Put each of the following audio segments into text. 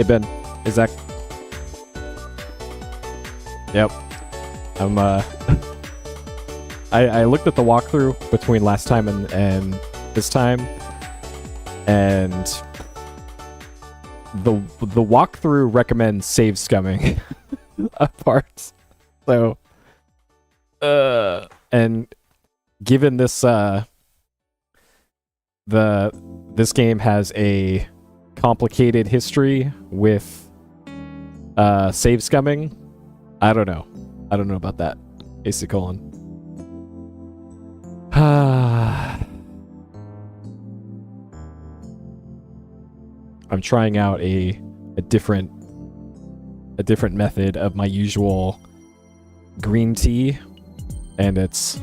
Hey Ben, is that? Yep. I'm I looked at the walkthrough between last time and this time, and the walkthrough recommends save scumming parts. So, and given this this game has a complicated history with save scumming, I don't know about that. AC colon. I'm trying out a different method of my usual green tea, and it's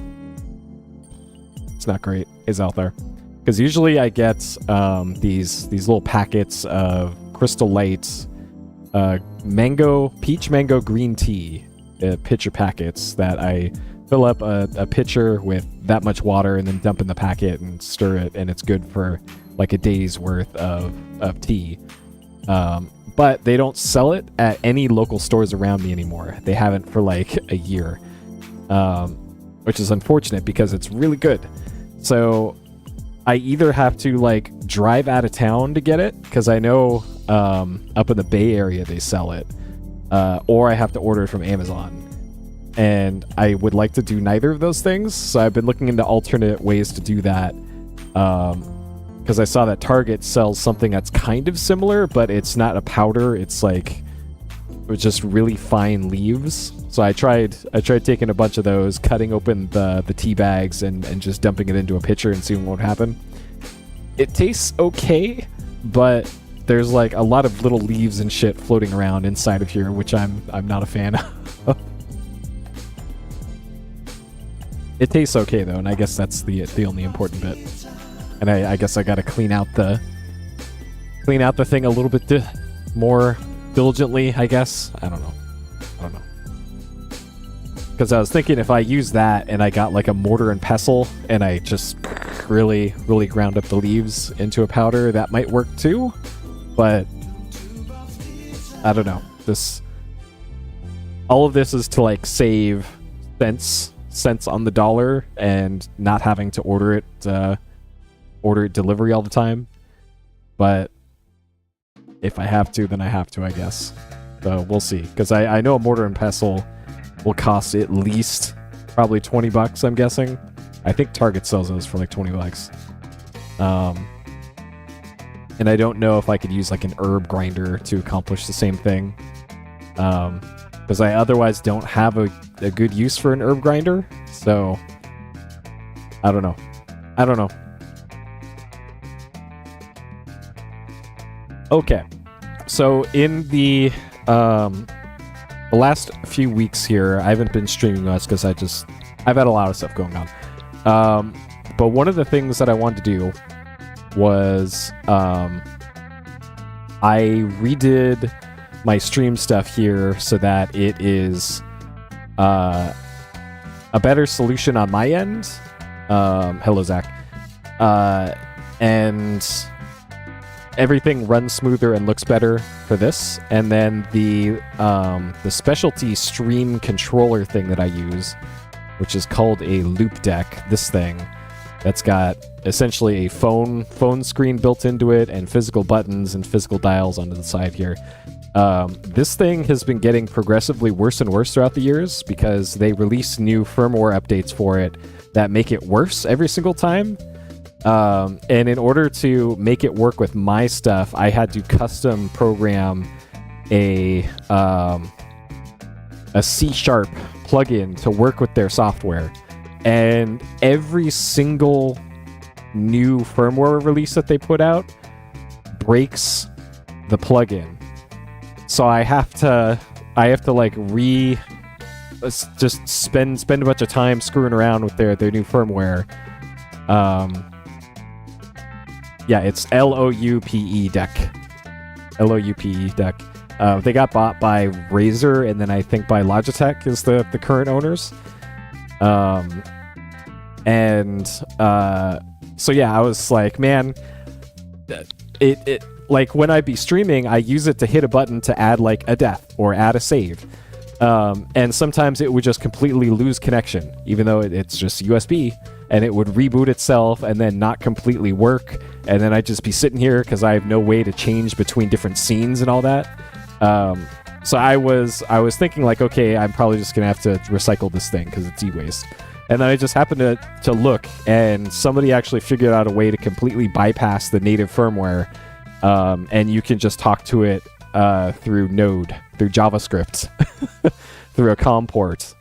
not great. It's out there because usually I get these little packets of Crystal Light peach mango green tea pitcher packets that I fill up a pitcher with that much water and then dump in the packet and stir it, and it's good for like a day's worth of tea. But they don't sell it at any local stores around me anymore. They haven't for like a year, which is unfortunate because it's really good. So I either have to like drive out of town to get it, because I know up in the Bay Area they sell it, or I have to order it from Amazon. And I would like to do neither of those things, so I've been looking into alternate ways to do that. Because I saw that Target sells something that's kind of similar, but it's not a powder. It's like just really fine leaves. So I tried taking a bunch of those, cutting open the tea bags, and just dumping it into a pitcher and seeing what would happen. It tastes okay, but there's like a lot of little leaves and shit floating around inside of here, which I'm not a fan of. It tastes okay though, and I guess that's the only important bit. And I guess I gotta clean out the thing a little bit more diligently, I guess. I don't know. Because I was thinking if I use that and I got like a mortar and pestle and I just really, really ground up the leaves into a powder, that might work too. But I don't know. All of this is to like save cents on the dollar and not having to order it delivery all the time. But if I have to, then I have to, I guess. So we'll see. Because I know a mortar and pestle will cost at least probably $20, I'm guessing. I think Target sells those for like $20. And I don't know if I could use like an herb grinder to accomplish the same thing. Because I otherwise don't have a good use for an herb grinder. So I don't know. Okay. So in the last few weeks here, I haven't been streaming much because I've had a lot of stuff going on. But one of the things that I wanted to do was I redid my stream stuff here so that it is a better solution on my end. Hello, Zach. And everything runs smoother and looks better for this. And then the specialty stream controller thing that I use, which is called a loop deck, this thing that's got essentially a phone screen built into it and physical buttons and physical dials onto the side here. This thing has been getting progressively worse and worse throughout the years because they release new firmware updates for it that make it worse every single time. And in order to make it work with my stuff, I had to custom program a C# plugin to work with their software. And every single new firmware release that they put out breaks the plugin. So I have to like just spend a bunch of time screwing around with their new firmware. Yeah, it's LOUPE deck. LOUPE deck. They got bought by Razer, and then I think by Logitech is the current owners. So yeah, I was like, man, like when I'd be streaming, I use it to hit a button to add like a death or add a save. And sometimes it would just completely lose connection, even though it's just USB, and it would reboot itself and then not completely work. And then I'd just be sitting here because I have no way to change between different scenes and all that. So I was thinking like, okay, I'm probably just gonna have to recycle this thing because it's e-waste. And then I just happened to look, and somebody actually figured out a way to completely bypass the native firmware, and you can just talk to it through Node, through JavaScript, through a COM port.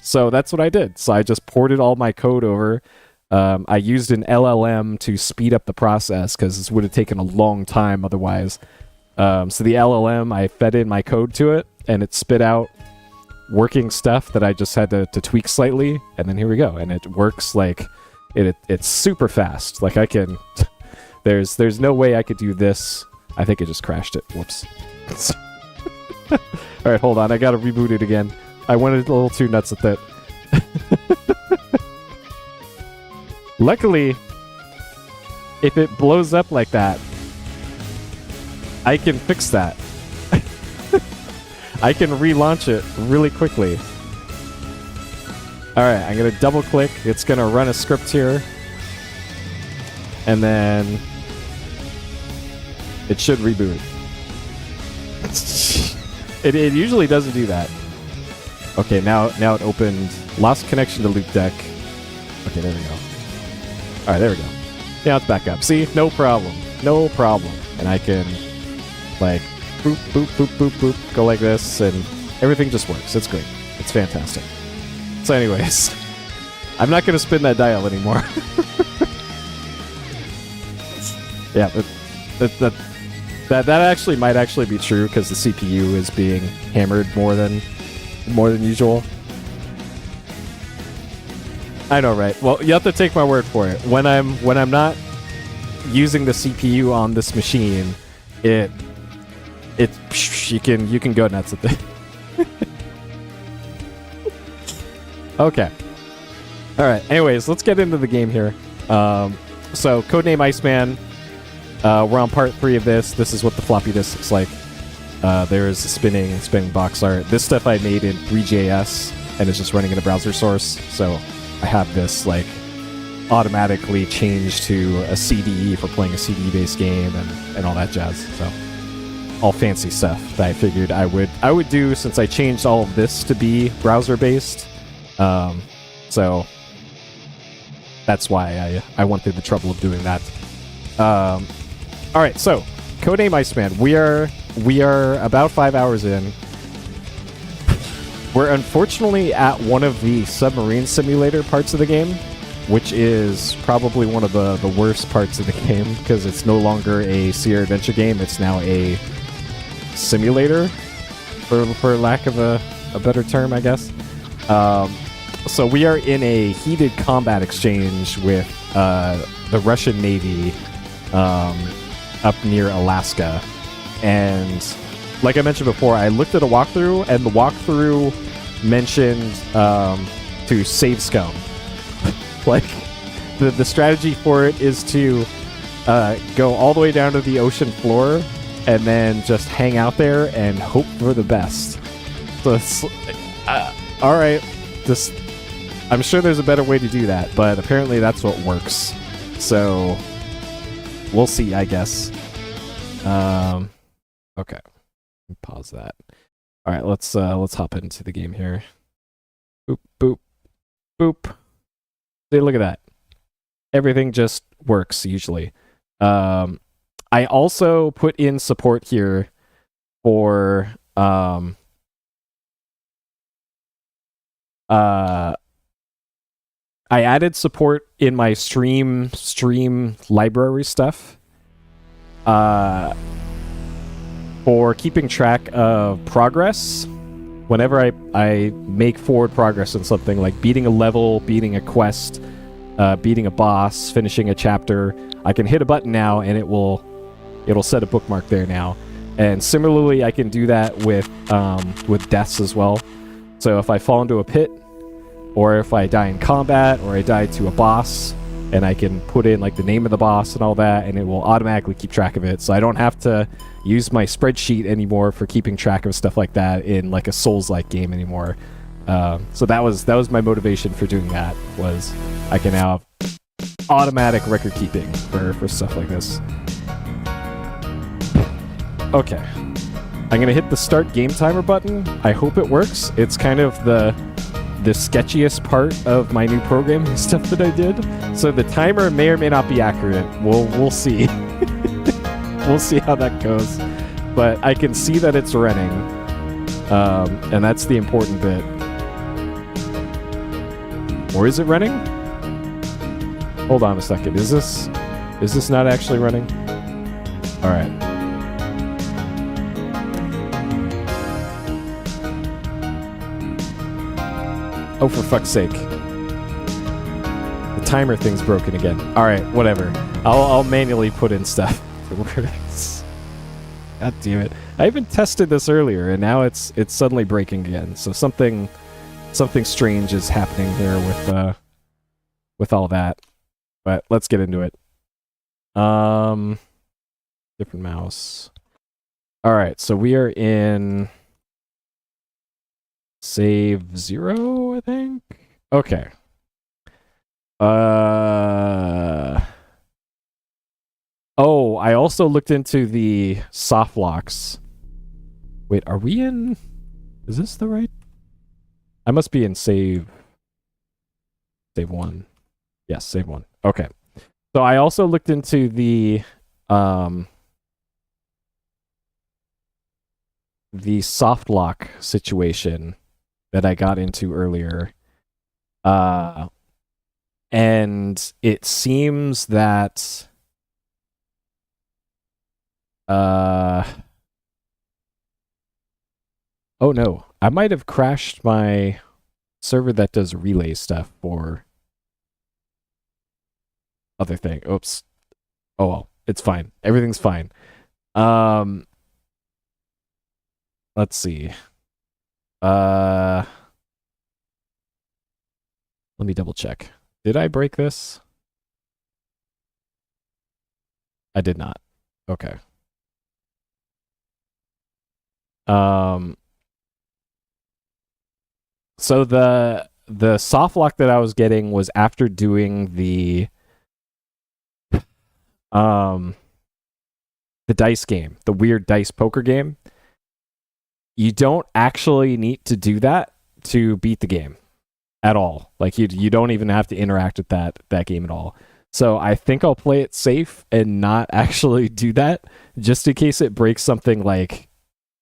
So that's what I did. So I just ported all my code over. I used an LLM to speed up the process because this would have taken a long time otherwise. So the LLM, I fed in my code to it, and it spit out working stuff that I just had to tweak slightly, and then here we go. And it works like it's super fast. Like I can there's no way I could do this. I think it just crashed it. Whoops. All right, hold on. I gotta reboot it again. I went a little too nuts with it. Luckily, if it blows up like that, I can fix that. I can relaunch it really quickly. Alright, I'm going to double click. It's going to run a script here. And then it should reboot. It usually doesn't do that. Okay, now it opened. Lost connection to loop deck. Okay, there we go. Alright, there we go. Now it's back up. See? No problem. No problem. And I can, like, boop, boop, boop, boop, boop, go like this, and everything just works. It's great. It's fantastic. So anyways, I'm not going to spin that dial anymore. Yeah, that actually might actually be true because the CPU is being hammered more than usual. I know, right? Well, you have to take my word for it. When I'm not using the CPU on this machine, you can go nuts with it. Okay. All right. Anyways, let's get into the game here. So, Codename ICEMAN. We're on part 3 of this. This is what the floppy disk looks like. There is the spinning box art. This stuff I made in 3JS, and it's just running in a browser source. So I have this like automatically changed to a CDE for playing a CD-based game and all that jazz. So all fancy stuff that I figured I would do since I changed all of this to be browser-based. So that's why I went through the trouble of doing that. All right, so Codename ICEMAN. We are about 5 hours in. We're unfortunately at one of the submarine simulator parts of the game, which is probably one of the worst parts of the game because it's no longer a Sierra Adventure game. It's now a simulator, for lack of a better term, I guess. So we are in a heated combat exchange with the Russian Navy up near Alaska. And like I mentioned before, I looked at a walkthrough, and the walkthrough mentioned to save scum. Like, the strategy for it is to go all the way down to the ocean floor and then just hang out there and hope for the best. So it's, alright, I'm sure there's a better way to do that, but apparently that's what works. So we'll see, I guess. Okay. Pause that. All right, let's hop into the game here. Boop, boop, boop. See, look at that. Everything just works usually. I also put in support here for I added support in my stream library stuff for keeping track of progress. Whenever I make forward progress in something, like beating a level, beating a quest, beating a boss, finishing a chapter, I can hit a button now and it'll set a bookmark there now. And similarly, I can do that with deaths as well. So if I fall into a pit, or if I die in combat, or I die to a boss, and I can put in like the name of the boss and all that, and it will automatically keep track of it. So I don't have to use my spreadsheet anymore for keeping track of stuff like that in like a Souls-like game anymore. So that was my motivation for doing that, was I can now have automatic record keeping for stuff like this. Okay. I'm gonna hit the start game timer button. I hope it works. It's kind of the sketchiest part of my new programming stuff that I did. So the timer may or may not be accurate. We'll see. We'll see how that goes. But I can see that it's running. And that's the important bit. Or is it running? Hold on a second. Is this not actually running? All right. Oh, for fuck's sake. The timer thing's broken again. Alright, whatever. I'll manually put in stuff for words. God damn it. I even tested this earlier, and now it's suddenly breaking again. So something strange is happening here with all that. But let's get into it. Different mouse. Alright, so we are in save 0, I think. Okay. Oh, I also looked into the soft locks. Wait, are we in? Is this the right? I must be in save 1. Yes, save 1. Okay. So I also looked into the soft lock situation that I got into earlier. And it seems that oh no, I might have crashed my server that does relay stuff for other thing. Oops. Oh well, it's fine. Everything's fine. Let's see. Let me double check. Did I break this? I did not. Okay. So the soft lock that I was getting was after doing the dice game, the weird dice poker game. You don't actually need to do that to beat the game at all. Like you don't even have to interact with that game at all. So I think I'll play it safe and not actually do that, just in case it breaks something like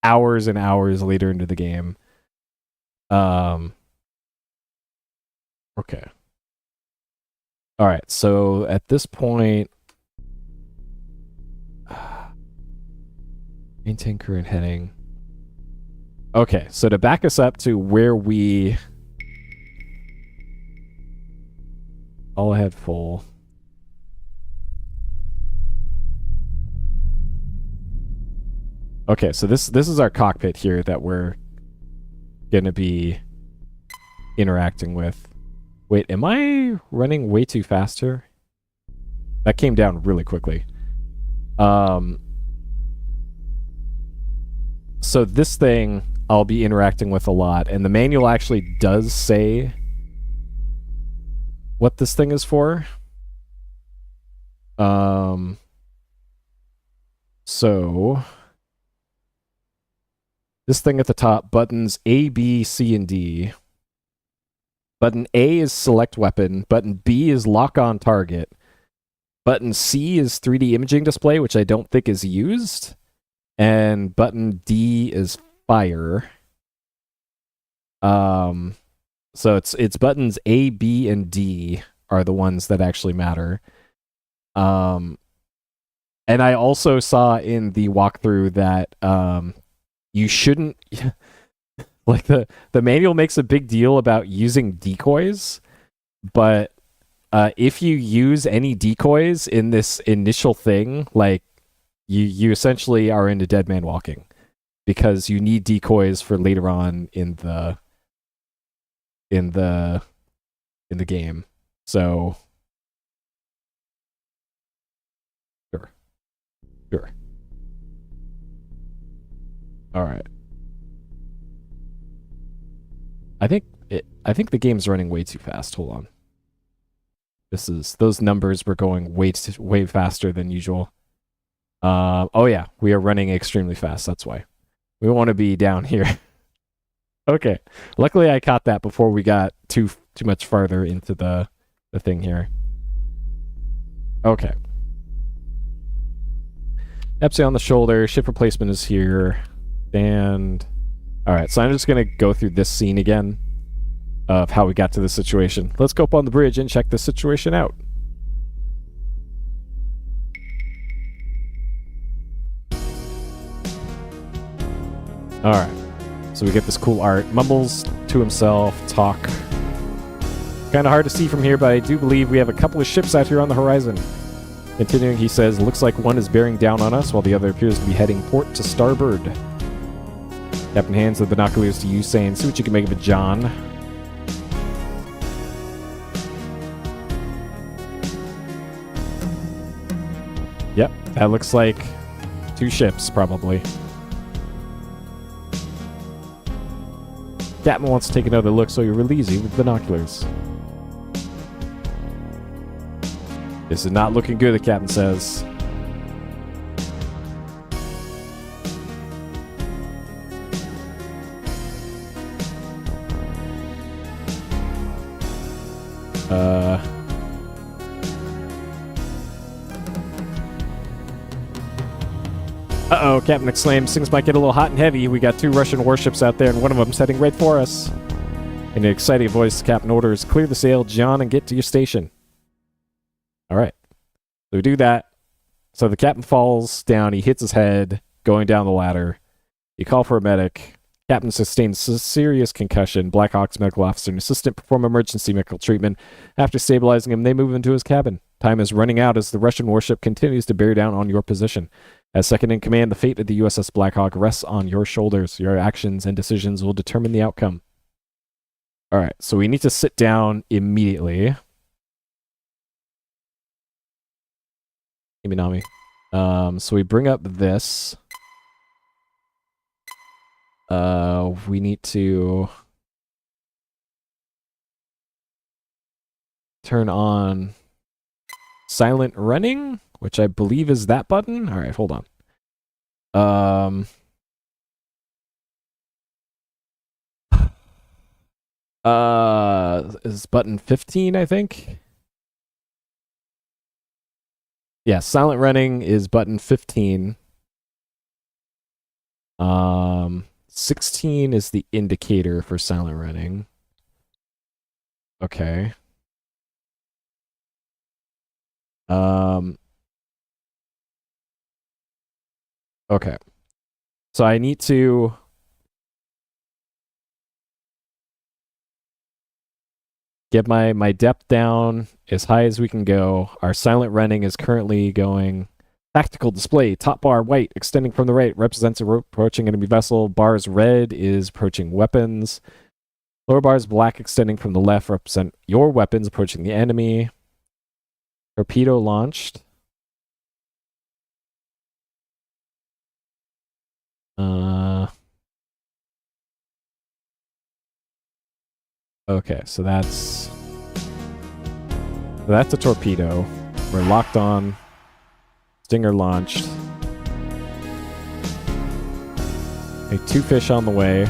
hours and hours later into the game. Okay. All right. So at this point, maintain current heading. Okay, so to back us up to where we all ahead full. Okay, so this is our cockpit here that we're gonna be interacting with. Wait, am I running way too fast here? That came down really quickly. So this thing I'll be interacting with a lot, and the manual actually does say what this thing is for. So this thing at the top, buttons A, B, C, and D. Button A is select weapon. Button B is lock on target. Button C is 3D imaging display, which I don't think is used. And button D is fire. So it's buttons A, B, and D are the ones that actually matter. And I also saw in the walkthrough that you shouldn't like the manual makes a big deal about using decoys, but if you use any decoys in this initial thing, like you essentially are into dead man walking, because you need decoys for later on in the game. So Sure. Sure. All right. I think the game's running way too fast. Hold on. Those numbers were going way faster than usual. Oh yeah, we are running extremely fast. That's why we want to be down here. Okay. Luckily, I caught that before we got too much farther into the thing here. Okay. Epsi on the shoulder. Ship replacement is here. And all right, so I'm just gonna go through this scene again of how we got to this situation. Let's go up on the bridge and check this situation out. All right. So we get this cool art. Mumbles to himself, talk. Kind of hard to see from here, but I do believe we have a couple of ships out here on the horizon. Continuing, he says, looks like one is bearing down on us, while the other appears to be heading port to starboard. Captain hands the binoculars to you, saying, see what you can make of it, John. Yep, that looks like 2 ships, probably. Captain wants to take another look, so you real easy with binoculars. This is not looking good, the captain says. Uh-oh, Captain exclaims, things might get a little hot and heavy. We got 2 Russian warships out there, and one of them's heading right for us. In an excited voice, the captain orders, clear the sail, John, and get to your station. All right. So we do that. So the captain falls down. He hits his head going down the ladder. You call for a medic. Captain sustains a serious concussion. Blackhawk's medical officer and assistant perform emergency medical treatment. After stabilizing him, they move into his cabin. Time is running out as the Russian warship continues to bear down on your position. As second in command, the fate of the USS Blackhawk rests on your shoulders. Your actions and decisions will determine the outcome. All right, so we need to sit down immediately. Iminami. So we bring up this. We need to turn on silent running, which I believe is that button. All right, hold on. Is button 15, I think. Yeah, silent running is button 15. 16 is the indicator for silent running. Okay. Okay. So I need to get my depth down as high as we can go. Our silent running is currently going tactical display. Top bar white extending from the right represents approaching enemy vessel. Bars red is approaching weapons. Lower bars black extending from the left represent your weapons approaching the enemy. Torpedo launched. Okay, so that's a torpedo. We're locked on. Stinger launched. Okay, 2 fish on the way.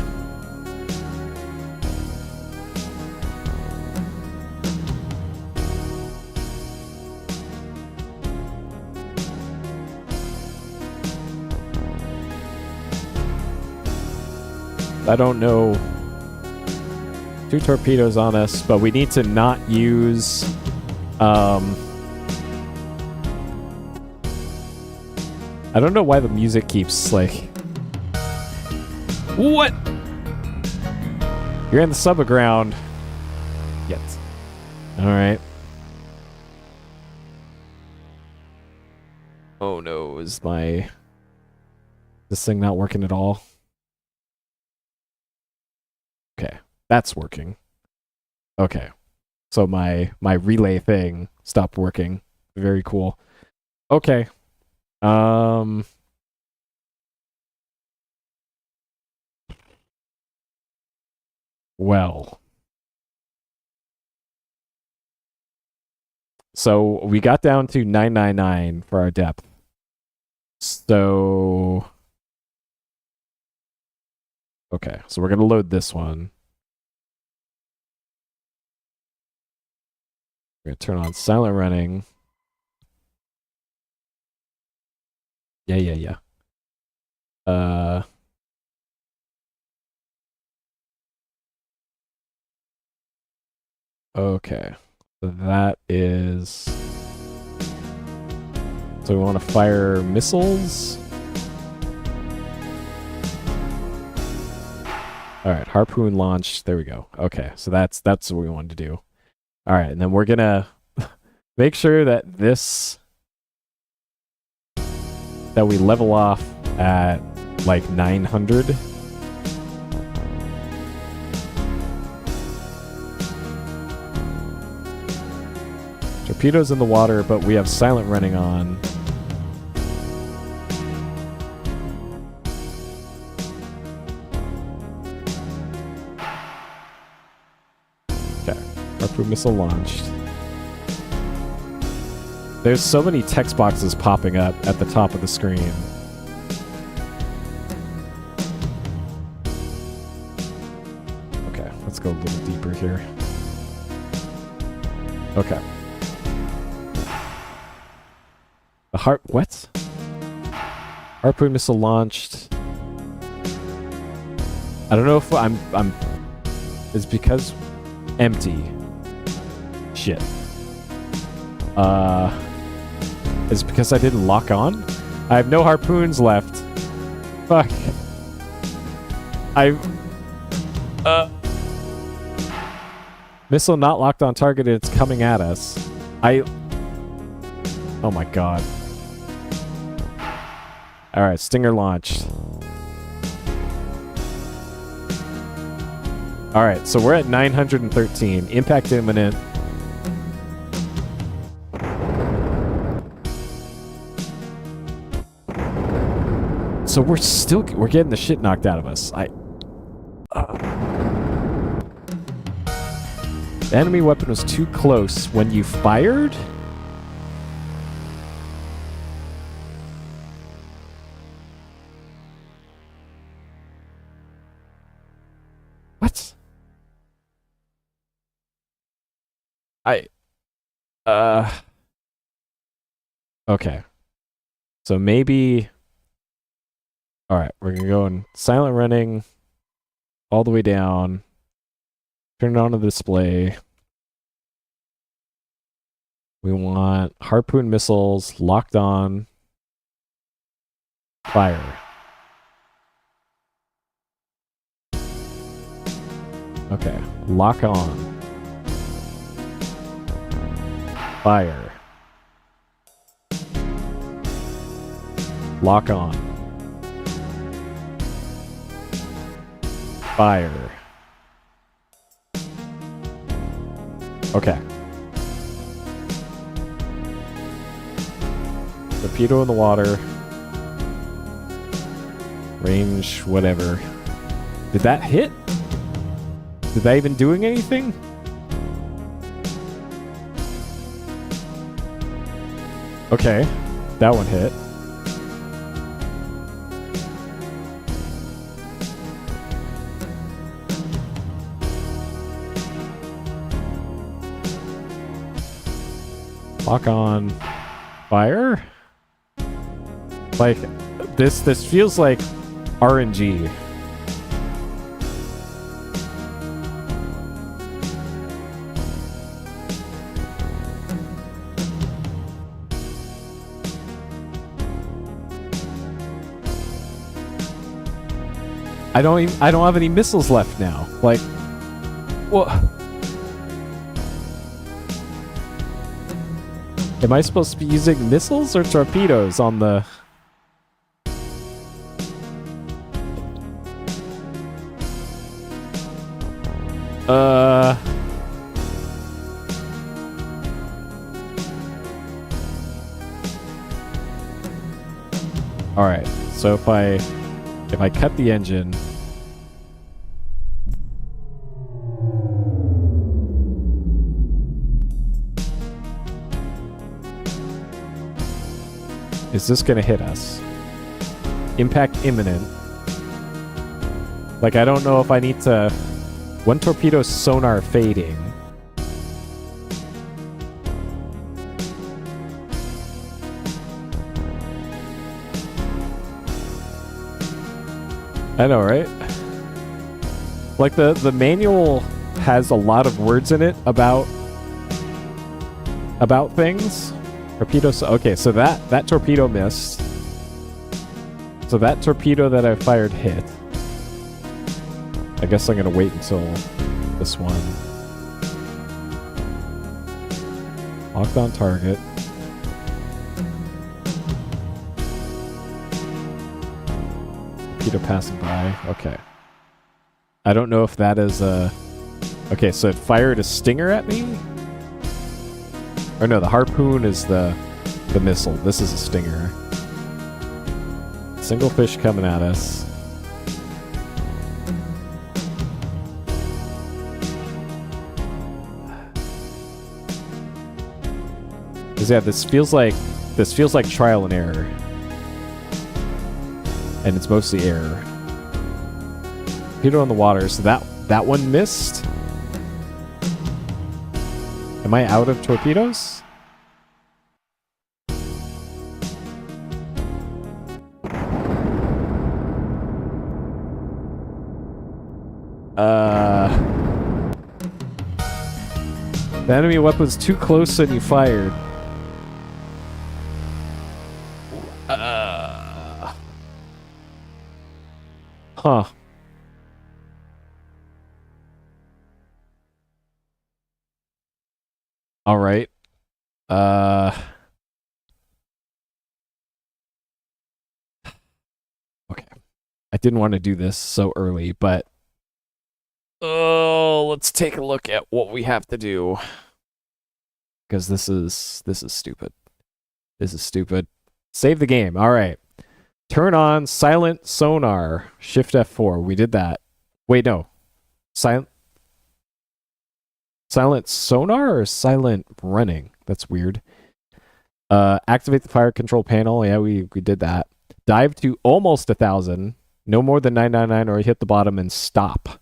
I don't know. 2 torpedoes on us, but we need to not use I don't know why the music keeps like what? You're in the subaground. Yet. Alright. Oh no, is this thing not working at all? Okay, that's working. Okay, so my relay thing stopped working. Very cool. Okay, Um. Well. So we got down to 999 for our depth. So. Okay, so we're going to load this one. We're going to turn on silent running. Yeah. Okay. So that is... So we want to fire missiles. All right, harpoon launch. There we go. Okay, so that's what we wanted to do. All right, and then we're going to make sure that that we level off at like 900. Torpedoes in the water, but we have silent running on. Okay, harpoon missile launched. There's so many text boxes popping up at the top of the screen. Okay, let's go a little deeper here. Okay. The what? Harpoon missile launched. I don't know if I'm it's because empty. Shit. Is it because I didn't lock on? I have no harpoons left. Fuck. Missile not locked on target, it's coming at us. Oh my god. Alright, Stinger launched. Alright, so we're at 913. Impact imminent. So we're getting the shit knocked out of us. The enemy weapon was too close when you fired? What? Okay. So maybe... Alright, we're gonna go in silent running all the way down. Turn it on the display. We want harpoon missiles locked on. Fire. Okay, lock on. Fire. Lock on. Fire. Okay. Torpedo in the water. Range, whatever. Did that hit? Did that even doing anything? Okay. That one hit. Lock on. Fire? Like, this feels like RNG. I don't have any missiles left now. Like, what? Am I supposed to be using missiles or torpedoes on the... All right. So if I cut the engine, is this gonna hit us? Impact imminent. Like, I don't know if I need to... One torpedo sonar fading. I know, right? Like, the manual has a lot of words in it about things. Torpedoes. Okay, so that torpedo missed. So that torpedo that I fired hit. I guess I'm gonna wait until this one. Locked on target. Torpedo passing by. Okay. I don't know if that is a... Okay, so it fired a stinger at me? Or no, the harpoon is the missile. This is a stinger. Single fish coming at us. Yeah, this feels like trial and error. And it's mostly error. Torpedo on the water, so that one missed? Am I out of torpedoes? The enemy weapon's too close and you fired. Huh. All right. Okay. I didn't want to do this so early, but let's take a look at what we have to do. Because this is stupid. This is stupid. Save the game. All right. Turn on silent sonar. Shift F4. We did that. Wait, no. Silent sonar or silent running? That's weird. Activate the fire control panel. Yeah, we did that. Dive to almost 1,000. No more than 999 or hit the bottom and stop.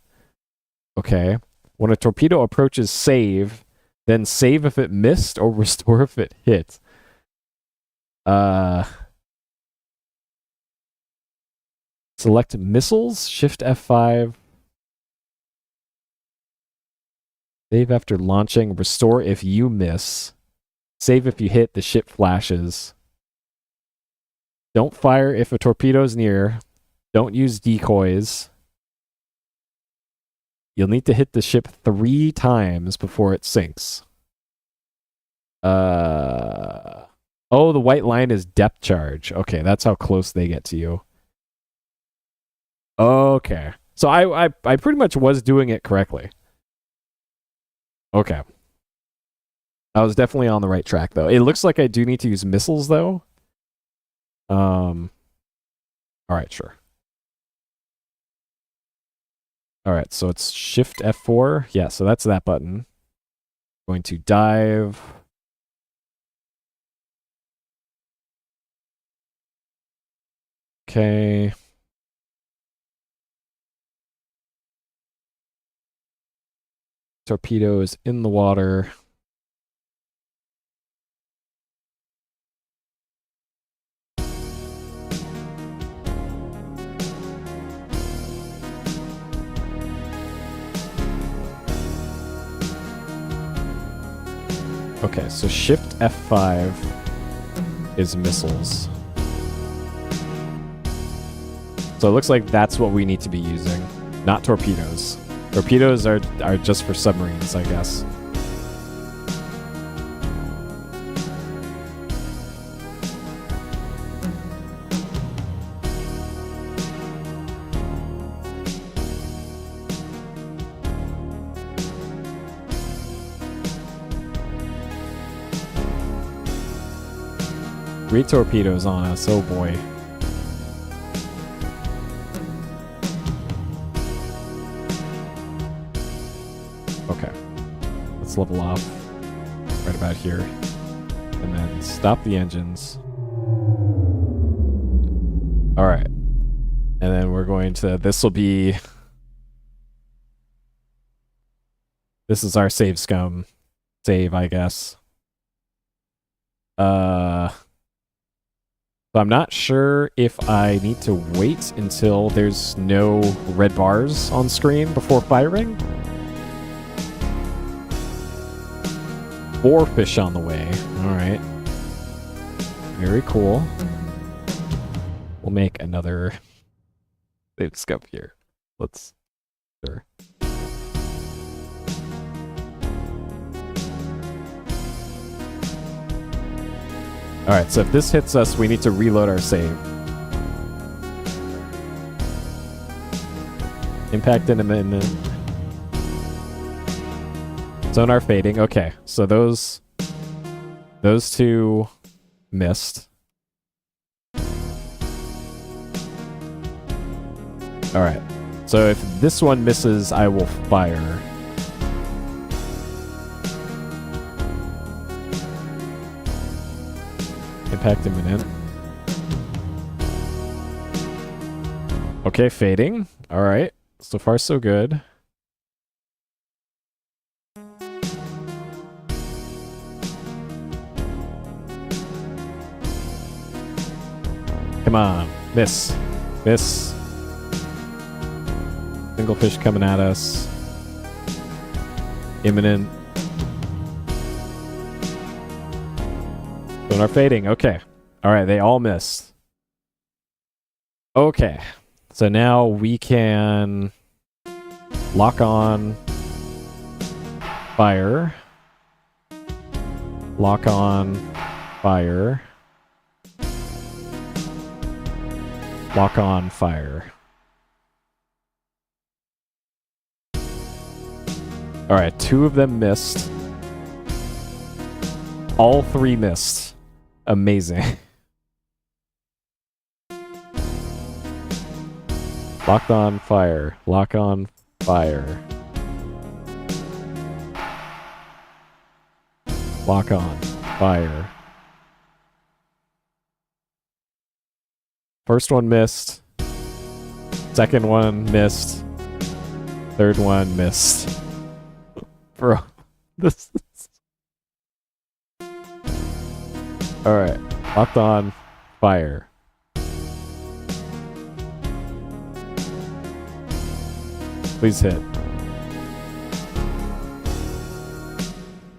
Okay. When a torpedo approaches, save. Then save if it missed or restore if it hit. Select missiles. Shift F5. Save after launching. Restore if you miss. Save if you hit. The ship flashes. Don't fire if a torpedo's near. Don't use decoys. You'll need to hit the ship 3 times before it sinks. Oh, the white line is depth charge. Okay, that's how close they get to you. Okay. So I pretty much was doing it correctly. Okay. I was definitely on the right track, though. It looks like I do need to use missiles, though. All right, sure. All right, so it's Shift F4. Yeah, so that's that button. Going to dive. Okay. Torpedo is in the water. Okay, so Shift F5 is missiles. So it looks like that's what we need to be using, not torpedoes. Torpedoes are just for submarines, I guess. Three torpedoes on us, oh boy. let's level off right about here. And then stop the engines. Alright. And then we're going to... This will be... This is our save scum. Save, I guess. So I'm not sure if I need to wait until there's no red bars on screen before firing. 4 fish on the way. Alright. Very cool. We'll make another save scum here. Let's... Sure. Alright, so if this hits us, we need to reload our save. Impact in a minute. Sonar fading. Okay, so those two missed. Alright, so if this one misses, I will fire. Impact imminent. Okay, fading. Alright. So far, so good. Come on. Miss. Miss. Single fish coming at us. Imminent. Sonar fading. Okay. Alright, they all missed. Okay. So now we can lock on fire. Lock on fire. Lock on fire. Alright, 2 of them missed. All 3 missed. Amazing. Locked on fire. Lock on fire. Lock on fire. First one missed. Second one missed. Third one missed. Bro, this is... Alright, locked on fire. Please hit.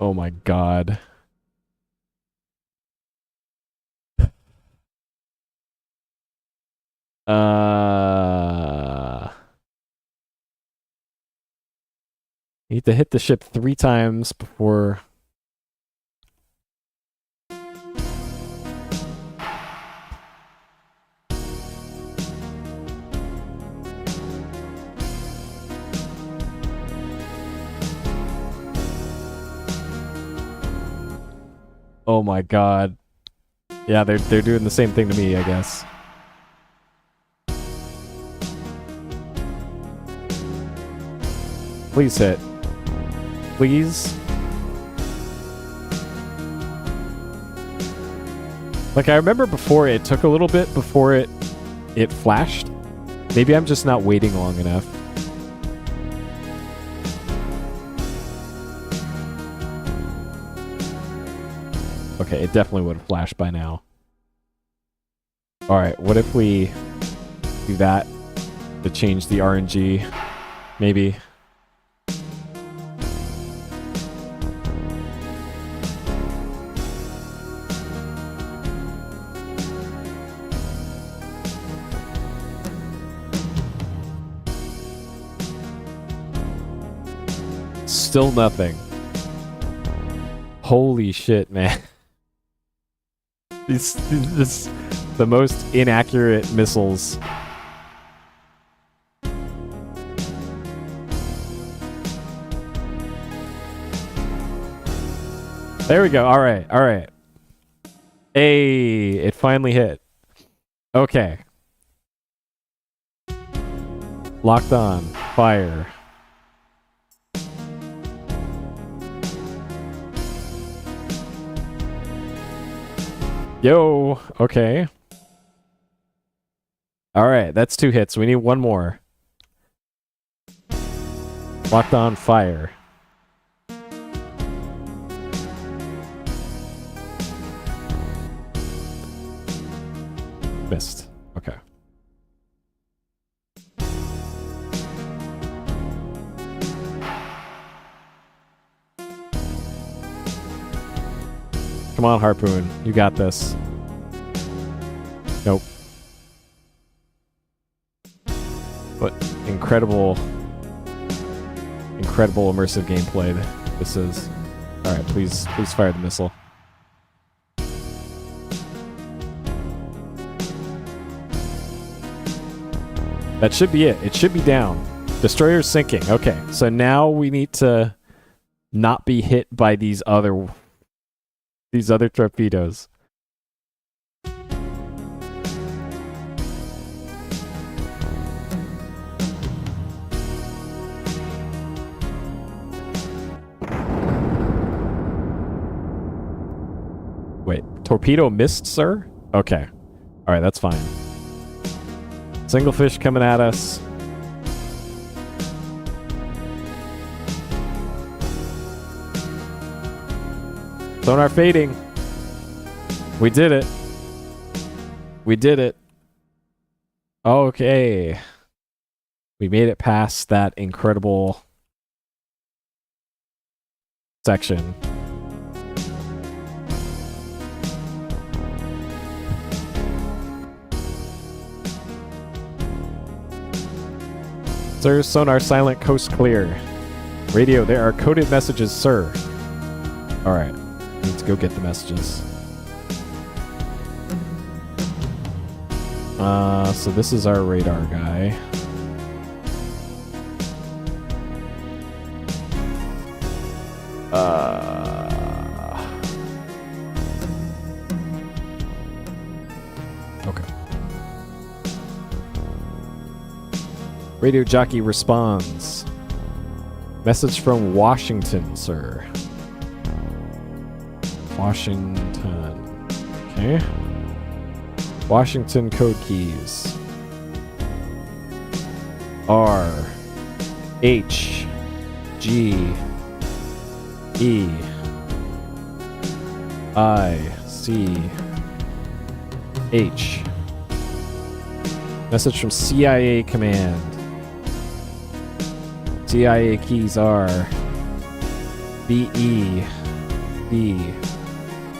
Oh my god. Need to hit the ship 3 times before... Oh my god. Yeah, they're doing the same thing to me, I guess. Please hit. Please. Like, I remember before it took a little bit before it flashed. Maybe I'm just not waiting long enough. Okay, it definitely would have flashed by now. Alright, what if we do that to change the RNG? Maybe. Still nothing. Holy shit, man. This the most inaccurate missiles. There we go. All right. All right. Hey, it finally hit. Okay. Locked on. Fire. Yo, okay. Alright, that's 2 hits. We need 1 more. Locked on fire. Missed. Okay. Come on, Harpoon. You got this. Nope. What incredible immersive gameplay this is. Alright, please fire the missile. That should be it. It should be down. Destroyer's sinking. Okay, so now we need to not be hit by these other torpedoes. Wait, torpedo missed, sir? Okay. Alright, that's fine. Single fish coming at us. Sonar fading. We did it. We did it. Okay. We made it past that incredible section. Sir, sonar silent, coast clear. Radio, there are coded messages, sir. Alright. Need to go get the messages. So this is our radar guy. Okay. Radio jockey responds. Message from Washington, sir. Washington. Okay. Washington code keys. R H G E I C H. Message from CIA command. CIA keys are B E B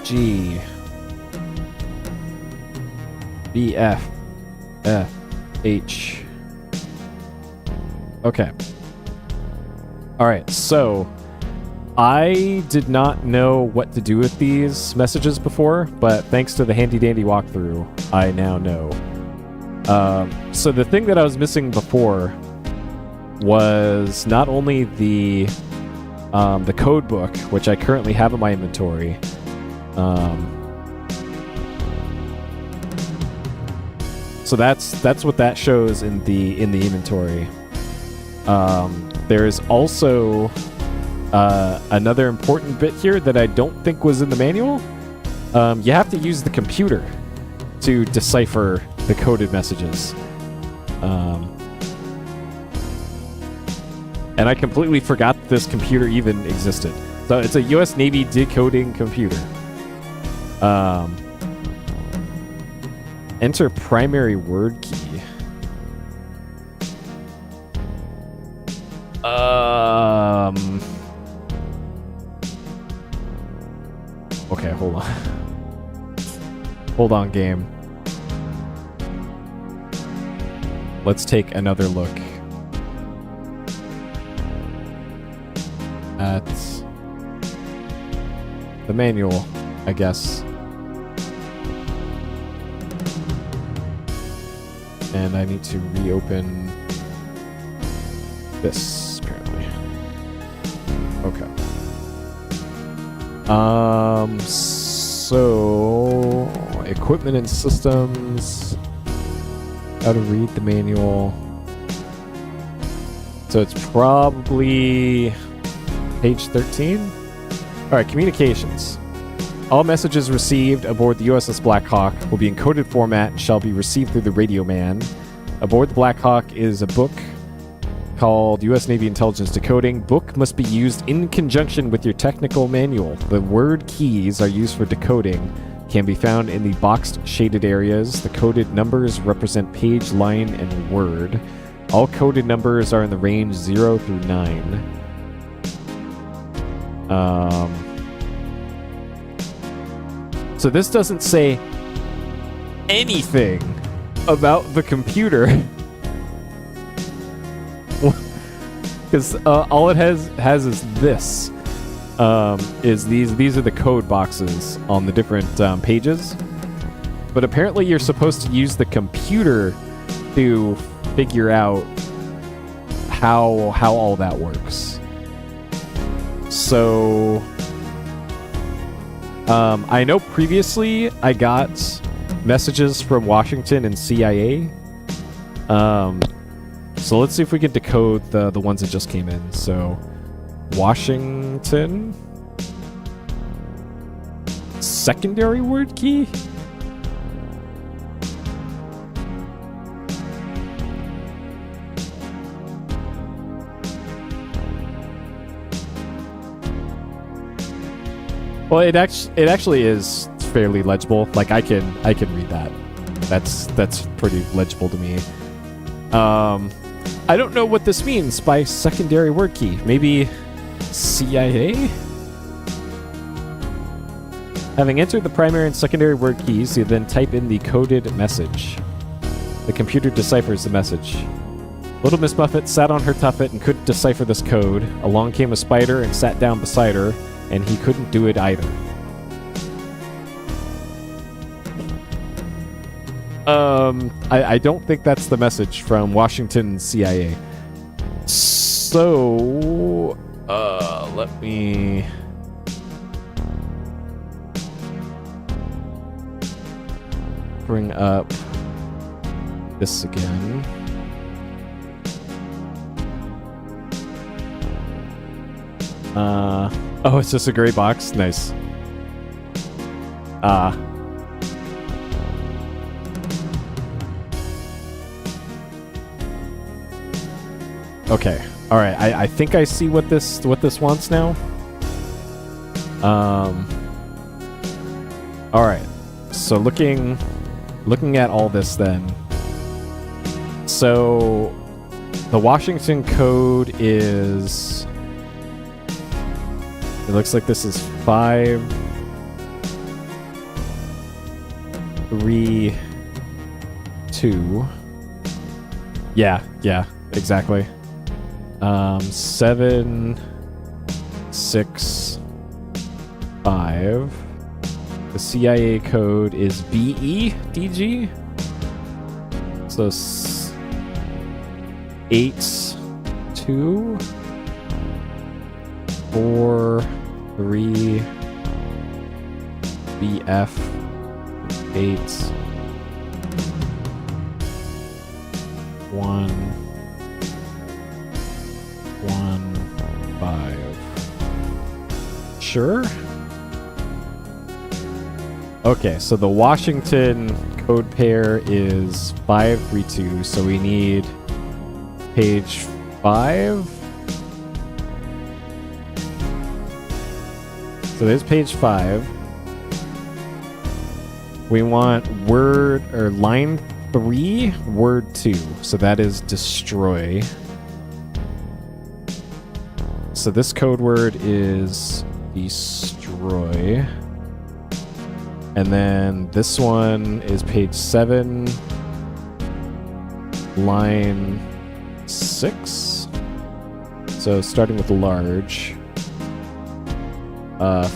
G B F F H. Okay. Alright, so I did not know what to do with these messages before, but thanks to the handy dandy walkthrough, I now know. So the thing that I was missing before was not only the code book, which I currently have in my inventory. So that's what that shows in the inventory. There is also another important bit here that I don't think was in the manual. You have to use the computer to decipher the coded messages. And I completely forgot that this computer even existed. So it's a US Navy decoding computer. Enter primary word key. Okay, hold on. Hold on, game. Let's take another look at the manual, I guess. And I need to reopen this, apparently. Okay. So equipment and systems. How to read the manual. So it's probably page 13. All right, communications. All messages received aboard the USS Blackhawk will be in coded format and shall be received through the radio man. Aboard the Blackhawk is a book called U.S. Navy Intelligence Decoding. Book must be used in conjunction with your technical manual. The word keys are used for decoding. Can be found in the boxed shaded areas. The coded numbers represent page, line, and word. All coded numbers are in the range 0 through 9. So this doesn't say anything about the computer. Because all it has is this. Is these are the code boxes on the different pages. But apparently you're supposed to use the computer to figure out how all that works. So I know previously I got messages from Washington and CIA. So let's see if we can decode the ones that just came in. So Washington, secondary word key. Well, it actually is fairly legible. Like I can read that. That's pretty legible to me. I don't know what this means by secondary word key. Maybe CIA? Having entered the primary and secondary word keys, you then type in the coded message. The computer deciphers the message. Little Miss Muffet sat on her tuffet and couldn't decipher this code. Along came a spider and sat down beside her, and he couldn't do it either. I don't think that's the message from Washington CIA. So, let me... bring up this again. Oh, it's just a gray box? Nice. Okay. All right. I think I see what this wants now. All right. So looking at all this then. So the Washington code is, it looks like this is 5 3 2. Yeah, exactly. 7 6 5. The CIA code is BEDG. So 8 2 4 3 BF 8 1 1 5. Sure. Okay, so the Washington code pair is 532, so we need page 5. So there's page 5. We want word or line 3, word 2. So that is destroy. So this code word is destroy. And then this one is page 7, line 6. So starting with large.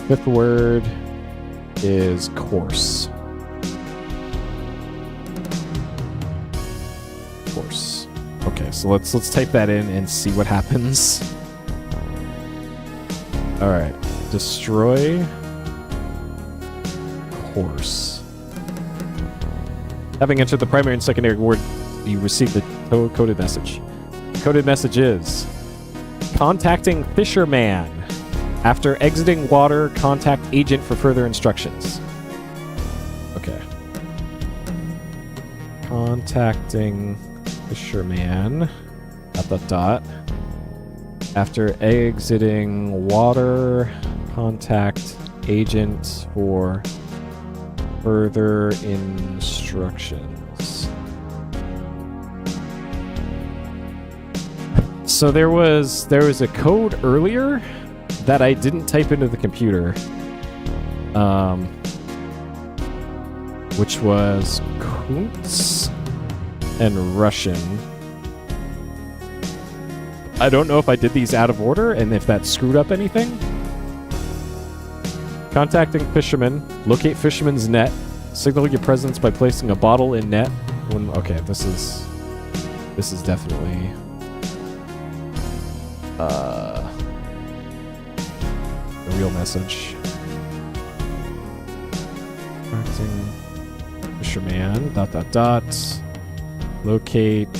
Fifth word is course. Course. Okay, so let's type that in and see what happens. All right, destroy. Course. Having entered the primary and secondary word, you receive the coded message. The coded message is contacting Fisherman. After exiting water, contact agent for further instructions. Okay. Contacting fisherman. ... After exiting water, contact agent for further instructions. So there was a code earlier that I didn't type into the computer, which was Kuntz and Russian. I don't know if I did these out of order and if that screwed up anything. Contacting fisherman. Locate fisherman's net. Signal your presence by placing a bottle in net. Okay, this is definitely a real message. Contacting fisherman. ... Locate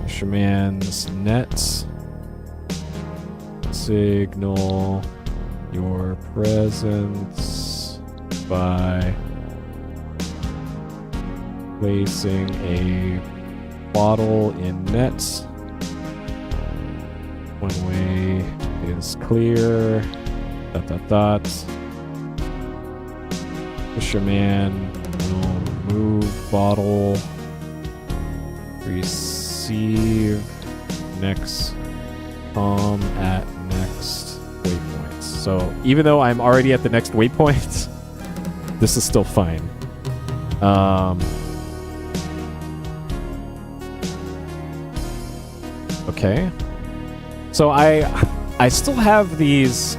fisherman's net. Signal your presence by placing a bottle in net. One way is clear. ... Fisherman will move bottle. Receive next at next waypoint. So even though I'm already at the next waypoint, this is still fine. Okay. So I still have these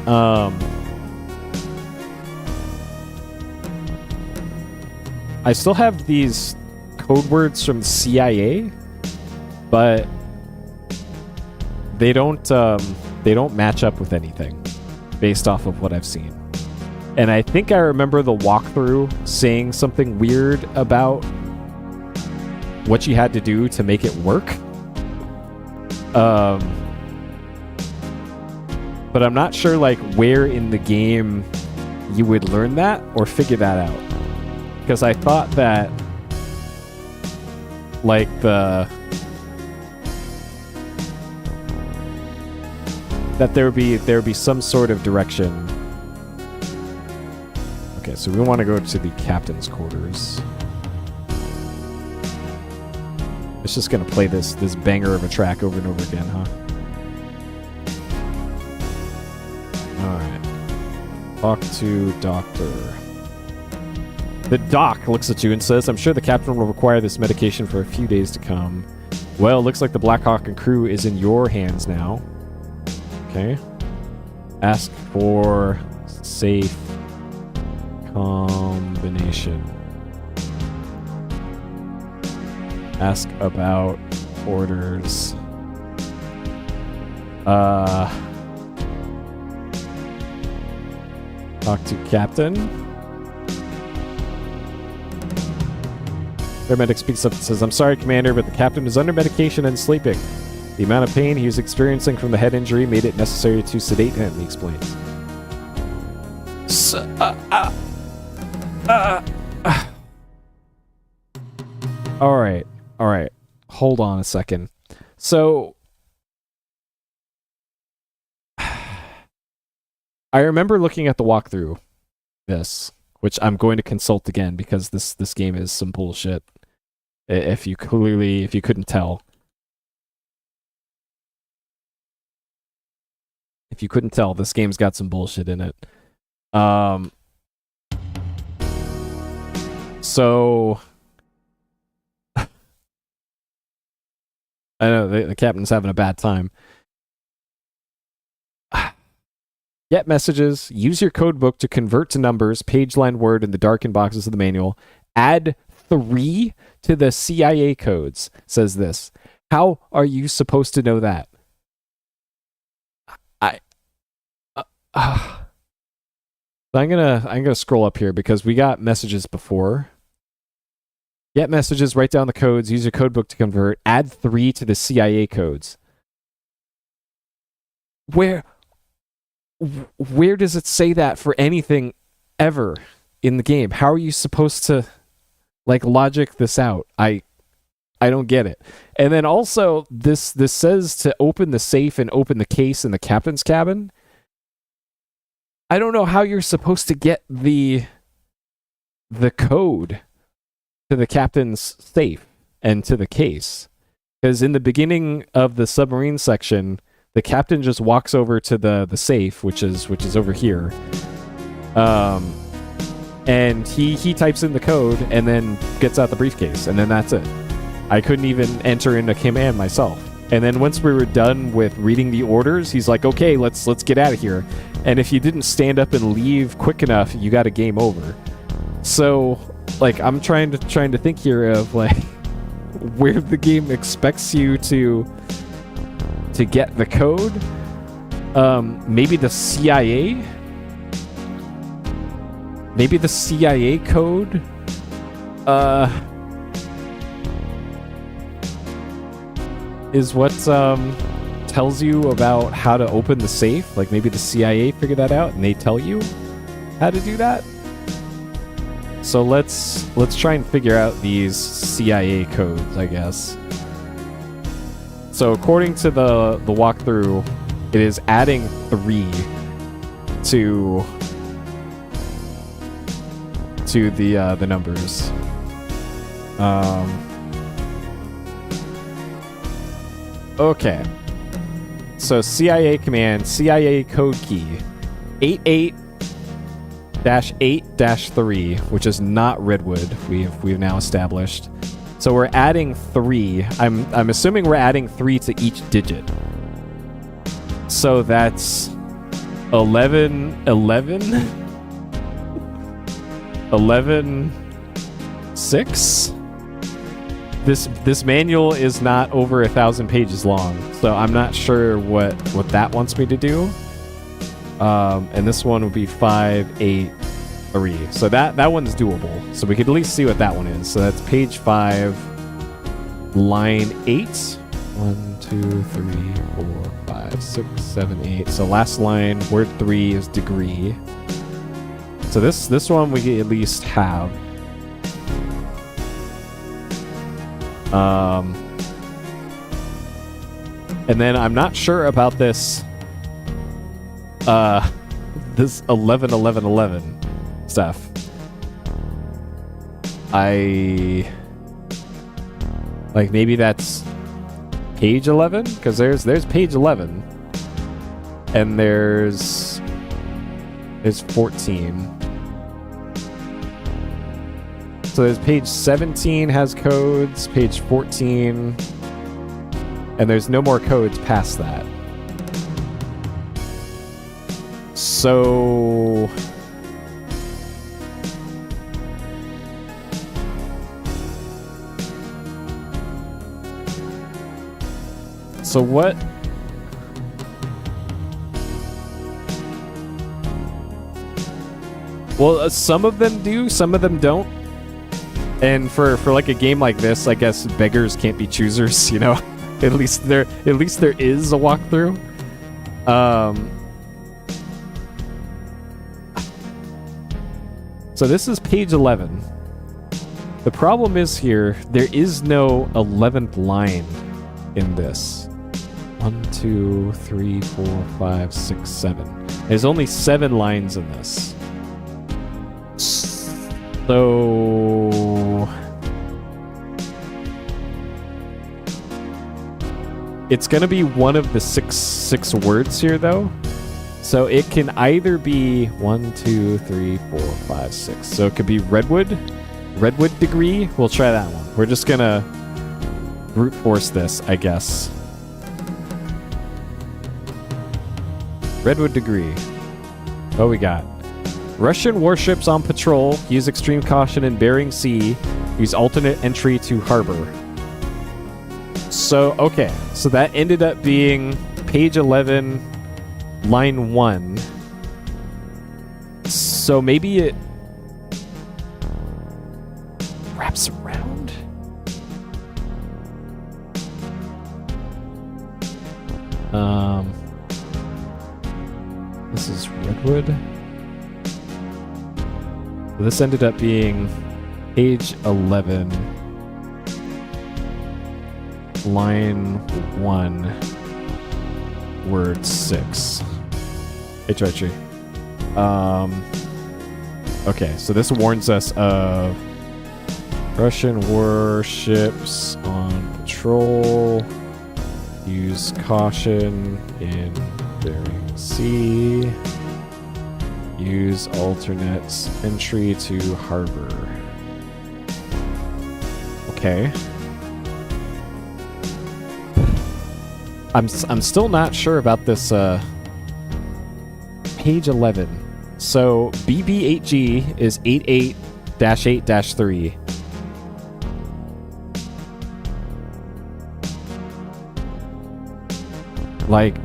code words from the CIA, but they don't match up with anything based off of what I've seen. And I think I remember the walkthrough saying something weird about what you had to do to make it work. But I'm not sure like where in the game you would learn that or figure that out. Because I thought that like there would be some sort of direction. Okay, so we want to go to the captain's quarters. It's just gonna play this banger of a track over and over again, huh? Alright. Talk to doctor. The doc looks at you and says, I'm sure the captain will require this medication for a few days to come. Well, it looks like the Blackhawk and crew is in your hands now. Okay. Ask for safe combination. Ask about orders. Talk to captain. Paramedic speaks up and says, I'm sorry, Commander, but the captain is under medication and sleeping. The amount of pain he was experiencing from the head injury made it necessary to sedate him, he explains. Alright. Hold on a second. So, I remember looking at the walkthrough, which I'm going to consult again because this game is some bullshit. If you couldn't tell. If you couldn't tell, this game's got some bullshit in it. So I know the captain's having a bad time. Get messages. Use your code book to convert to numbers, page line word in the darkened boxes of the manual. Add 3 to the CIA codes, says this. How are you supposed to know that? I'm gonna scroll up here because we got messages before. Get messages, write down the codes, use your code book to convert, add 3 to the CIA codes. Where where does it say that for anything ever in the game? How are you supposed to like logic this out? I don't get it. And then also this says to open the safe and open the case in the captain's cabin. I don't know how you're supposed to get the code to the captain's safe and to the case. Because in the beginning of the submarine section, the captain just walks over to the safe, which is over here. And he types in the code and then gets out the briefcase, and then that's it. I couldn't even enter into command myself. And then once we were done with reading the orders, he's like, "Okay, let's get out of here." And if you didn't stand up and leave quick enough, you got a game over. So, like, I'm trying to think here of like where the game expects you to get the code. Maybe the CIA. Maybe the CIA code. Is what tells you about how to open the safe. Like maybe the CIA figured that out and they tell you how to do that. So let's try and figure out these CIA codes, I guess. So according to the walkthrough, it is adding 3 to the numbers. Okay. So CIA command, CIA code key, 88-8-3, which is not Redwood. We've now established. So we're adding 3. I'm assuming we're adding 3 to each digit. So that's 11 6. This manual is not over 1,000 pages long, so I'm not sure what that wants me to do. And this one would be 5, 8, 3. So that one's doable. So we could at least see what that one is. So that's page 5, line 8. 1, 2, 3, 4, 5, 6, 7, 8. So last line, word 3 is degree. So this one we at least have. And then I'm not sure about this this 11 stuff. Like maybe that's page 11, because there's page 11 and there's 14. So there's page 17 has codes, page 14, and there's no more codes past that. So what? Well, some of them do, some of them don't. And for like a game like this, I guess beggars can't be choosers, you know. At least there is a walkthrough. So this is page 11. The problem is here, there is no 11th line in this. 1, 2, 3, 4, 5, 6, 7. There's only 7 lines in this. So it's gonna be one of the six words here, though. So it can either be 1, 2, 3, 4, 5, 6. So it could be Redwood degree. We'll try that one. We're just gonna brute force this, I guess. Redwood degree. What we got? Russian warships on patrol. Use extreme caution in Bering Sea. Use alternate entry to harbor. So, okay. So that ended up being page 11, line 1. So maybe it wraps around? would. So this ended up being page 11, line 1, word 6. Hey, Trichy. Okay, so this warns us of Russian warships on patrol. Use caution in Bering Sea. Use alternate entry to harbor. Okay. I'm still not sure about this page 11. So BB8G is 88-8-3. Like,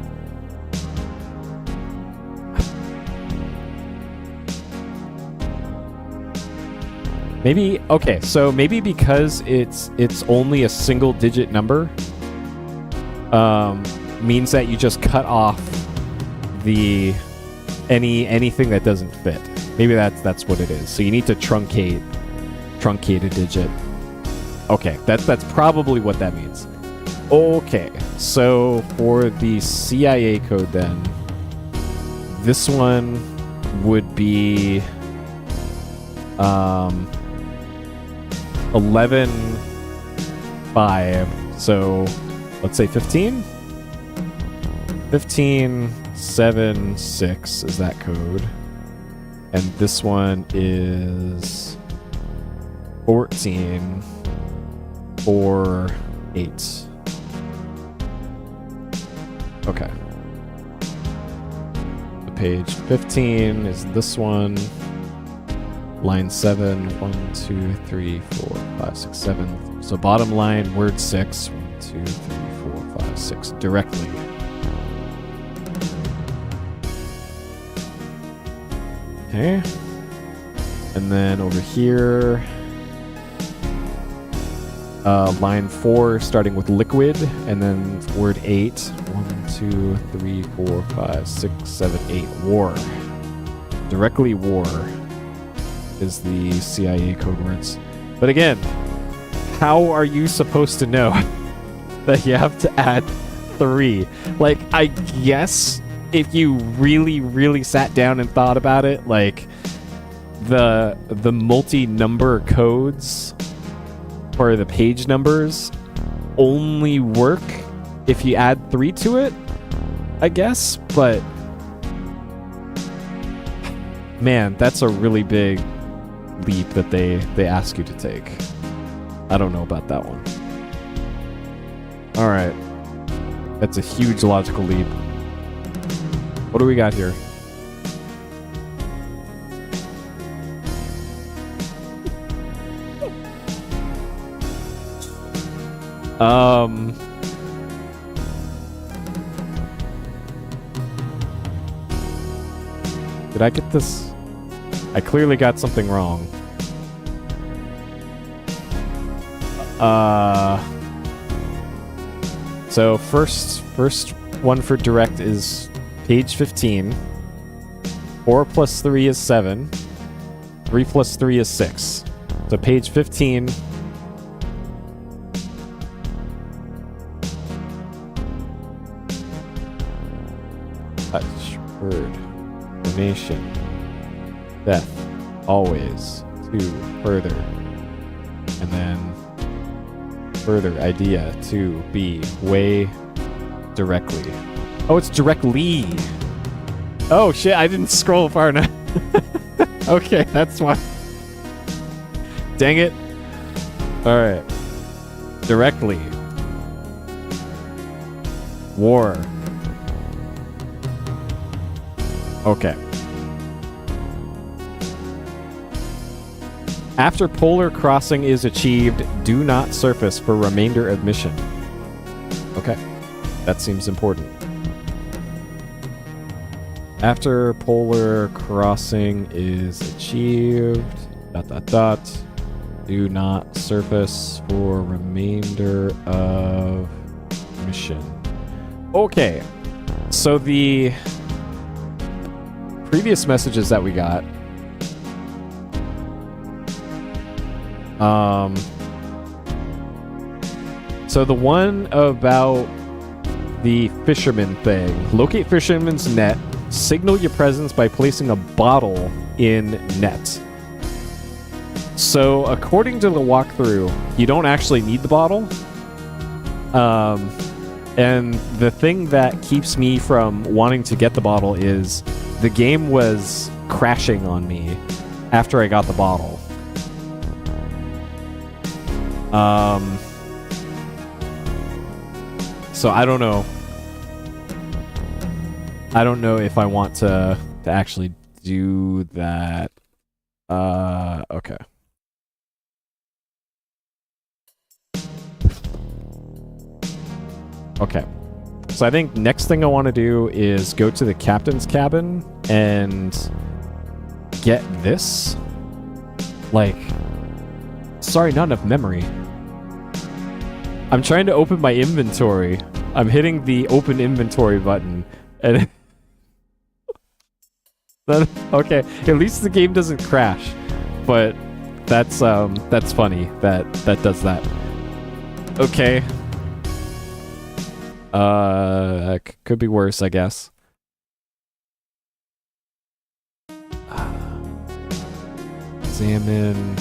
maybe, okay, so maybe because it's only a single digit number, means that you just cut off the anything that doesn't fit. Maybe that's what it is. So you need to truncate a digit. Okay, that's probably what that means. Okay, so for the CIA code then, this one would be 11.5. So let's say 15. 15.7.6 is that code. And this one is 14.4.8. Okay. The page 15 is this one. Line 7, 1, 2, 3, 4, 5, 6, 7. So bottom line, word 6, 1, 2, 3, 4, 5, 6, directly. Okay. And then over here, line 4, starting with liquid, and then word 8, 1, 2, 3, 4, 5, 6, 7, 8, war. Directly war is the CIA code words. But again, how are you supposed to know that you have to add 3? Like, I guess if you really, really sat down and thought about it, like the multi-number codes for the page numbers only work if you add 3 to it, I guess. But man, that's a really big leap that they ask you to take. I don't know about that one. All right, that's a huge logical leap. What do we got here? Did I get this? I clearly got something wrong. So first one for direct is page 15. 4 plus 3 is 7. 3 plus 3 is 6. So page 15. Touch, word, donation, death, always, to, further, and then further, idea, to, be, way, directly. Oh, it's directly. Oh shit, I didn't scroll far enough. Okay, that's why. Dang it. Alright. Directly. War. Okay. After polar crossing is achieved, do not surface for remainder of mission. Okay. That seems important. After polar crossing is achieved, ... do not surface for remainder of mission. Okay. So the previous messages that we got. So the one about the fisherman thing. Locate fisherman's net. Signal your presence by placing a bottle in net. So according to the walkthrough, you don't actually need the bottle. And the thing that keeps me from wanting to get the bottle is the game was crashing on me after I got the bottle. So I don't know. I don't know if I want to actually do that. Okay. Okay. So I think next thing I want to do is go to the captain's cabin and get this. Like, sorry, not enough memory. I'm trying to open my inventory. I'm hitting the open inventory button and okay, at least the game doesn't crash. But that's funny that does that. Okay. Could be worse, I guess. Examine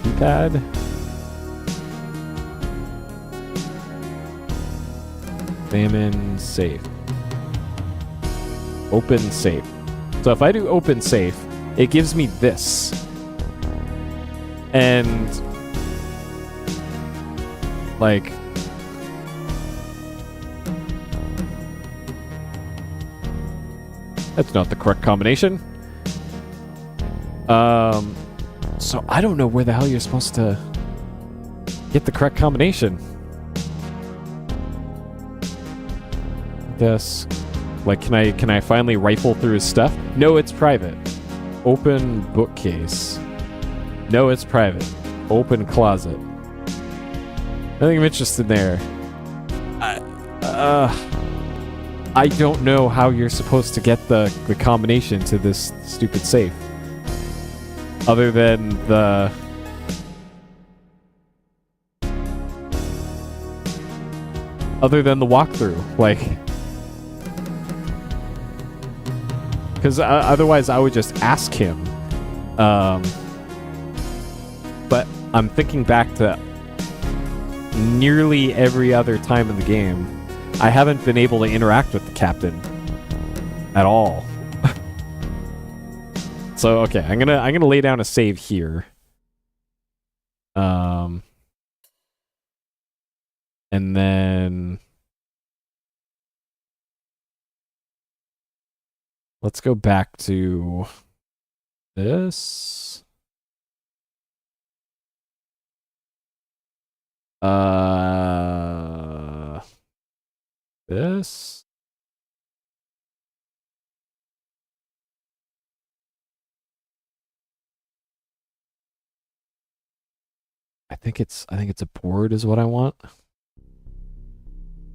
keypad. Examine safe. Open safe. So if I do open safe, it gives me this. And like that's not the correct combination. So I don't know where the hell you're supposed to get the correct combination. This, like, can I finally rifle through his stuff? No, it's private. Open bookcase. No, it's private. Open closet. Nothing of interest in there. I don't know how you're supposed to get the combination to this stupid safe. Other than the... walkthrough. Like... Because otherwise I would just ask him. But I'm thinking back to nearly every other time in the game. I haven't been able to interact with the captain at all. So okay, I'm gonna lay down a save here. And then let's go back to this. This. I think it's a board is what I want.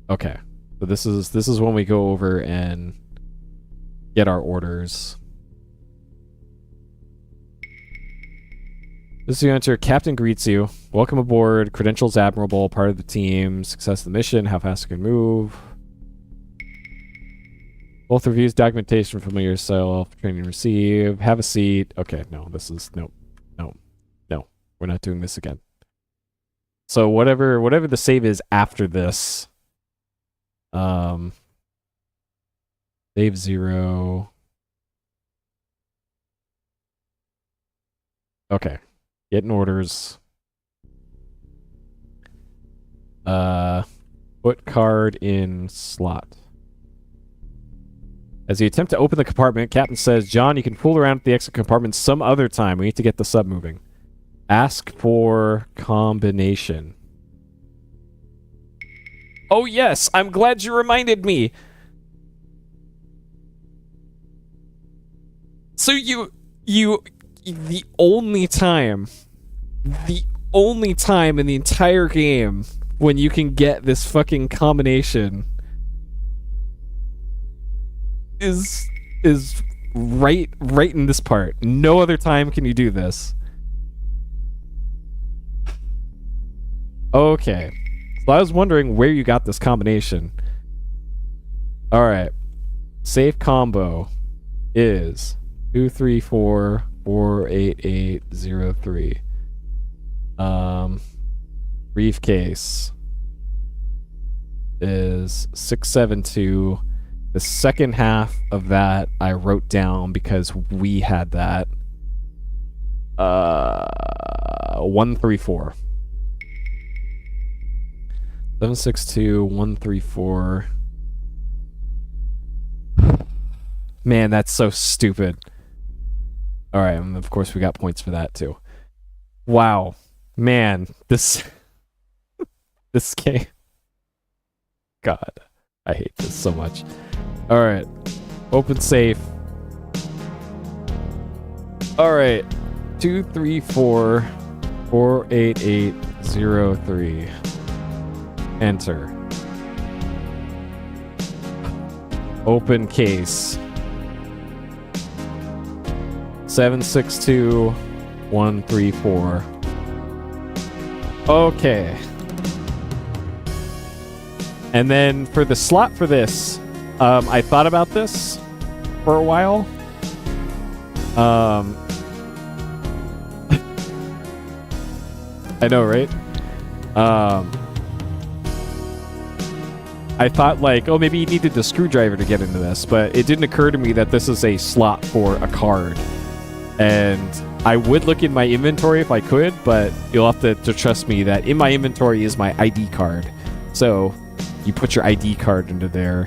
Okay. So this is when we go over and get our orders. This is your answer. Captain greets you. Welcome aboard. Credentials admirable. Part of the team. Success of the mission. How fast you can move. Both reviews, documentation, familiar yourself, training receive. Have a seat. Okay, no, this is no. We're not doing this again. So whatever the save is after this. Save 0. Okay. Getting orders. Put card in slot. As you attempt to open the compartment, Captain says, John, you can fool around at the exit compartment some other time. We need to get the sub moving. Ask for combination. Oh yes, I'm glad you reminded me. So the only time in the entire game when you can get this fucking combination is is right in this part. No other time can you do this. Okay. So I was wondering where you got this combination. Alright. Safe combo is 234-48803. Briefcase is 672. The second half of that I wrote down because we had that. 134. 762-134. Man, that's so stupid. Alright, and of course we got points for that too. Wow. Man, this game. God, I hate this so much. Alright. Open safe. Alright. 234-48803. Enter. Open case. 762-134. Okay. And then for the slot for this, I thought about this for a while. I know, right? I thought like, oh, maybe you needed the screwdriver to get into this, but it didn't occur to me that this is a slot for a card. And I would look in my inventory if I could, but you'll have to trust me that in my inventory is my ID card. So you put your ID card into there,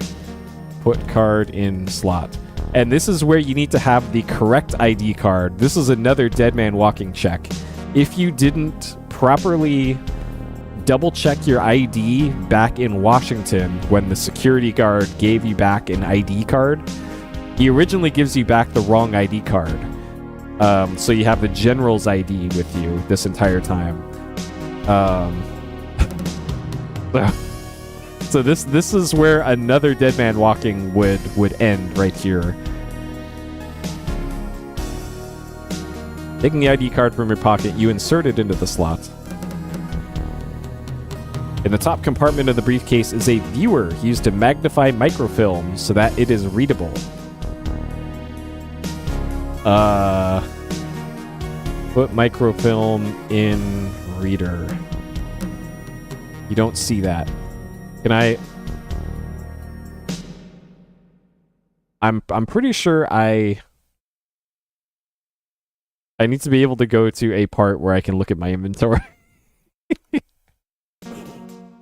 put card in slot. And this is where you need to have the correct ID card. This is another dead man walking check. If you didn't properly double check your ID back in Washington when the security guard gave you back an ID card, he originally gives you back the wrong ID card. So you have the general's ID with you this entire time. So this is where another dead man walking would end right here. Taking the ID card from your pocket, you insert it into the slot. In the top compartment of the briefcase is a viewer used to magnify microfilm so that it is readable. Put microfilm in reader. You don't see that. Can I... I'm pretty sure I need to be able to go to a part where I can look at my inventory.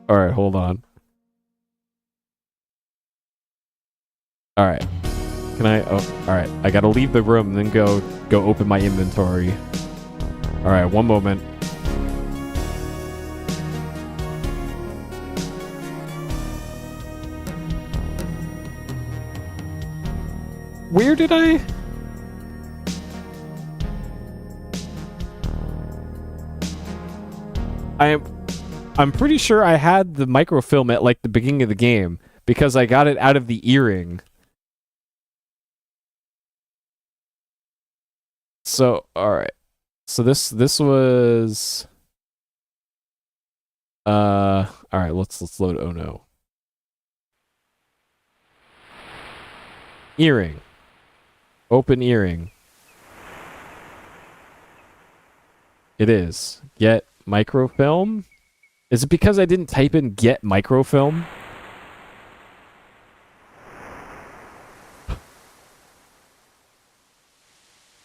Alright, hold on. Alright. Can I... Oh, alright. I gotta leave the room, then go open my inventory. Alright, one moment. Where did I... I'm pretty sure I had the microfilm at like the beginning of the game because I got it out of the earring. So, all right. So this was all right, let's load. Oh no. Earring. Open earring. It is. Get microfilm. Is it because I didn't type in get microfilm?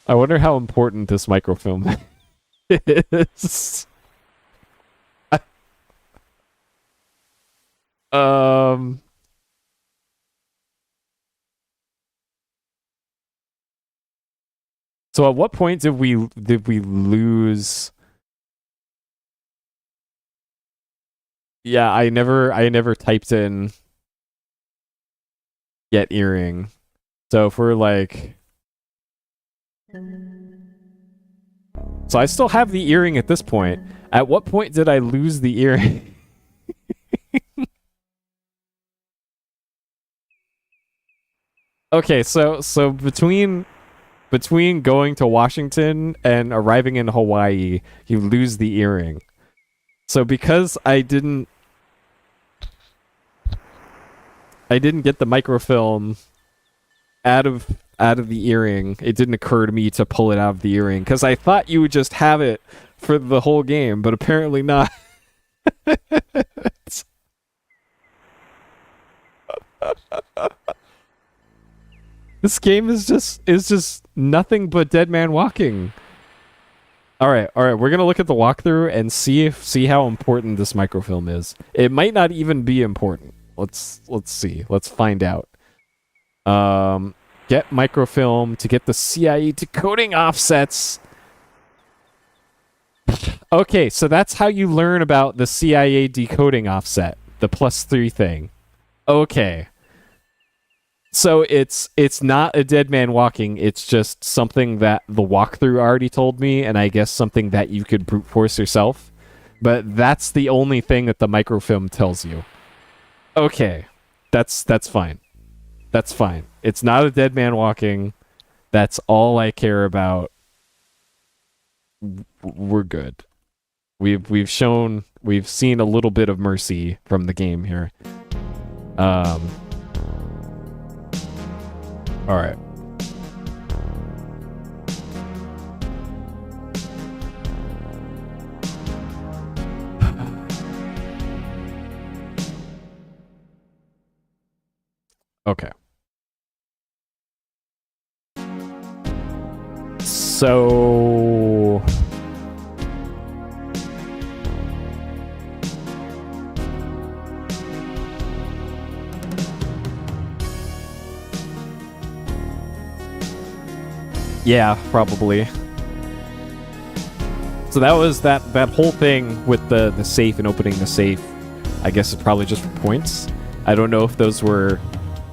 I wonder how important this microfilm is. So at what point did we lose? Yeah, I never typed in get earring. So if we're like... So I still have the earring at this point. At what point did I lose the earring? Okay, so between going to Washington and arriving in Hawaii, you lose the earring. So because I didn't get the microfilm out of the earring, it didn't occur to me to pull it out of the earring because I thought you would just have it for the whole game, but apparently not. This game is just nothing but Dead Man Walking. All right. We're gonna look at the walkthrough and see how important this microfilm is. It might not even be important. Let's see. Let's find out. Get microfilm to get the CIA decoding offsets. Okay, so that's how you learn about the CIA decoding offset, the +3 thing. Okay. So it's not a Dead Man Walking, it's just something that the walkthrough already told me, and I guess something that you could brute force yourself. But that's the only thing that the microfilm tells you. Okay. That's fine. That's fine. It's not a Dead Man Walking. That's all I care about. We're good. We've seen a little bit of mercy from the game here. All right. Okay. So yeah, probably. So that was that whole thing with the safe and opening the safe. I guess it's probably just for points. I don't know if those were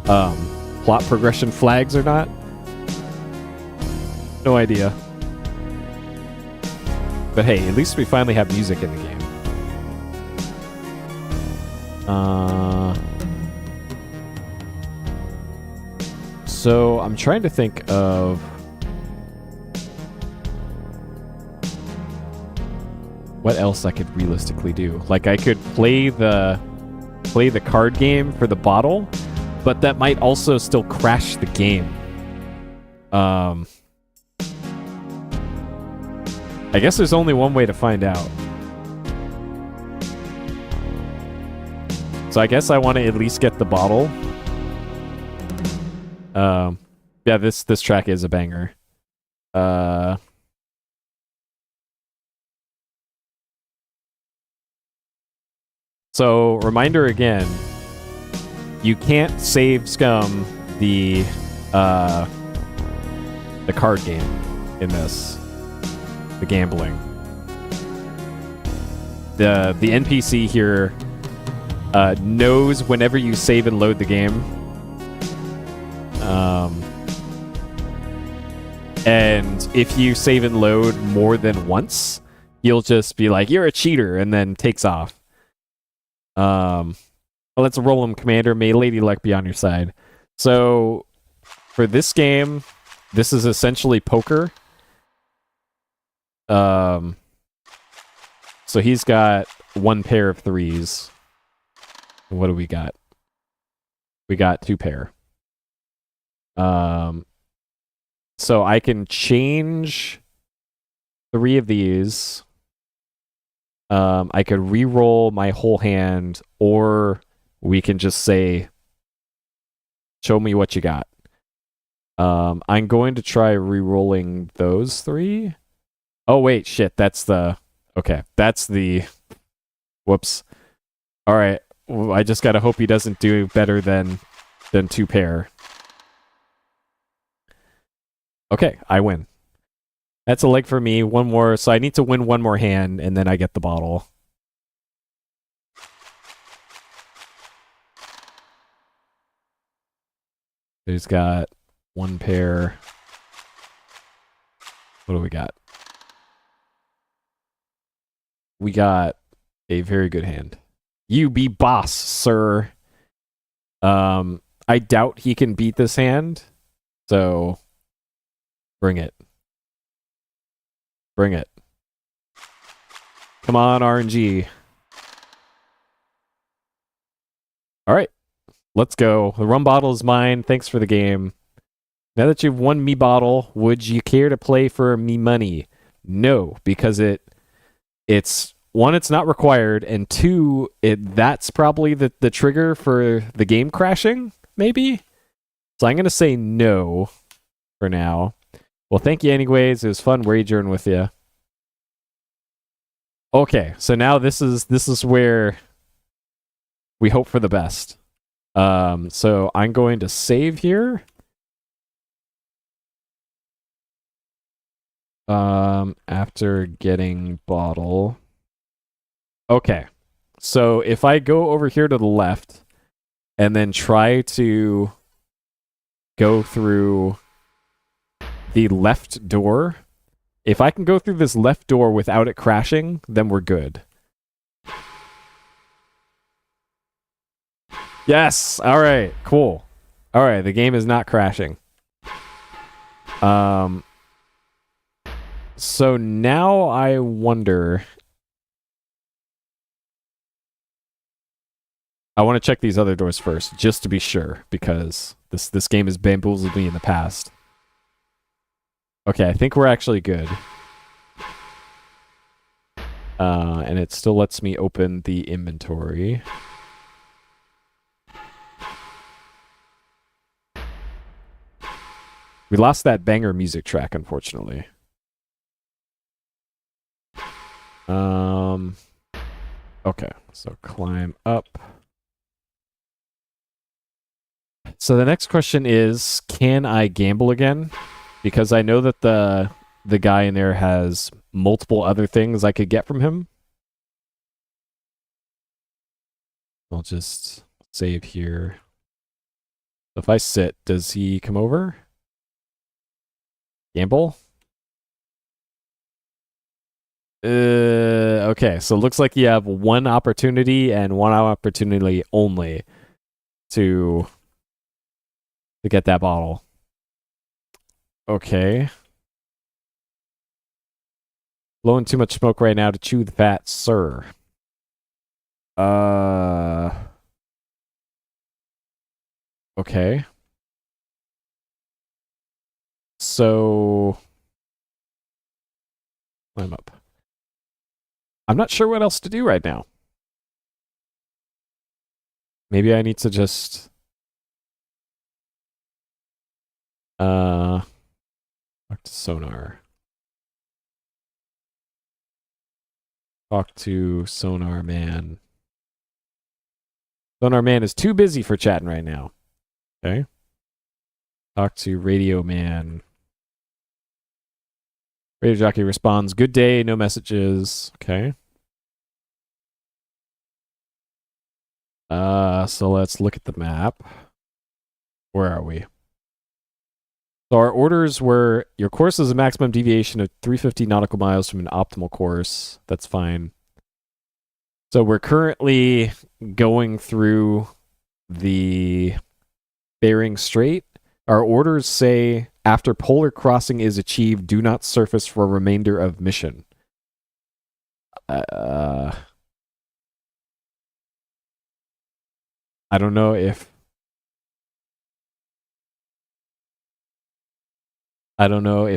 plot progression flags or not. No idea. But hey, at least we finally have music in the game. So I'm trying to think of what else I could realistically do. Like I could play the card game for the bottle, but that might also still crash the game. I guess there's only one way to find out. So I guess I want to at least get the bottle. Yeah, this track is a banger. So reminder again, you can't save Scum the card game in this. The gambling. The NPC here knows whenever you save and load the game. And if you save and load more than once, he'll just be like, "You're a cheater," and then takes off. Let's roll him, Commander. May Lady Luck be on your side. So, for this game, this is essentially poker. So he's got one pair of threes. What do we got? We got two pair. So I can change 3 of these. I could re-roll my whole hand, or we can just say, show me what you got. I'm going to try re-rolling those 3. Oh, wait, shit, that's the... Okay, that's the... Whoops. Alright, I just gotta hope he doesn't do better than 2 pair. Okay, I win. That's a leg for me. One more, so I need to win one more hand, and then I get the bottle. He's got 1 pair. What do we got? We got a very good hand. You be boss, sir. I doubt he can beat this hand. So bring it. Bring it. Come on, RNG. All right. Let's go. The rum bottle is mine. Thanks for the game. Now that you've won me bottle, would you care to play for me money? No, because it's one, it's not required, and two, that's probably the trigger for the game crashing, maybe? So I'm gonna say no for now. Well, thank you anyways. It was fun wagering with you. Okay, so now this is where we hope for the best. So I'm going to save here. After getting bottle. Okay. So if I go over here to the left and then try to go through the left door, if I can go through this left door without it crashing, then we're good. Yes. All right. Cool. All right. The game is not crashing. So now I wonder. I want to check these other doors first, just to be sure, because this game has bamboozled me in the past. Okay, I think we're actually good. And it still lets me open the inventory. We lost that banger music track, unfortunately. Okay, so climb up. So the next question is, can I gamble again? Because I know that the guy in there has multiple other things I could get from him. I'll just save here. If I sit, does he come over? Gamble? Okay, so it looks like you have one opportunity and one opportunity only to get that bottle. Okay. Blowing too much smoke right now to chew the fat, sir. Okay. So climb up. I'm not sure what else to do right now. Maybe I need to just talk to Sonar. Talk to Sonar Man. Sonar Man is too busy for chatting right now. Okay. Talk to Radio Man. Radio Jockey responds, good day, no messages. Okay. So let's look at the map. Where are we? So our orders were, your course is a maximum deviation of 350 nautical miles from an optimal course. That's fine. So we're currently going through the Bering Strait. Our orders say, after polar crossing is achieved, do not surface for remainder of mission. I don't know if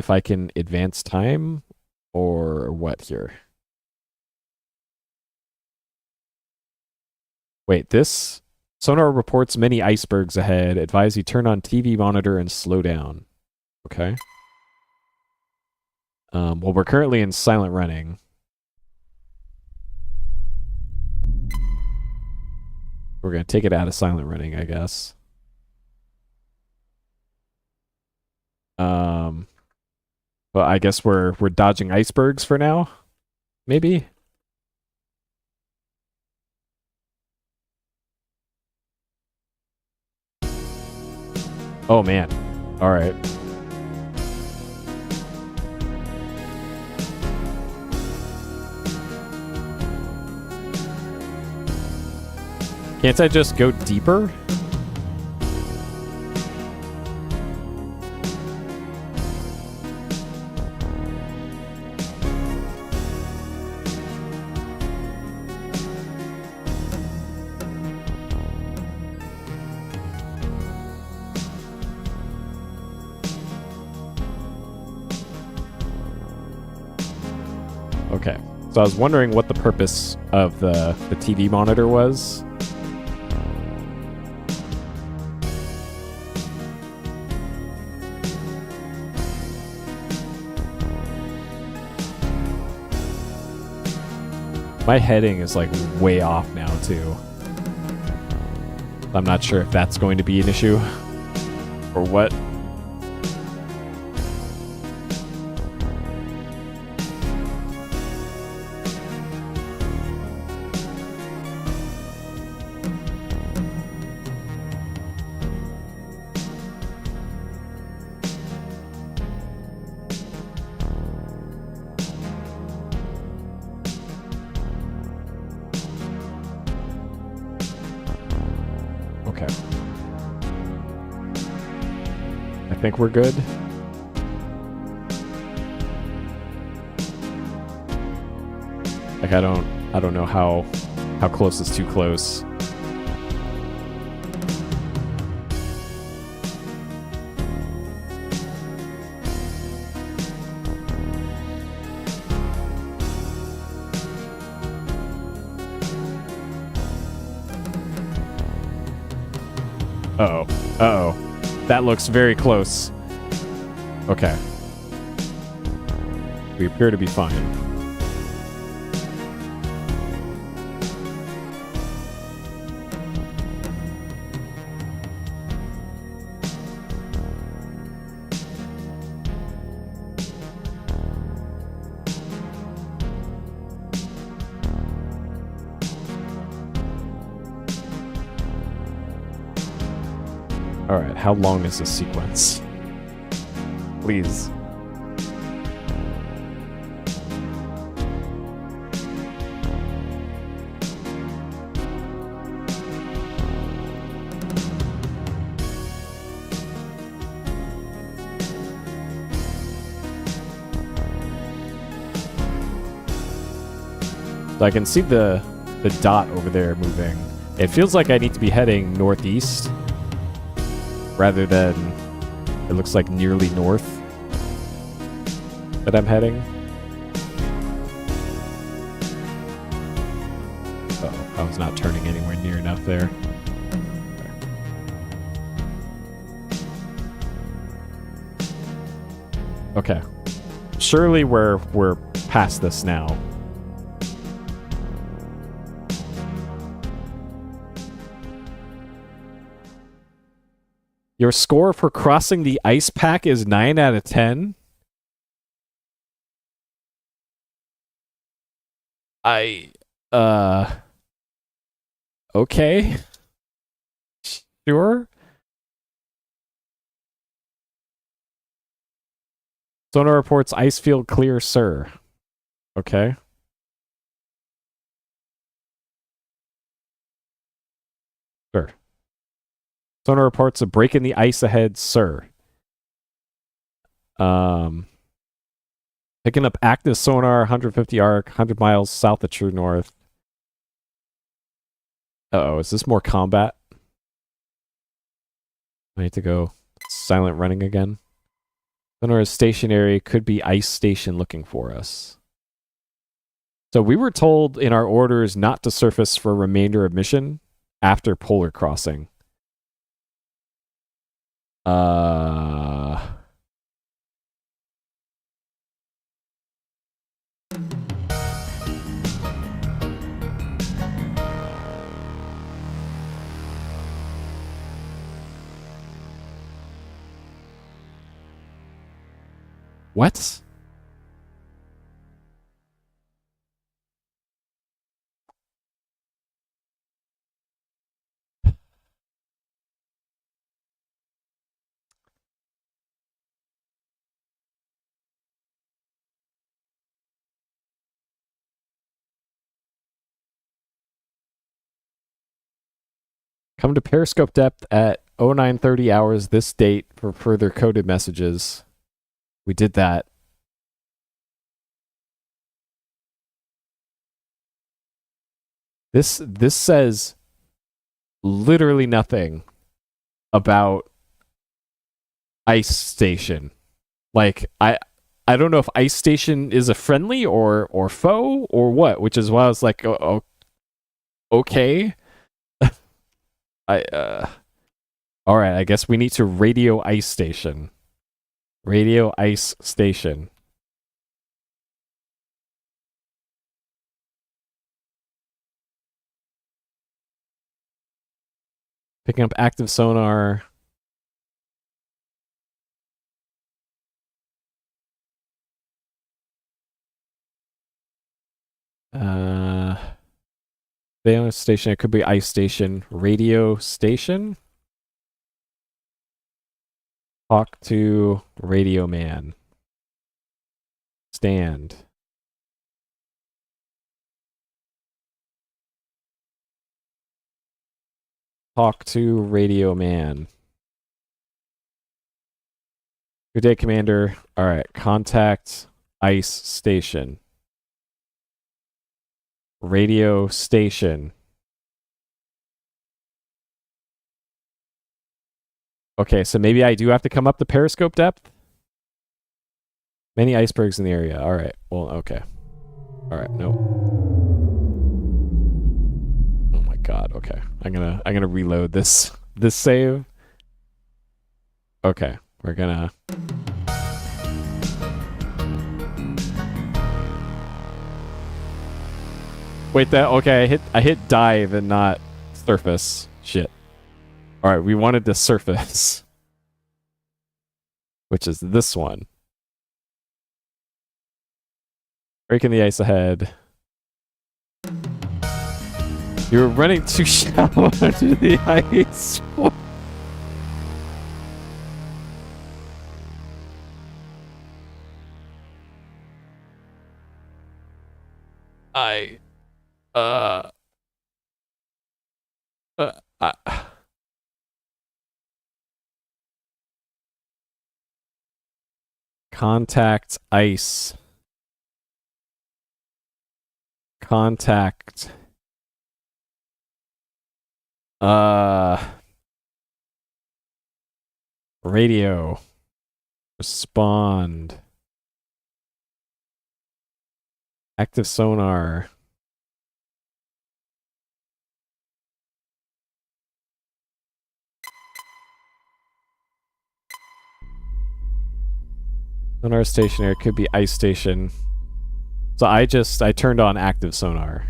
I can advance time or what here. Wait, this sonar reports many icebergs ahead. Advise you turn on TV monitor and slow down. Okay. Well, we're currently in silent running. We're gonna take it out of silent running, I guess. But I guess we're dodging icebergs for now. Maybe. Oh man. All right. Can't I just go deeper? Okay. So I was wondering what the purpose of the TV monitor was. My heading is like way off now too. I'm not sure if that's going to be an issue or what. Okay. I think we're good. Like I don't know how close is too close. Uh-oh. Uh-oh. That looks very close. Okay. We appear to be fine. Alright, how long is this sequence? Please. So I can see the dot over there moving. It feels like I need to be heading northeast rather than it looks like nearly north that I'm heading. Oh, I was not turning anywhere near enough there. Okay. Surely we're past this now. Your score for crossing the ice pack is 9 out of 10. Okay. Sure. Sonar reports ice field clear, sir. Okay. Sure. Sonar reports a break in the ice ahead, sir. Picking up active sonar, 150 arc, 100 miles south of true north. Uh-oh, is this more combat? I need to go silent running again. Sonar is stationary, could be ice station looking for us. So we were told in our orders not to surface for remainder of mission after polar crossing. What? Come to periscope depth at 0930 hours this date for further coded messages. We did that. This says literally nothing about ice station. Like I don't know if ice station is a friendly or foe or what, which is why I was like, oh, okay. All right, I guess we need to radio ice station. Radio ice station. Picking up active sonar. Stay on a station. It could be ice station. Radio station. Talk to radio man. Stand. Talk to radio man. Good day, Commander. All right, contact ice station. Radio station. Okay, so maybe I do have to come up the periscope depth? Many icebergs in the area. All right, well, okay. All right, no. Oh my god, okay. I'm gonna reload this save. Okay, we're gonna... Wait, okay, I hit dive and not surface. Shit. Alright, we wanted to surface. Which is this one. Breaking the ice ahead. You're running too shallow under the ice. Contact ice. Contact. Radio. Respond. Active sonar. Sonar station, it could be ice station. So I turned on active sonar.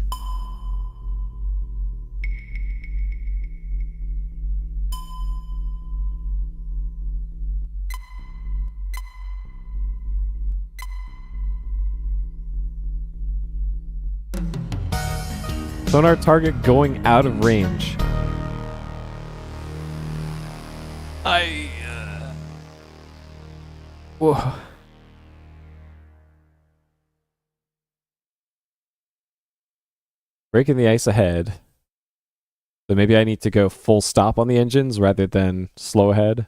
Sonar target going out of range. Whoa. Breaking the ice ahead. So maybe I need to go full stop on the engines rather than slow ahead.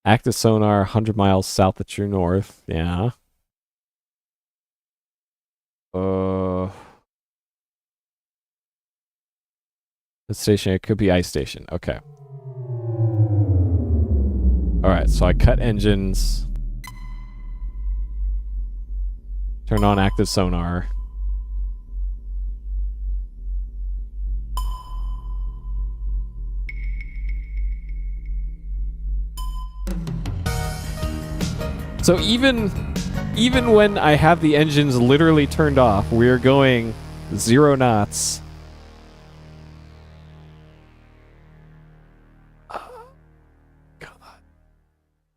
Active sonar 100 miles south of true north. Yeah. The station, it could be ice station. Okay. Alright, so I cut engines. Turn on active sonar. So even when I have the engines literally turned off, we're going 0 knots. God.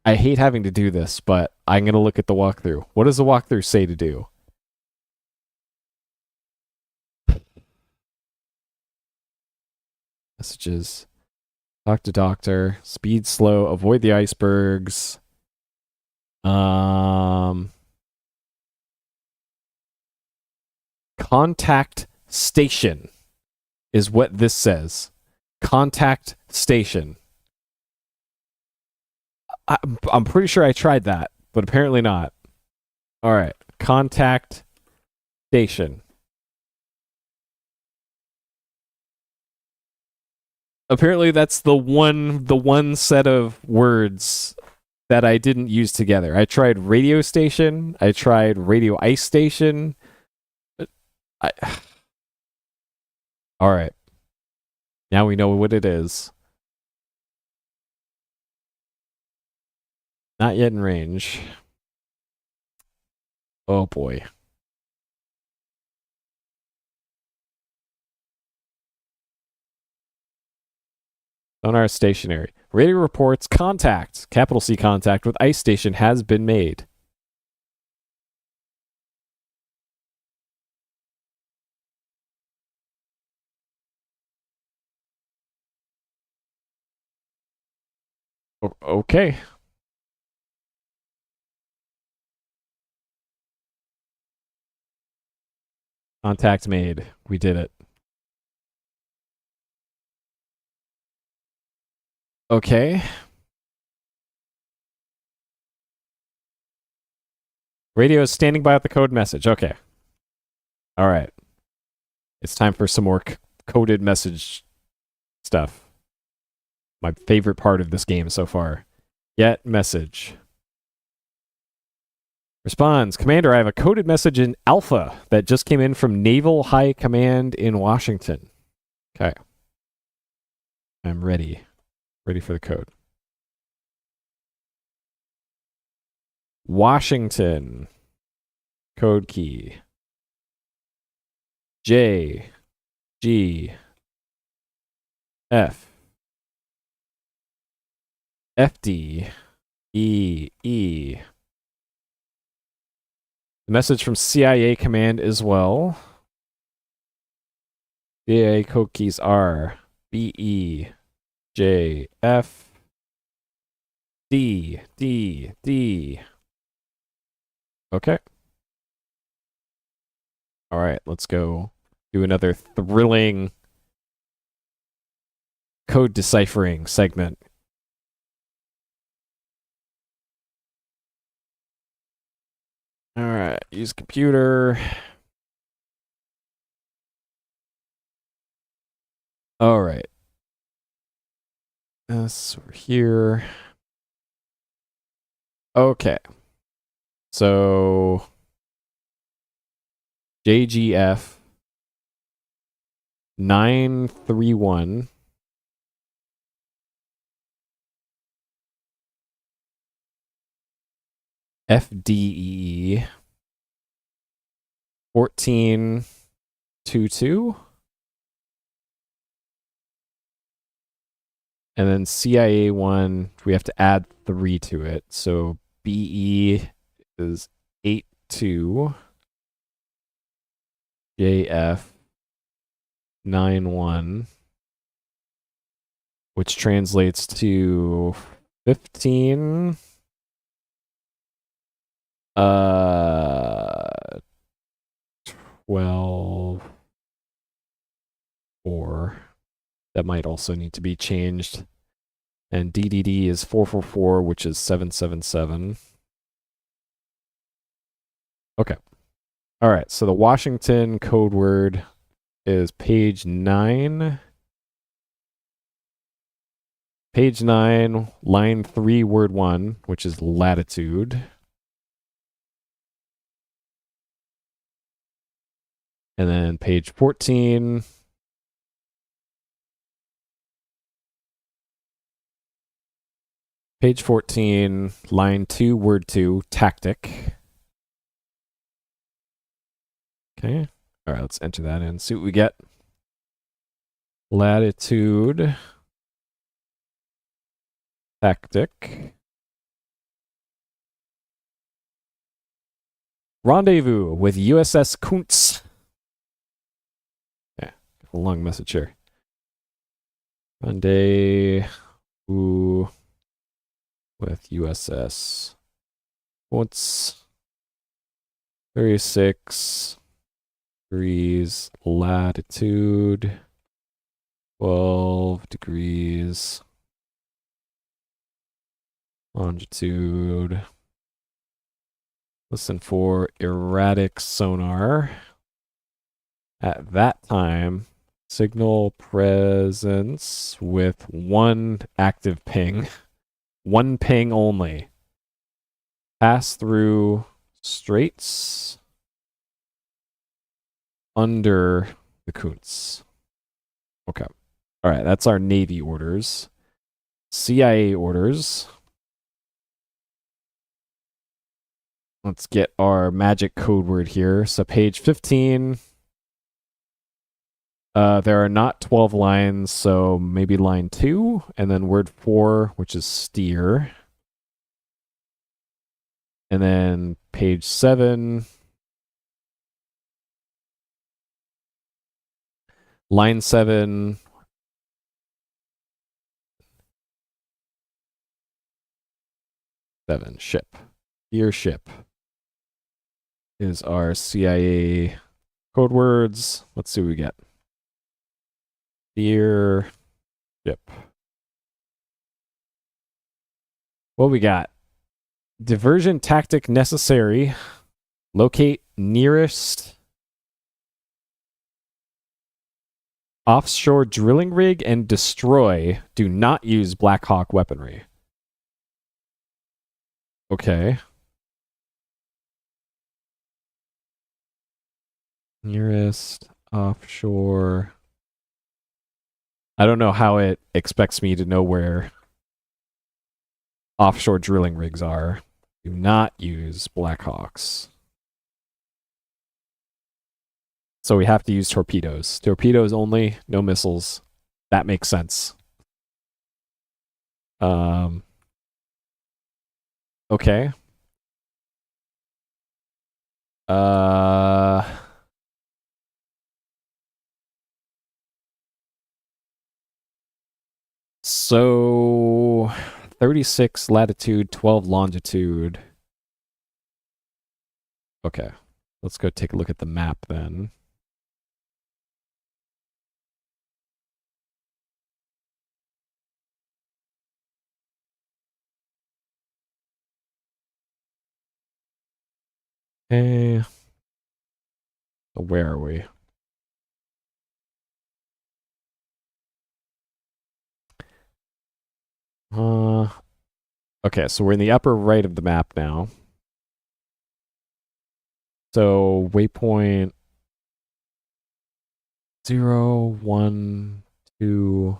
I hate having to do this, but I'm going to look at the walkthrough. What does the walkthrough say to do? Messages. Talk to doctor. Speed slow. Avoid the icebergs. Contact station is what this says. Contact station. I'm pretty sure I tried that, but apparently not. All right, contact station. Apparently that's the one set of words that I didn't use together. I tried radio station. I tried radio ice station. I, all right. Now we know what it is. Not yet in range. Oh boy. Sonar stationary. Radio reports contact, capital C contact with ice station has been made. Okay. Contact made. We did it. Okay. Radio is standing by with the code message. Okay. All right. It's time for some more coded message stuff. My favorite part of this game so far. Get message. Responds, Commander, I have a coded message in Alpha that just came in from Naval High Command in Washington. Okay. I'm ready. Ready for the code. Washington. Code key. J. G. F. FD. E. E. The message from CIA Command as well. CIA code keys are B. E. J. F. D. D. D. Okay. All right, let's go do another thrilling code deciphering segment. All right, use computer. All right. This over here. Okay. So JGF 931 FDE 1422 and then CIA 1 we have to add 3 to it. So BE is 82 JF 91 which translates to 15 12 4. That might also need to be changed. And DDD is 444, which is 777. Okay. All right, so the Washington code word is page 9. Page 9, line 3, word 1, which is latitude. And then page 14. Page 14, line 2, word 2, tactic. Okay. All right, let's enter that in. See what we get. Latitude. Tactic. Rendezvous with USS Kuntz. Yeah, a long message here. Rendezvous with USS Kuntz. 36 degrees latitude. 12 degrees longitude. Listen for erratic sonar. At that time, signal presence with 1 active ping. 1 ping only. Pass through straits under the Kuntz. Okay. All right, that's our Navy orders. CIA orders. Let's get our magic code word here. So page 15. There are not 12 lines, so maybe line 2, and then word 4, which is steer. And then page 7. Line 7. Ship. Steer ship is our CIA code words. Let's see what we get. Steer ship. What we got? Diversion tactic necessary. Locate nearest offshore drilling rig and destroy. Do not use Black Hawk weaponry. Okay. Nearest offshore. I don't know how it expects me to know where offshore drilling rigs are. Do not use Black Hawks. So we have to use torpedoes. Torpedoes only, no missiles. That makes sense. Okay. So 36 latitude, 12 longitude. Okay. Let's go take a look at the map then. Okay. So where are we? Okay, so we're in the upper right of the map now. So waypoint 0, 1, 2,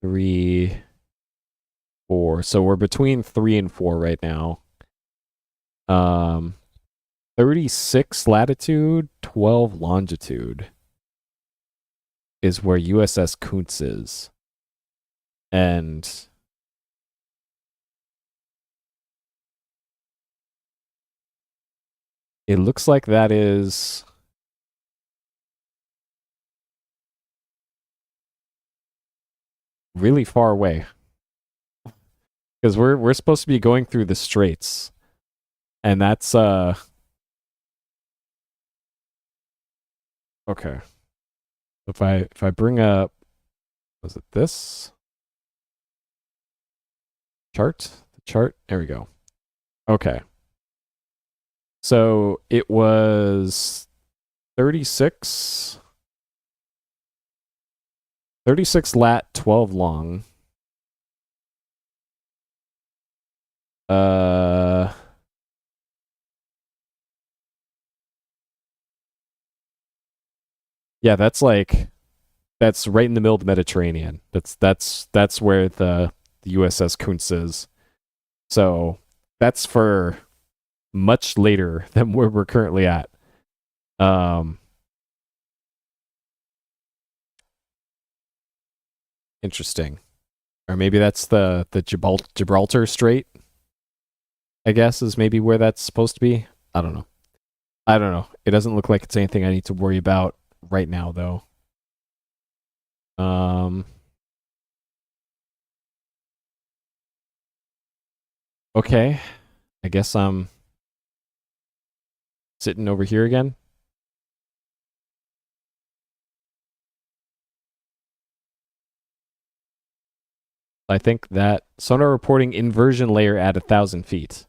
3, 4. So we're between 3 and 4 right now. 36 latitude, 12 longitude is where USS Kuntz is. And it looks like that is really far away. Because we're supposed to be going through the straits. And that's okay. If I bring up, was it this chart? The chart? There we go. Okay. So it was 36 lat, 12 long. Yeah, that's right in the middle of the Mediterranean. That's where the USS Kuntz is. So that's for much later than where we're currently at. Interesting. Or maybe that's the Gibraltar Strait, I guess, is maybe where that's supposed to be. I don't know. It doesn't look like it's anything I need to worry about right now, though. Okay. I guess I'm sitting over here again. I think that sonar reporting inversion layer at 1,000 feet.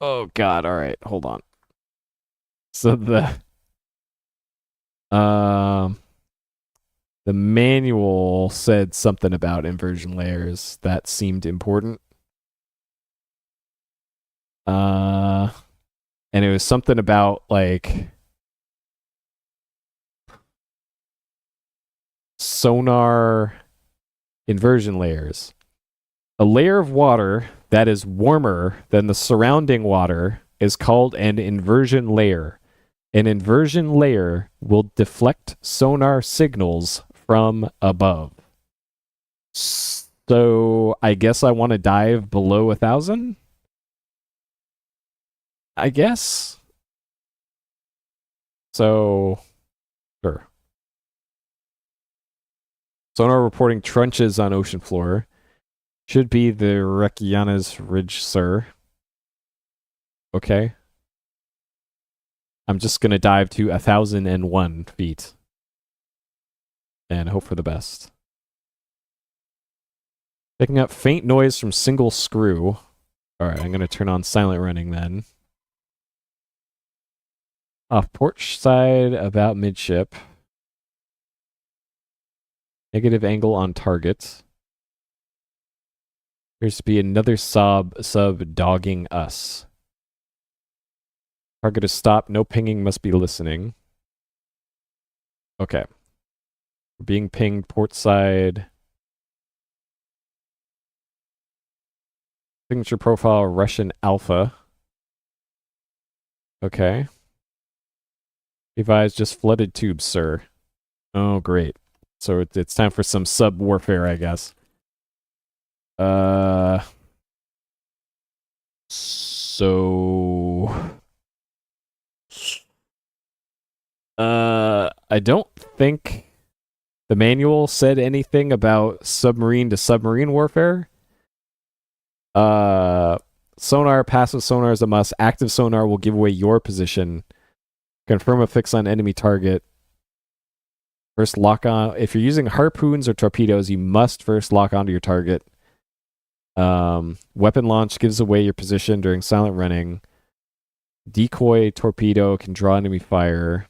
Oh God! All right, hold on. So the manual said something about inversion layers that seemed important. And it was something about like sonar inversion layers. A layer of water that is warmer than the surrounding water is called an inversion layer. An inversion layer will deflect sonar signals from above. So I guess I want to dive below 1,000? I guess. So, sure. Sonar reporting trenches on ocean floor. Should be the Reykjanes Ridge, sir. Okay. I'm just going to dive to 1,001 feet. And hope for the best. Picking up faint noise from single screw. Alright, I'm going to turn on silent running then. Off porch side, about midship. Negative angle on target. Appears to be another sub dogging us. Target is stopped. No pinging, must be listening. Okay. We're being pinged port side. Signature profile Russian Alpha. Okay. Advise just flooded tubes, sir. Oh, great. So it's time for some sub warfare, I guess. I don't think the manual said anything about submarine to submarine warfare. Sonar, passive sonar is a must. Active sonar will give away your position. Confirm a fix on enemy target. First lock on. If you're using harpoons or torpedoes, you must first lock onto your target. Weapon launch gives away your position during silent running. Decoy torpedo can draw enemy fire.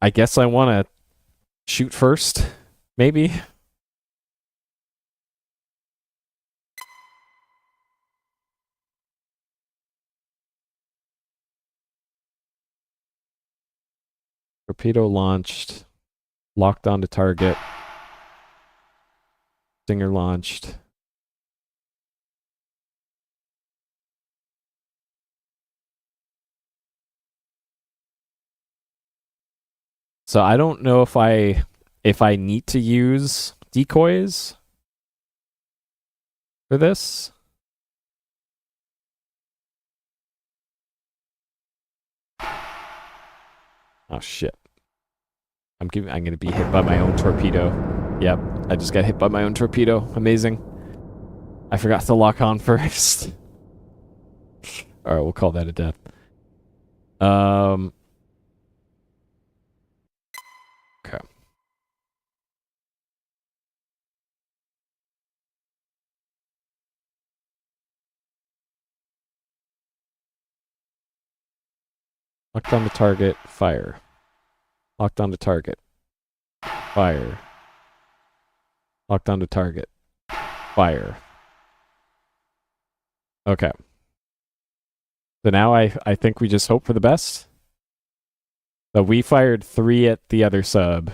I guess I want to shoot first, maybe. Torpedo launched. Locked onto target. Stinger launched. So I don't know if I need to use decoys for this. Oh shit. I'm gonna be hit by my own torpedo. Yep, I just got hit by my own torpedo. Amazing. I forgot to lock on first. Alright, we'll call that a death. Okay. Locked on the target, fire. Locked on the target. Fire. Locked on the target. Fire. Okay. So now I think we just hope for the best. So we fired 3 at the other sub.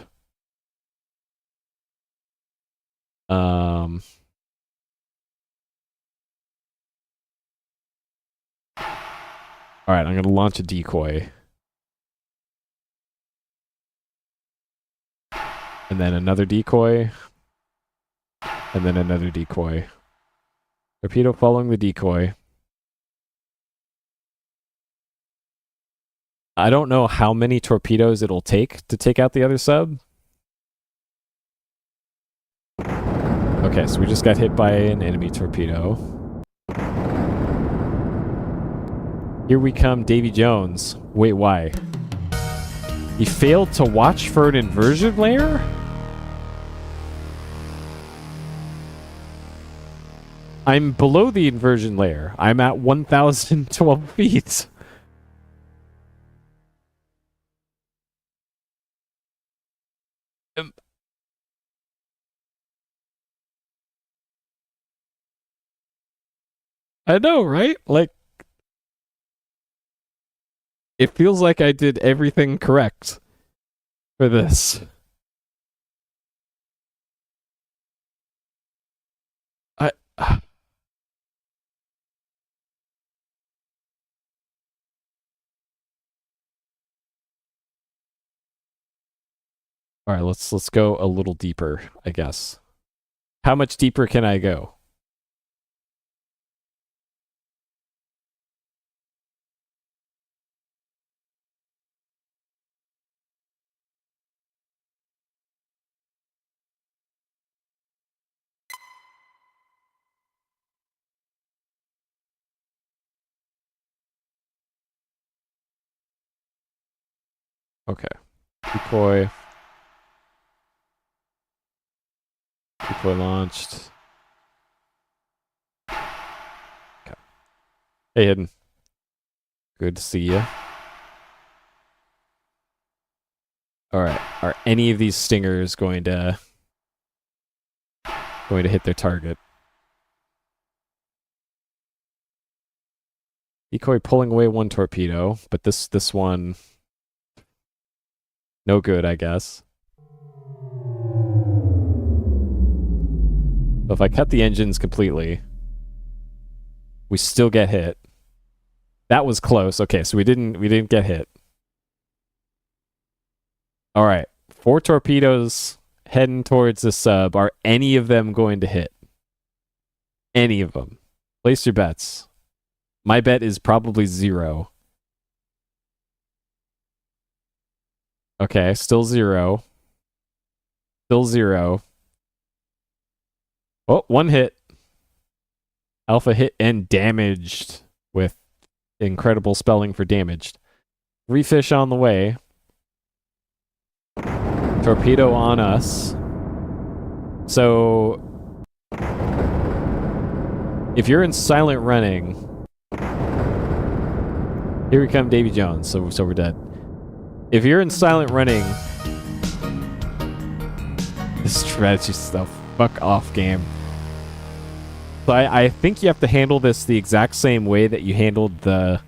Alright, I'm gonna launch a decoy. And then another decoy. And then another decoy. Torpedo following the decoy. I don't know how many torpedoes it'll take to take out the other sub. Okay, so we just got hit by an enemy torpedo. Here we come, Davy Jones. Wait, why? He failed to watch for an inversion layer? I'm below the inversion layer. I'm at 1,012 feet. I know, right? Like, it feels like I did everything correct for this. I. All right, let's go a little deeper, I guess. How much deeper can I go? Okay. Decoy. Decoy launched. Okay. Hey, Hidden. Good to see you. All right. Are any of these stingers going to hit their target? Decoy pulling away one torpedo, but this one no good, I guess. But if I cut the engines completely, we still get hit. That was close. Okay, so we didn't get hit. All right. 4 torpedoes heading towards the sub. Are any of them going to hit? Any of them? Place your bets. My bet is probably 0. Okay, still 0. Still 0. Oh, one hit. Alpha hit and damaged with incredible spelling for damaged. 3 fish on the way. Torpedo on us. So if you're in silent running, here we come, Davy Jones. So we're dead. If you're in silent running, this strategy stuff, fuck off game. So I think you have to handle this the exact same way that you handled the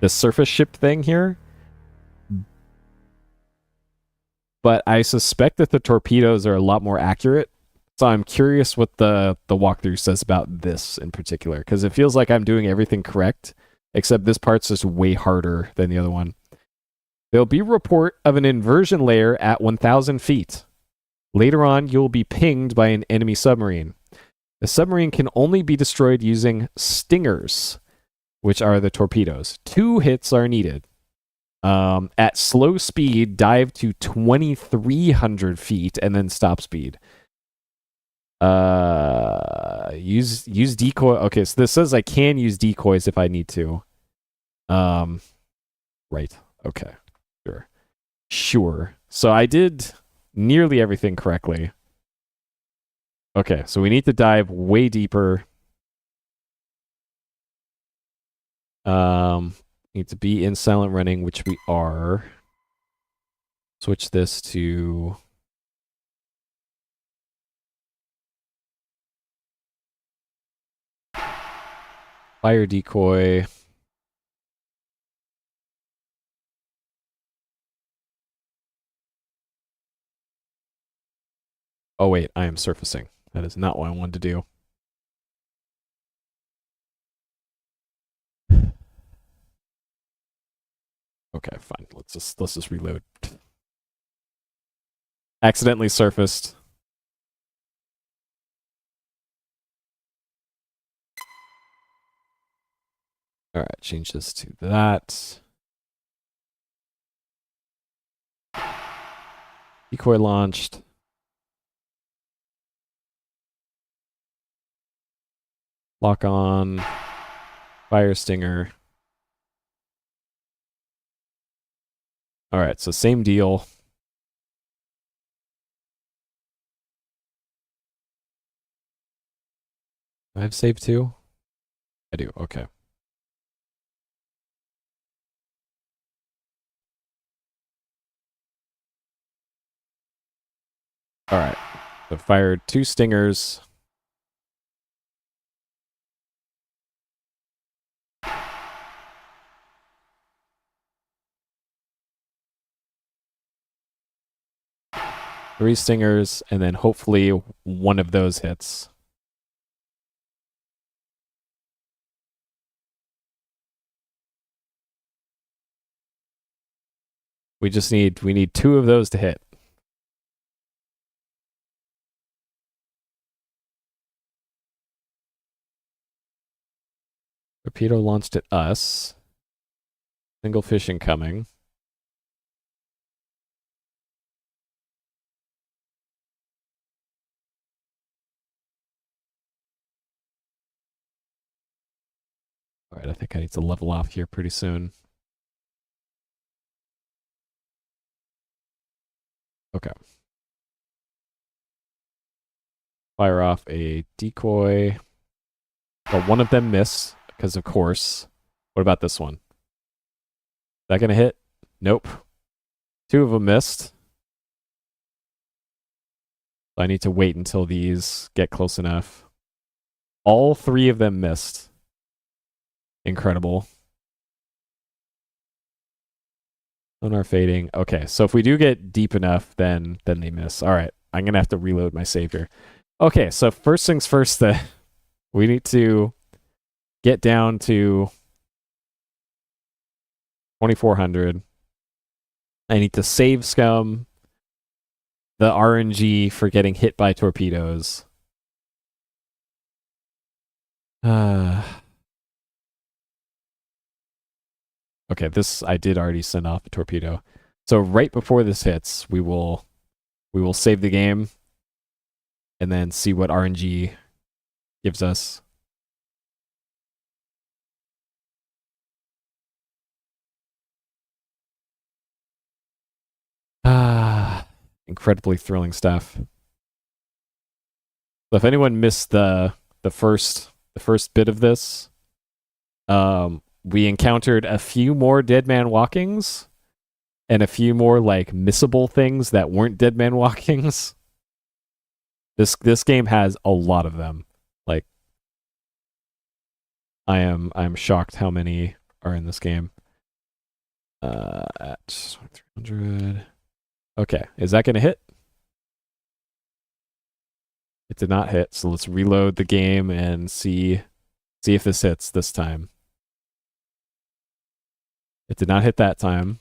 surface ship thing here. But I suspect that the torpedoes are a lot more accurate. So I'm curious what the walkthrough says about this in particular, because it feels like I'm doing everything correct, except this part's just way harder than the other one. There'll be a report of an inversion layer at 1,000 feet. Later on, you'll be pinged by an enemy submarine. The submarine can only be destroyed using stingers, which are the torpedoes. 2 hits are needed. At slow speed, dive to 2,300 feet and then stop speed. Use decoy. Okay, so this says I can use decoys if I need to. Right. Okay. Sure. So I did nearly everything correctly. Okay, so we need to dive way deeper. Need to be in silent running, which we are. Switch this to fire decoy. Oh wait, I am surfacing. That is not what I wanted to do. Okay, fine. Let's just reload. Accidentally surfaced. All right, change this to that. Decoy launched. Lock on. Fire stinger. All right, so same deal. Do I have save too? I do. Okay. All right. So fired 2 stingers. 3 stingers, and then hopefully one of those hits. We need 2 of those to hit. Torpedo launched at us. Single fish incoming. All right, I think I need to level off here pretty soon. Okay. Fire off a decoy. But one of them missed, because of course. What about this one? Is that gonna hit? Nope. 2 of them missed. So I need to wait until these get close enough. All 3 of them missed. Incredible. Sonar fading. Okay, so if we do get deep enough, then they miss. All right, I'm gonna have to reload my save here. Okay, so first things first, we need to get down to 2400. I need to save scum the RNG for getting hit by torpedoes. Okay, this I did already send off a torpedo. So right before this hits, we will save the game and then see what RNG gives us. Incredibly thrilling stuff. So if anyone missed the first bit of this, we encountered a few more dead man walkings and a few more like missable things that weren't dead man walkings. This game has a lot of them. Like I'm shocked how many are in this game. At 300. Okay, is that gonna hit? It did not hit, so let's reload the game and see if this hits this time. It did not hit that time.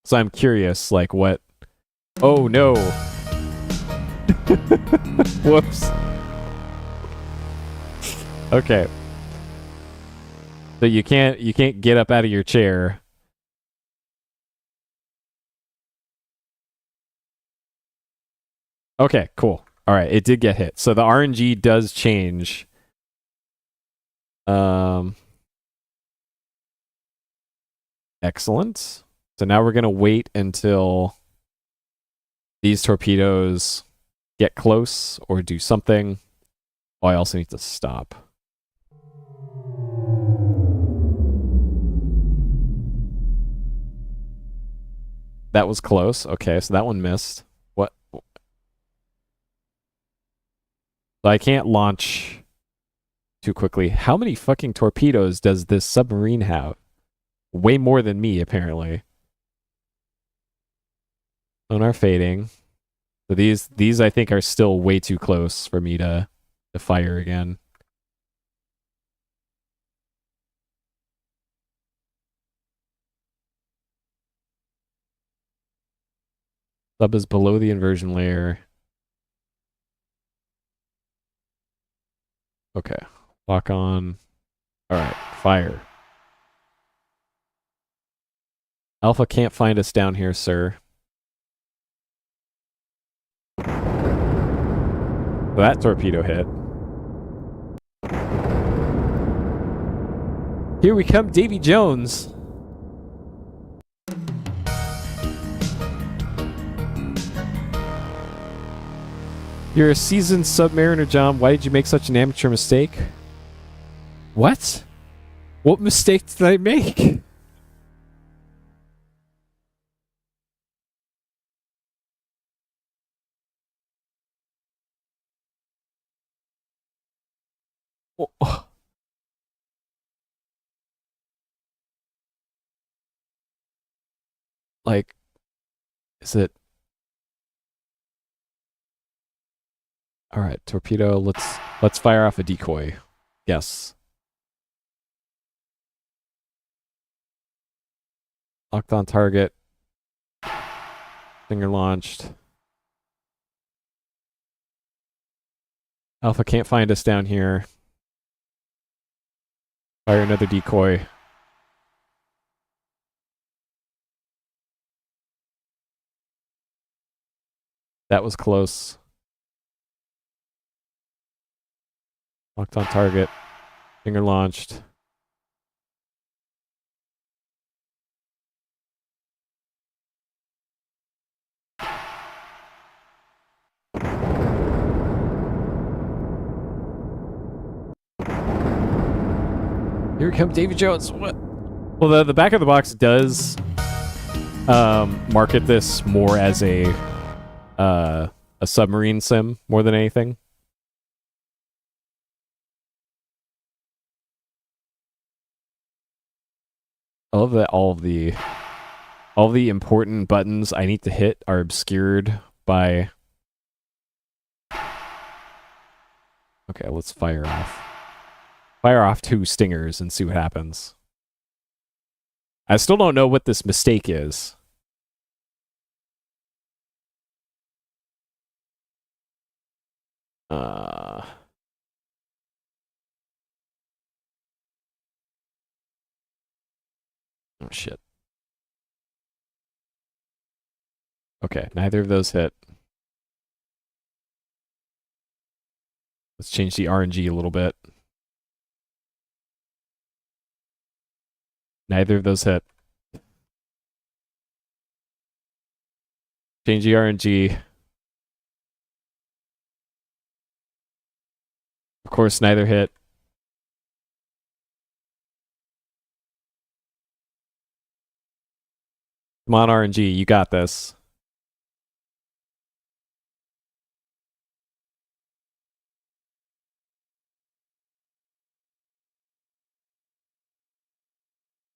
So I'm curious, like what... Oh no! Whoops. Okay. So you can't get up out of your chair. Okay, cool. All right, it did get hit. So the RNG does change. Excellent. So now we're going to wait until these torpedoes get close or do something. Oh, I also need to stop. That was close. Okay, so that one missed. What? So I can't launch too quickly. How many fucking torpedoes does this submarine have? Way more than me, apparently. Sonar fading. So these I think are still way too close for me to fire again. Sub is below the inversion layer. Okay. Lock on. Alright, fire. Alpha can't find us down here, sir. So that torpedo hit. Here we come, Davy Jones. You're a seasoned submariner, John. Why did you make such an amateur mistake? What? What mistake did I make? Oh. Like, is it All right, torpedo. Let's fire off a decoy. Yes. Locked on target. Finger launched. Alpha can't find us down here. Fire another decoy. That was close. Locked on target. Finger launched. Here comes Davy Jones. What? Well, the back of the box does market this more as a submarine sim more than anything. I love that all of the important buttons I need to hit are obscured by. Okay, let's fire off. Fire off 2 stingers and see what happens. I still don't know what this mistake is. Oh shit. Okay, neither of those hit. Let's change the RNG a little bit. Neither of those hit. Change the RNG. Of course, neither hit. Come on, RNG, you got this.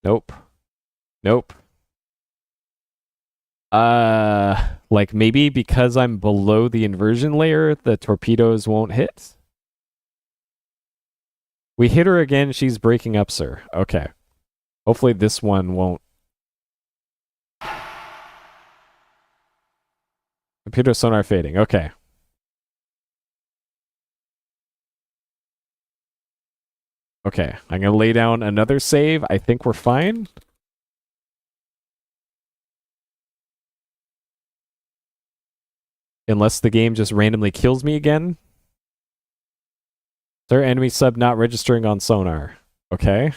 Nope. Nope. Like maybe because I'm below the inversion layer, the torpedoes won't hit? We hit her again, she's breaking up, sir. Okay. Hopefully this one won't. Torpedo sonar fading. Okay. Okay. I'm going to lay down another save. I think we're fine. Unless the game just randomly kills me again. Sir, enemy sub not registering on sonar. Okay.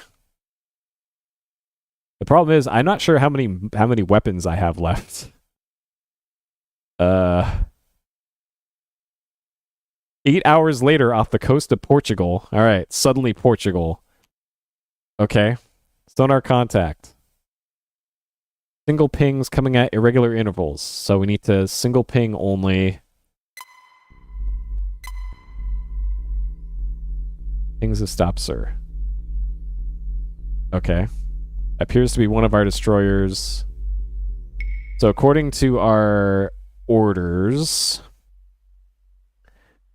The problem is I'm not sure how many weapons I have left. 8 hours later off the coast of Portugal. All right, suddenly Portugal. Okay. Sonar contact. Single pings coming at irregular intervals. So we need to single ping only. Pings a stop, sir. Okay. Appears to be one of our destroyers. So according to our orders,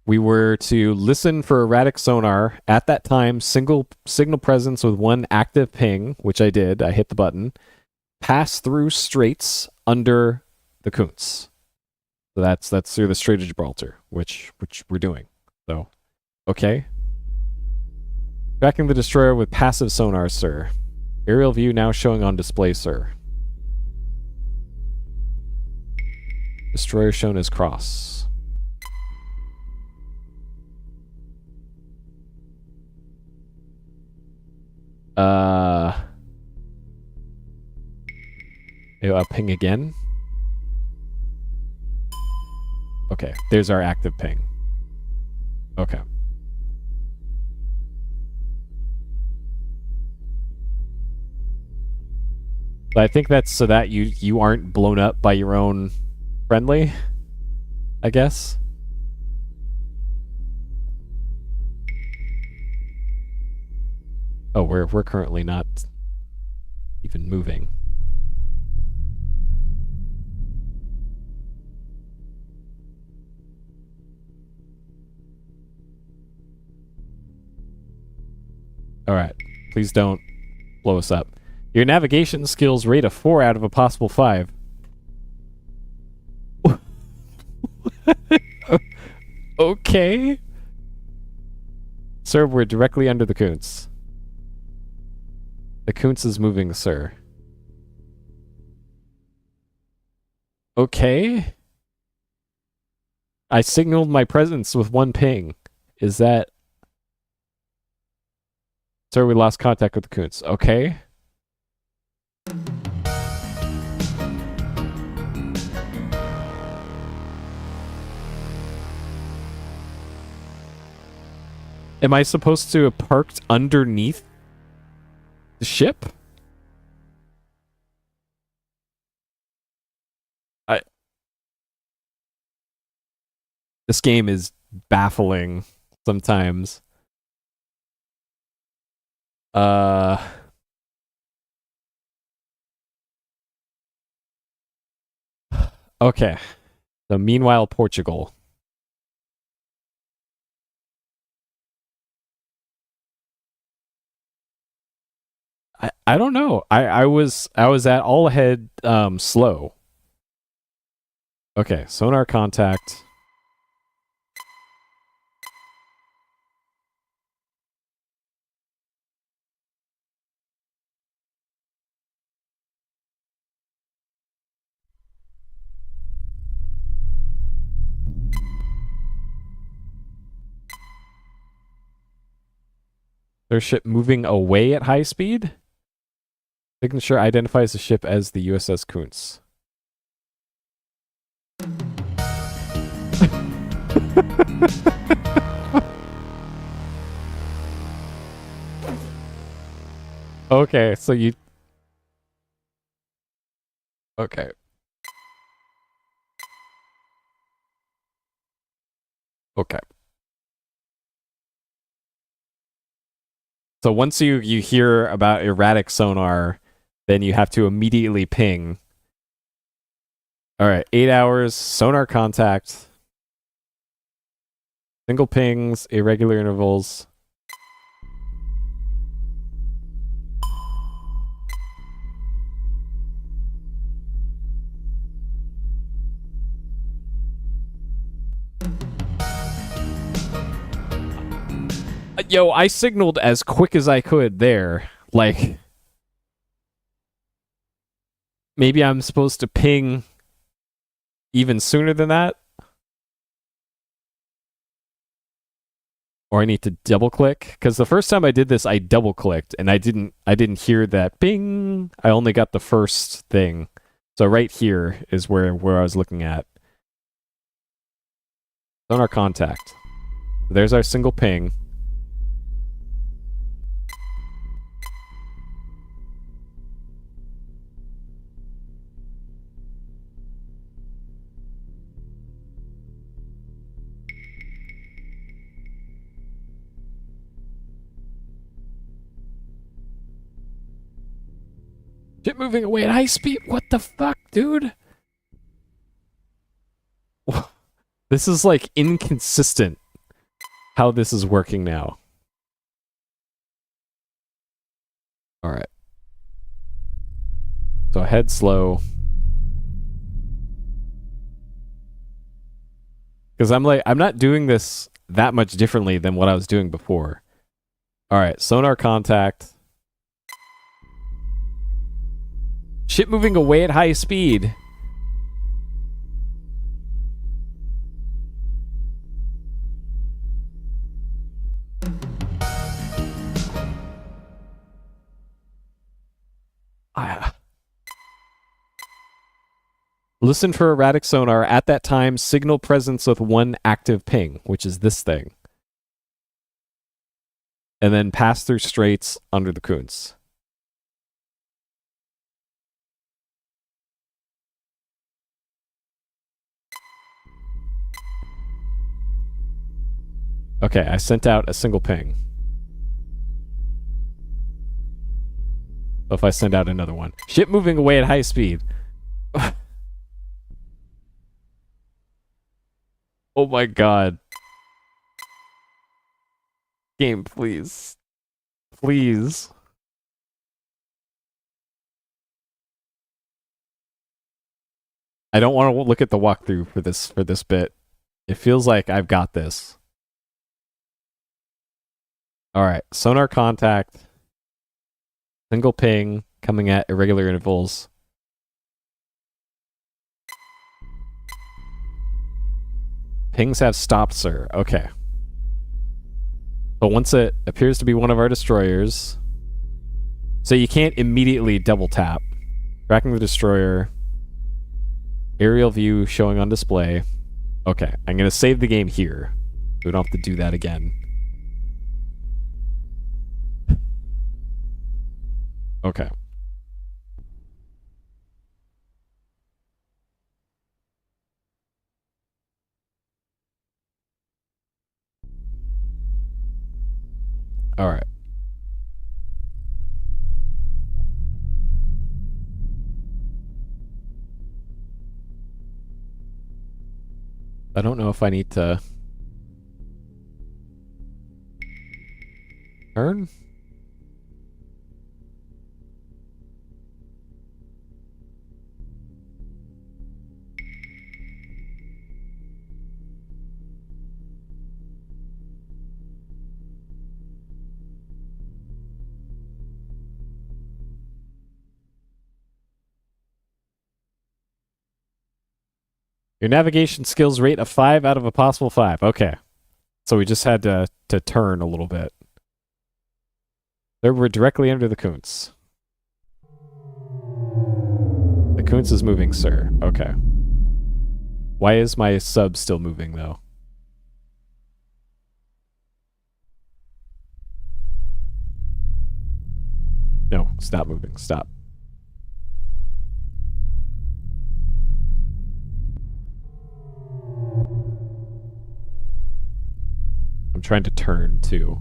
we were to listen for erratic sonar. At that time, single signal presence with 1 active ping, which I did. I hit the button. Pass through straits under the Kuntz. So that's through the Strait of Gibraltar, which we're doing. So, okay. Tracking the destroyer with passive sonar, sir. Aerial view now showing on display, sir. Destroyer shown as cross. Ping again. Okay, there's our active ping. Okay. But I think that's so that you aren't blown up by your own friendly, I guess. Oh, we're currently not even moving. Alright. Please don't blow us up. Your navigation skills rate a 4 out of a possible 5. Okay. Sir, we're directly under the Kuntz. The Kuntz is moving, sir. Okay. I signaled my presence with 1 ping. Is that... Sir, we lost contact with the Kuntz. Okay. Am I supposed to have parked underneath the ship? This game is baffling sometimes. Okay. So meanwhile, Portugal. I don't know. I was at all ahead slow. Okay, sonar contact. Their ship moving away at high speed? Signature identifies the ship as the USS Kuntz. Okay, so you... Okay. Okay. So once you hear about erratic sonar, then you have to immediately ping. Alright, 8 hours, sonar contact. Single pings, irregular intervals. Yo, I signaled as quick as I could there. Like, maybe I'm supposed to ping even sooner than that? Or I need to double click? Because the first time I did this, I double clicked and I didn't hear that ping. I only got the first thing. So right here is where I was looking at. Sonar contact. There's our single ping. Ship moving away at high speed? What the fuck, dude? This is like inconsistent how this is working now. Alright. So head slow. Because I'm not doing this that much differently than what I was doing before. Alright, sonar contact. Ship moving away at high speed. Listen for erratic sonar. At that time, signal presence with 1 active ping, which is this thing. And then pass through straits under the Kuntz. Okay, I sent out a single ping. If I send out another one. Ship moving away at high speed. Oh my god. Game, please. Please. I don't want to look at the walkthrough for this bit. It feels like I've got this. All right, sonar contact. Single ping coming at irregular intervals. Pings have stopped, sir. Okay. But once it appears to be one of our destroyers, so you can't immediately double tap. Tracking the destroyer. Aerial view showing on display. Okay, I'm going to save the game here. We don't have to do that again. Okay. All right. I don't know if I need to turn. Your navigation skills rate a 5 out of a possible 5. Okay. So we just had to turn a little bit. There we're directly under the Kuntz. The Kuntz is moving, sir. Okay. Why is my sub still moving, though? No, stop moving. Stop. I'm trying to turn, too.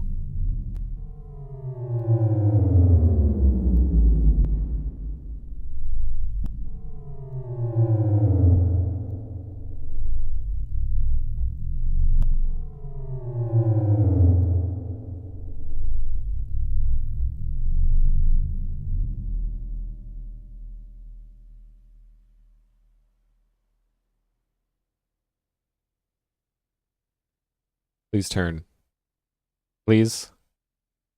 Please turn. Please.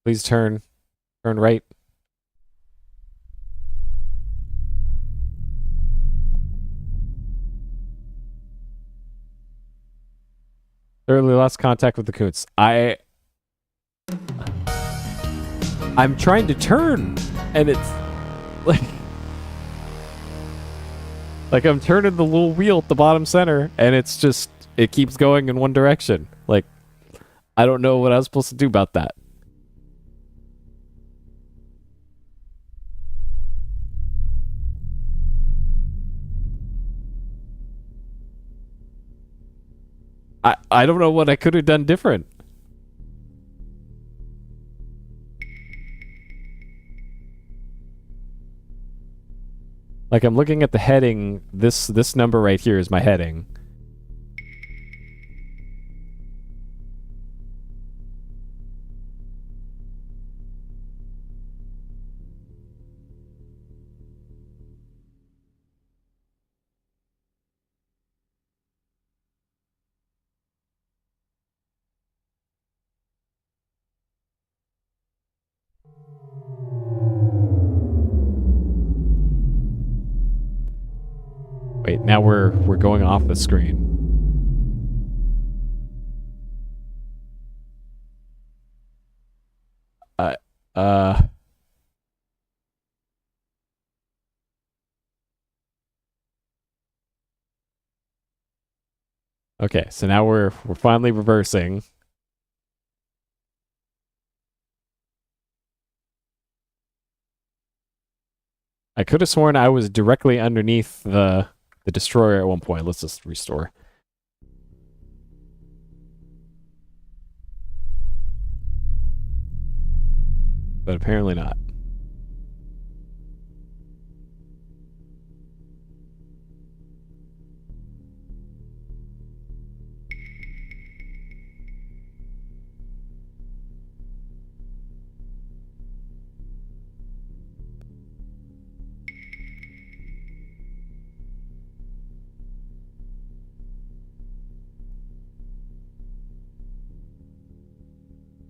Please turn. Turn right. Thoroughly lost contact with the Kuntz. I'm trying to turn, and it's like I'm turning the little wheel at the bottom center, and it's just it keeps going in one direction. Like I don't know what I was supposed to do about that. I don't know what I could have done different. Like I'm looking at the heading. This number right here is my heading. Wait, now we're going off the screen. Uh Okay, so now we're finally reversing. I could have sworn I was directly underneath the destroyer at one point. Let's just restore. But apparently not.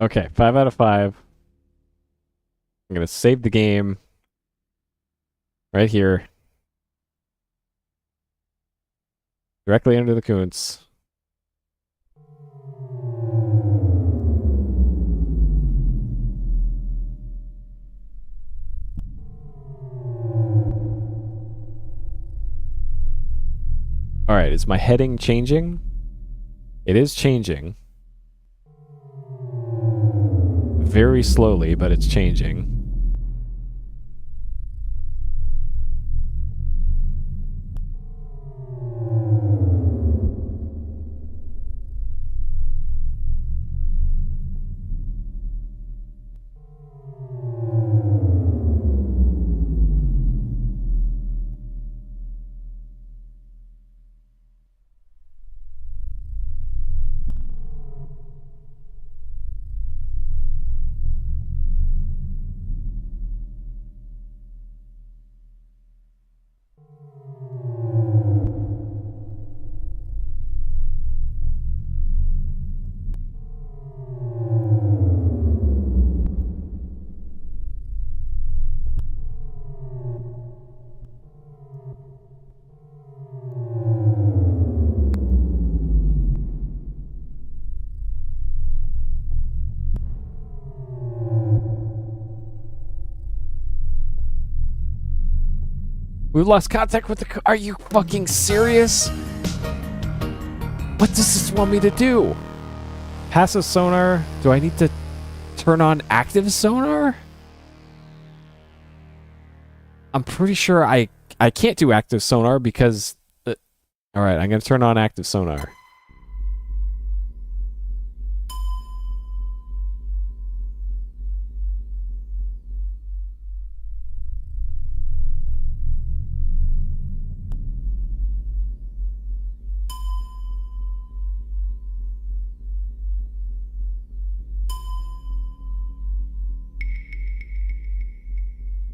Okay, 5 out of 5. I'm gonna save the game right here, directly under the Kuntz. All right, is my heading changing? It is changing. Very slowly, but it's changing. We lost contact with the... Are you fucking serious? What does this want me to do? Passive sonar? Do I need to turn on active sonar? I'm pretty sure I can't do active sonar because... Alright, I'm going to turn on active sonar.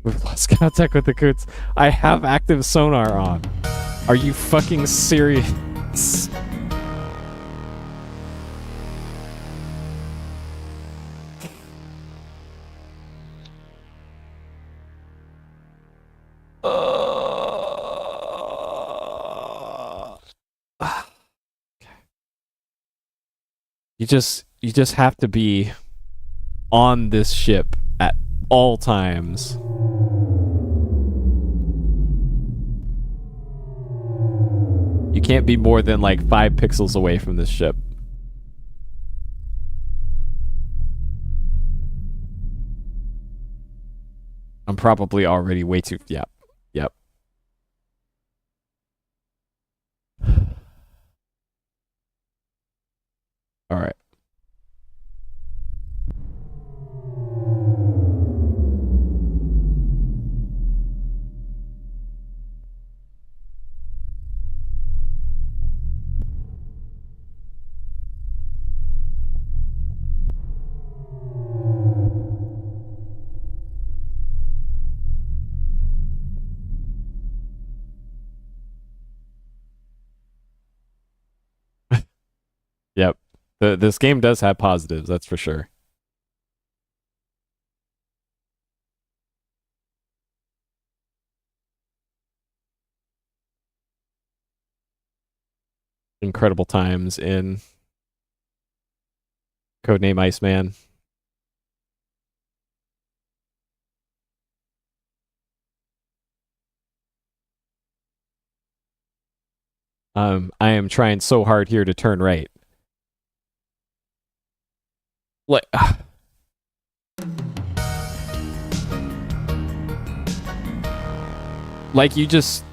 We've lost contact with the Coots. I have active sonar on. Are you fucking serious? You just have to be on this ship at all times. You can't be more than like 5 pixels away from this ship. I'm probably already way too... Yep. Yep. All right. Yep. This game does have positives, that's for sure. Incredible times in Codename Iceman. I am trying so hard here to turn right. Like, like you just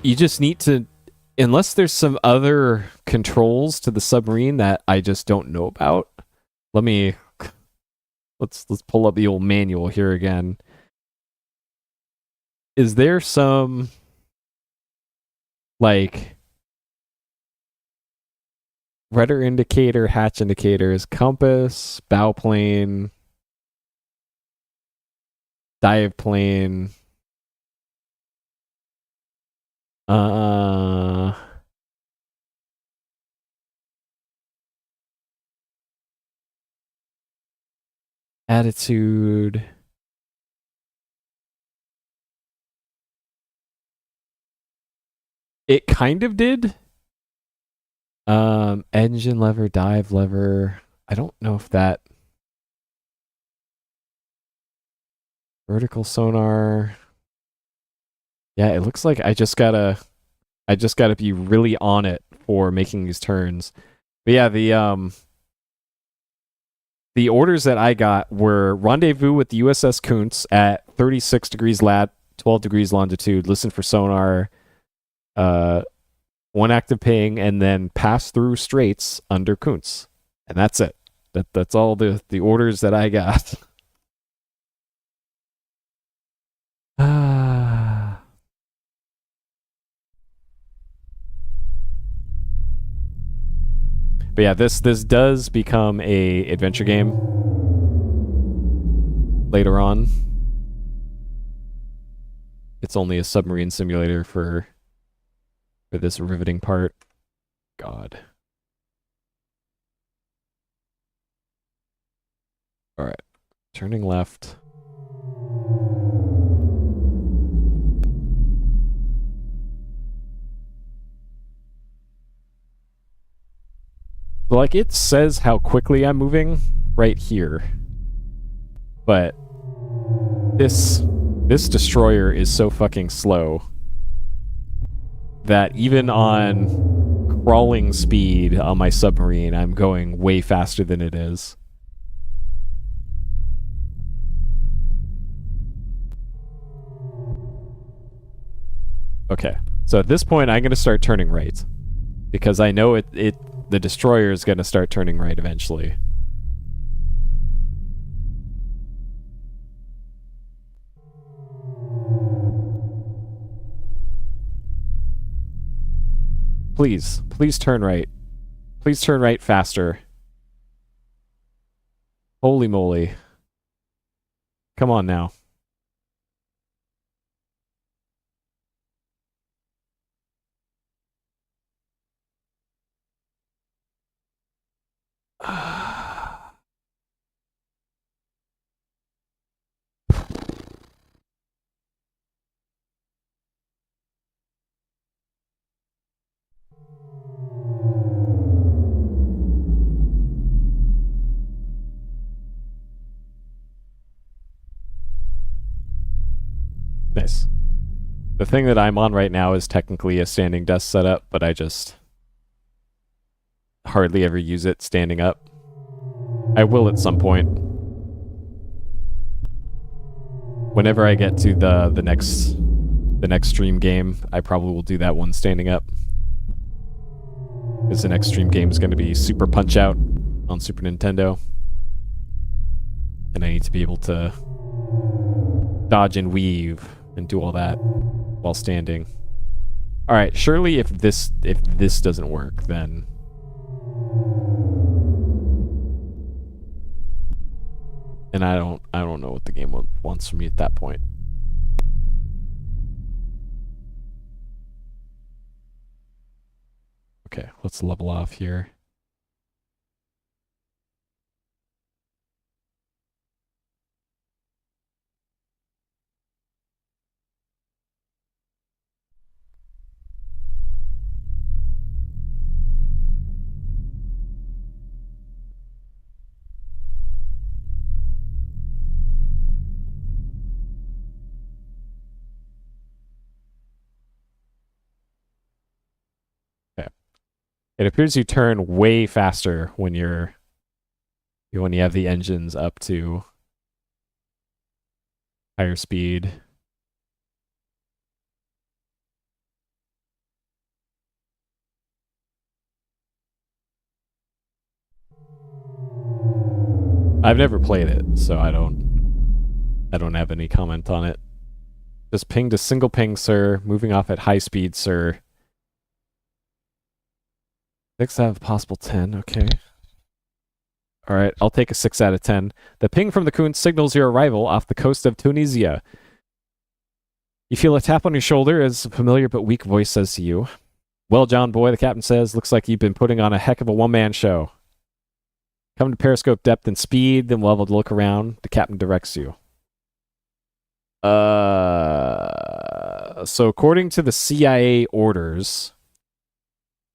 need to, unless there's some other controls to the submarine that I just don't know about. Let's pull up the old manual here again. Is there some like rudder indicator, hatch indicators, compass, bow plane, dive plane? Attitude. It kind of did. Engine lever, dive lever. I don't know if that. Vertical sonar. Yeah, it looks like I just gotta be really on it for making these turns. But yeah, the orders that I got were rendezvous with the USS Kuntz at 36 degrees lat, 12 degrees longitude, listen for sonar, one active ping, and then pass through straits under Kuntz. And that's it. That's all the orders that I got. But yeah, this does become a adventure game later on. It's only a submarine simulator for this riveting part. God. All right. Turning left. Like, it says how quickly I'm moving right here. But this destroyer is so fucking slow that even on crawling speed on my submarine, I'm going way faster than it is. Okay, so at this point, I'm going to start turning right. Because I know the destroyer is going to start turning right eventually. Please turn right. Please turn right faster. Holy moly. Come on now. Nice. The thing that I'm on right now is technically a standing desk setup, but I just hardly ever use it standing up. I will at some point. Whenever I get to the next stream game, I probably will do that one standing up. Because the next stream game is going to be Super Punch-Out on Super Nintendo. And I need to be able to dodge and weave and do all that while standing. All right, surely if this doesn't work, then I don't know what the game wants from me at that point. Okay, let's level off here. It appears you turn way faster when you have the engines up to higher speed. I've never played it, so I don't have any comment on it. Just pinged a single ping, sir. Moving off at high speed, sir. 6 out of possible 10, okay. Alright, I'll take a 6 out of 10. The ping from the Kuntz signals your arrival off the coast of Tunisia. You feel a tap on your shoulder as a familiar but weak voice says to you, "Well, John boy," the captain says, "looks like you've been putting on a heck of a one-man show." Come to periscope depth and speed, then we'll have a look around. The captain directs you. So according to the CIA orders,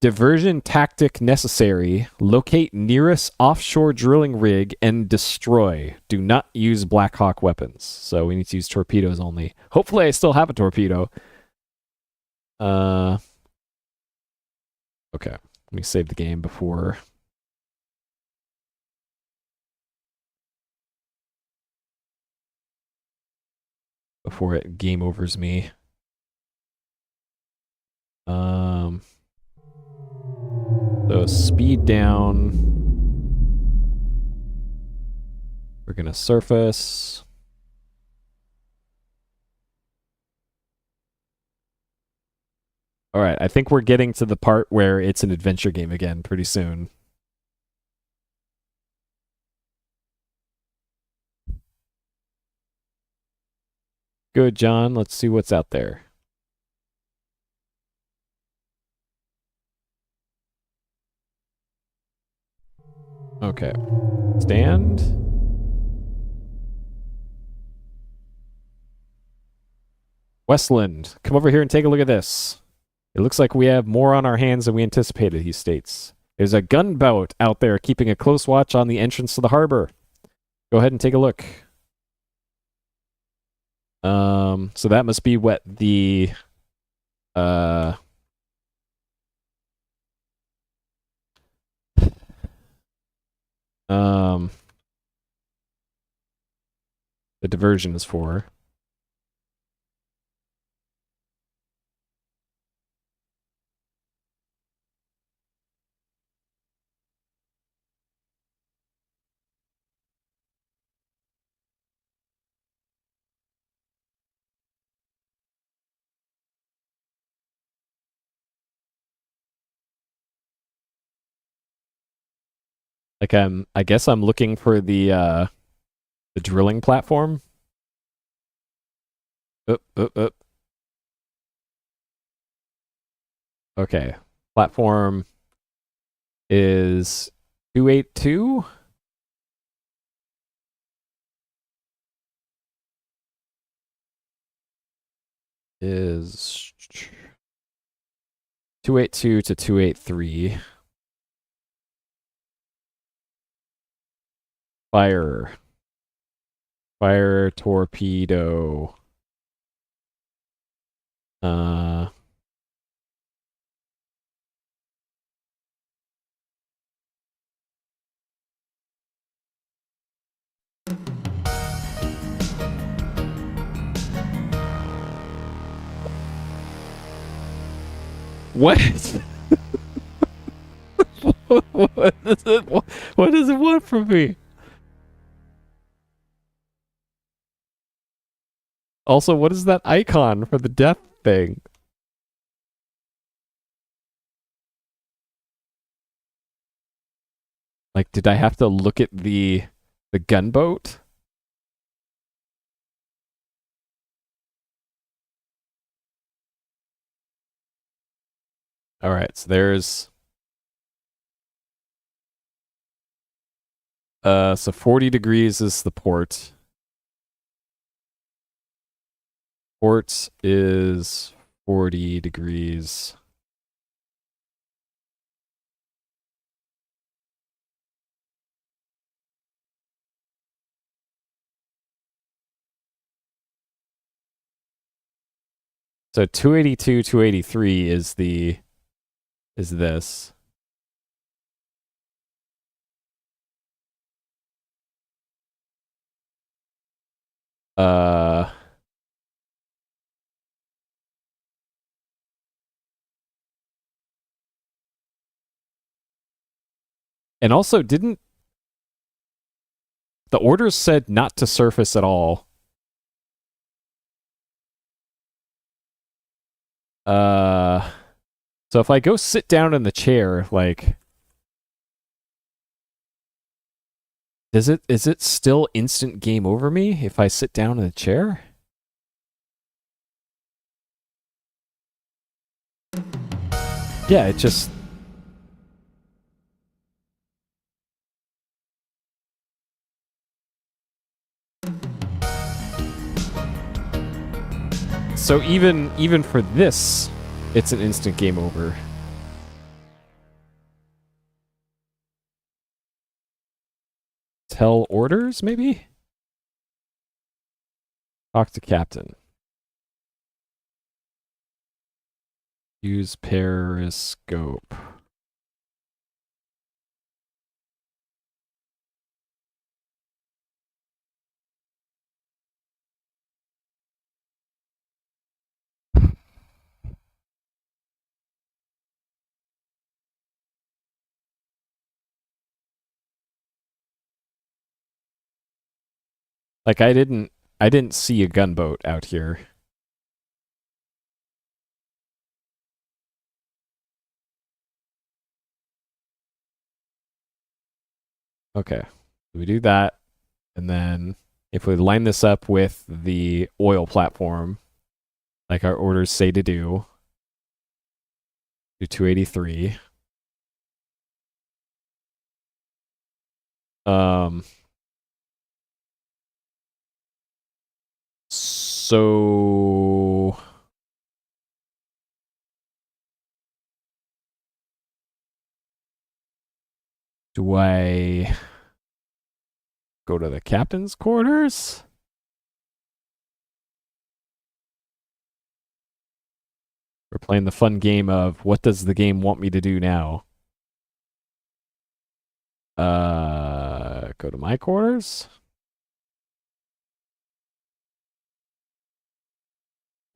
diversion tactic necessary, locate nearest offshore drilling rig and destroy. Do not use Black Hawk weapons. So we need to use torpedoes only. Hopefully I still have a torpedo. Okay. Let me save the game before it game overs me. So speed down. We're gonna surface. All right, I think we're getting to the part where it's an adventure game again pretty soon. Good, John. Let's see what's out there. Okay. Stand. Westland, come over here and take a look at this. It looks like we have more on our hands than we anticipated, he states. There's a gunboat out there keeping a close watch on the entrance to the harbor. Go ahead and take a look. So that must be what the the diversion is for. Like I guess I'm looking for the drilling platform. Okay. Platform is 282. Is 282 to 283. Fire torpedo. What? What does it want from me? Also, what is that icon for the death thing? Like, did I have to look at the gunboat? All right, so there's so 40 degrees is the port. Port is 40 degrees. So 282, 283 is this. And also, didn't the orders said not to surface at all? So if I go sit down in the chair, like, is it still instant game over me if I sit down in the chair? Yeah, it just So even for this, it's an instant game over. Tell orders, maybe? Talk to captain. Use periscope. Like I didn't see a gunboat out here. Okay. We do that, and then if we line this up with the oil platform, like our orders say to do 283. So do I go to the captain's quarters? We're playing the fun game of what does the game want me to do now? Go to my quarters?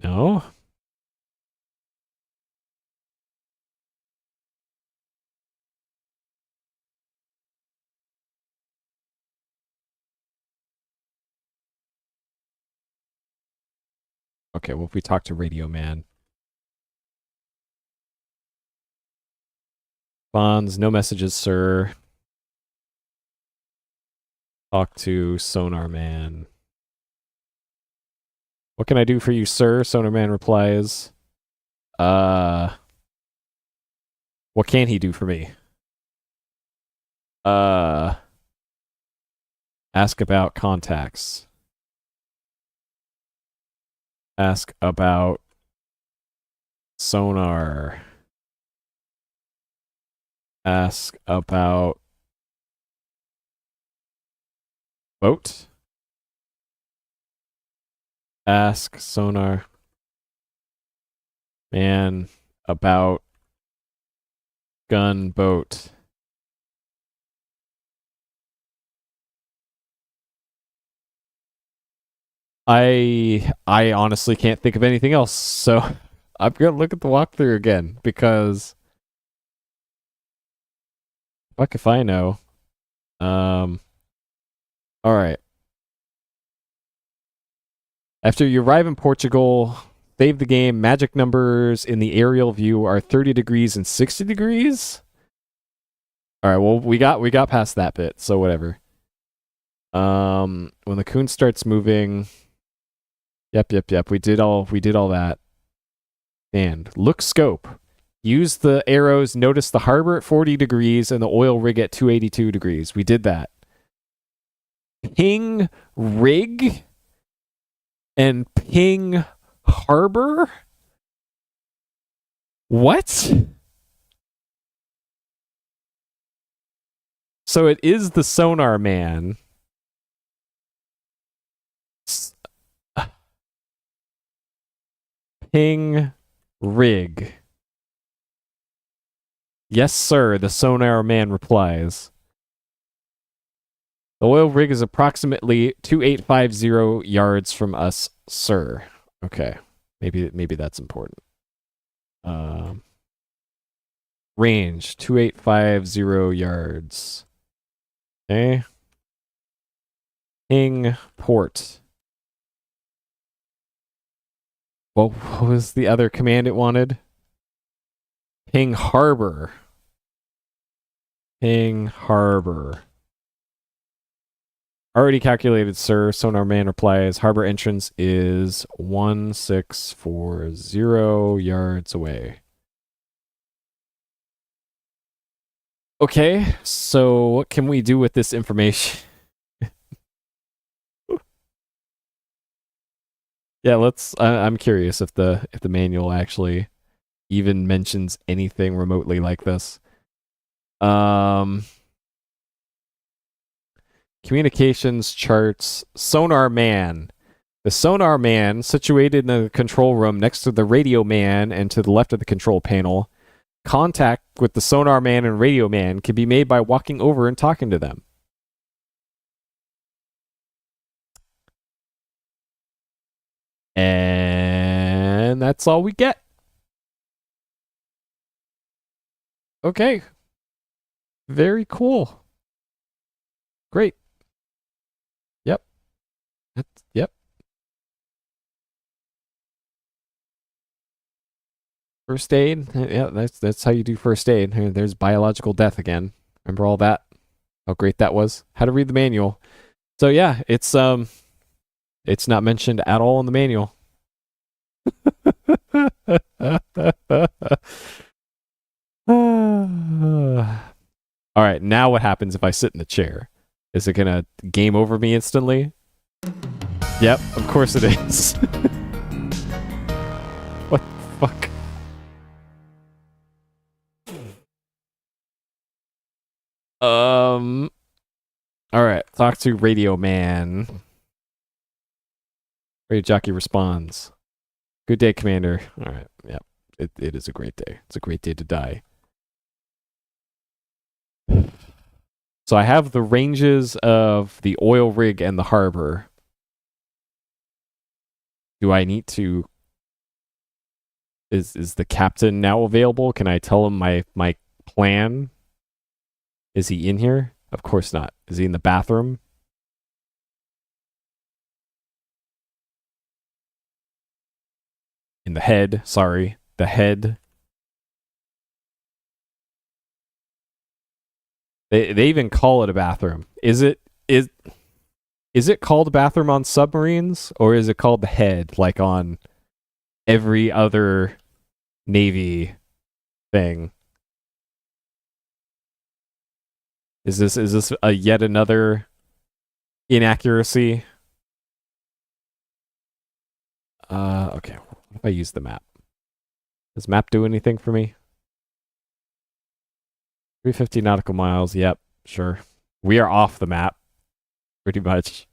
No. Okay, well, if we talk to Radio Man. Bonds, no messages, sir. Talk to Sonar Man. What can I do for you, sir? Sonar Man replies. What can he do for me? Ask about contacts. Ask about sonar. Ask about boat. Ask sonar man about gunboat. I honestly can't think of anything else, so I'm gonna look at the walkthrough again because fuck if I know. All right. After you arrive in Portugal, save the game. Magic numbers in the aerial view are 30 degrees and 60 degrees. All right. Well, we got past that bit, so whatever. When the coon starts moving. Yep. We did all that. And look scope. Use the arrows. Notice the harbor at 40 degrees and the oil rig at 282 degrees. We did that. Ping rig and ping harbor? What? So it is the sonar man. Ping rig. Yes, sir, the sonar man replies. The oil rig is approximately 2850 yards from us, sir. Okay. Maybe that's important. Range 2850 yards. Okay. Ping port. Well, what was the other command it wanted? Ping harbor. Ping harbor. Already calculated, sir. Sonar man replies, harbor entrance is 1640 yards away. Okay, so what can we do with this information? Yeah, let's. I'm curious if the manual actually even mentions anything remotely like this. Um, Communications charts. Sonar man. The sonar man, situated in the control room next to the radio man and to the left of the control panel. Contact with the sonar man and radio man can be made by walking over and talking to them. And that's all we get. Okay. Very cool. Great. Yep. Yep. First aid. Yeah, that's how you do first aid. There's biological death again. Remember all that? How great that was. How to read the manual. So yeah, it's not mentioned at all in the manual. All right, now what happens if I sit in the chair? Is it gonna game over me instantly? Yep, of course it is. What the fuck? All right, talk to Radio Man. Radio Jockey responds. Good day, Commander. All right, yeah, it is a great day. It's a great day to die. So I have the ranges of the oil rig and the harbor. Do I need to... Is the captain now available? Can I tell him my plan? Is he in here? Of course not. Is he in the bathroom? In the head, sorry. The head. They even call it a bathroom. Is it called a bathroom on submarines, or is it called the head, like on every other Navy thing? Is this a yet another inaccuracy? Okay. What if I use the map? Does map do anything for me? 350 nautical miles. Yep, sure. We are off the map, pretty much.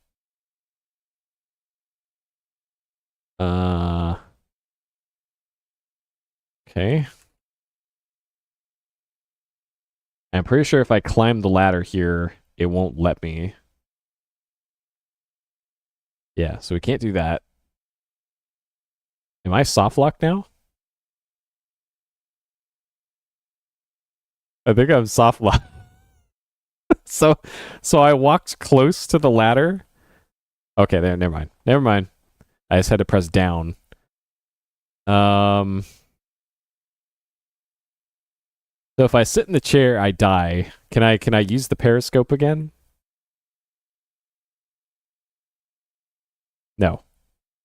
Okay. I'm pretty sure if I climb the ladder here, it won't let me. Yeah, so we can't do that. Am I soft locked now? I think I'm soft locked. so I walked close to the ladder. Okay, there, never mind. Never mind. I just had to press down. So if I sit in the chair, I die. Can I use the periscope again? No.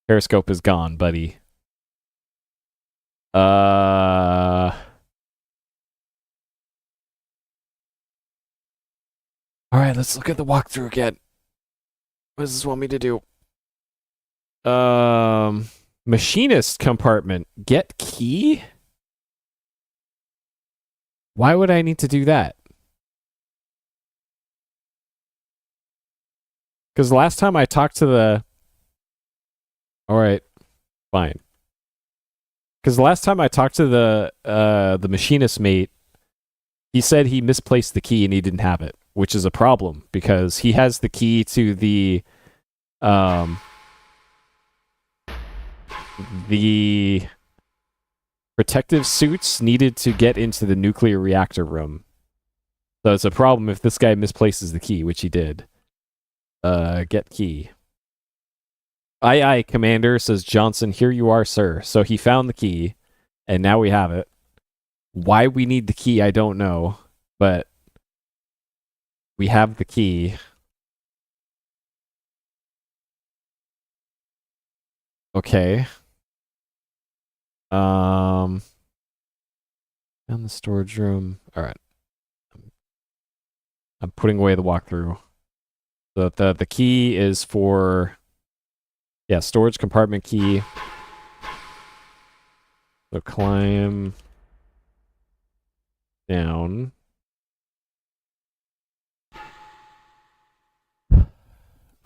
Periscope is gone, buddy. All right, let's look at the walkthrough again. What does this want me to do? Machinist compartment. Get key? Why would I need to do that? Because last time I talked to the... Alright, fine. Because the last time I talked to the machinist mate, he said he misplaced the key and he didn't have it, which is a problem because he has the key to the protective suits needed to get into the nuclear reactor room. So it's a problem if this guy misplaces the key, which he did. Get key. Aye, aye, Commander, says Johnson. Here you are, sir. So he found the key, and now we have it. Why we need the key, I don't know, but we have the key. Okay. Down the storage room. All right. I'm putting away the walkthrough. So the key is for Yeah, storage compartment key. So climb down.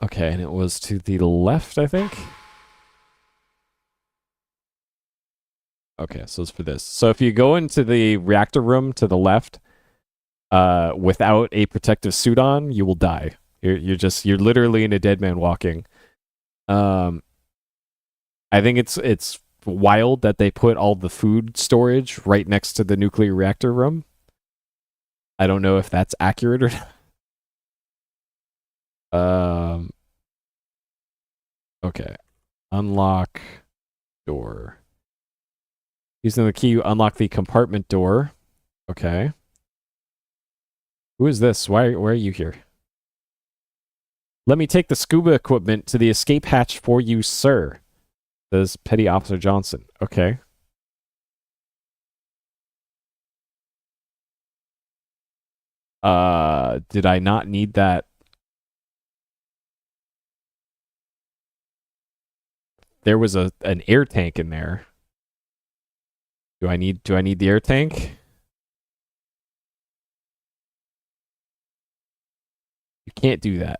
Okay, and it was to the left, I think. Okay, so it's for this. So if you go into the reactor room to the left, without a protective suit on, you will die. You're literally in a dead man walking. I think it's wild that they put all the food storage right next to the nuclear reactor room. I don't know if that's accurate or not. Okay. Unlock door. Using the key, you unlock the compartment door. Okay. Who is this? Why are you here? Let me take the scuba equipment to the escape hatch for you, sir. Says Petty Officer Johnson. Okay. Did I not need that? There was an air tank in there. Do I need the air tank? You can't do that.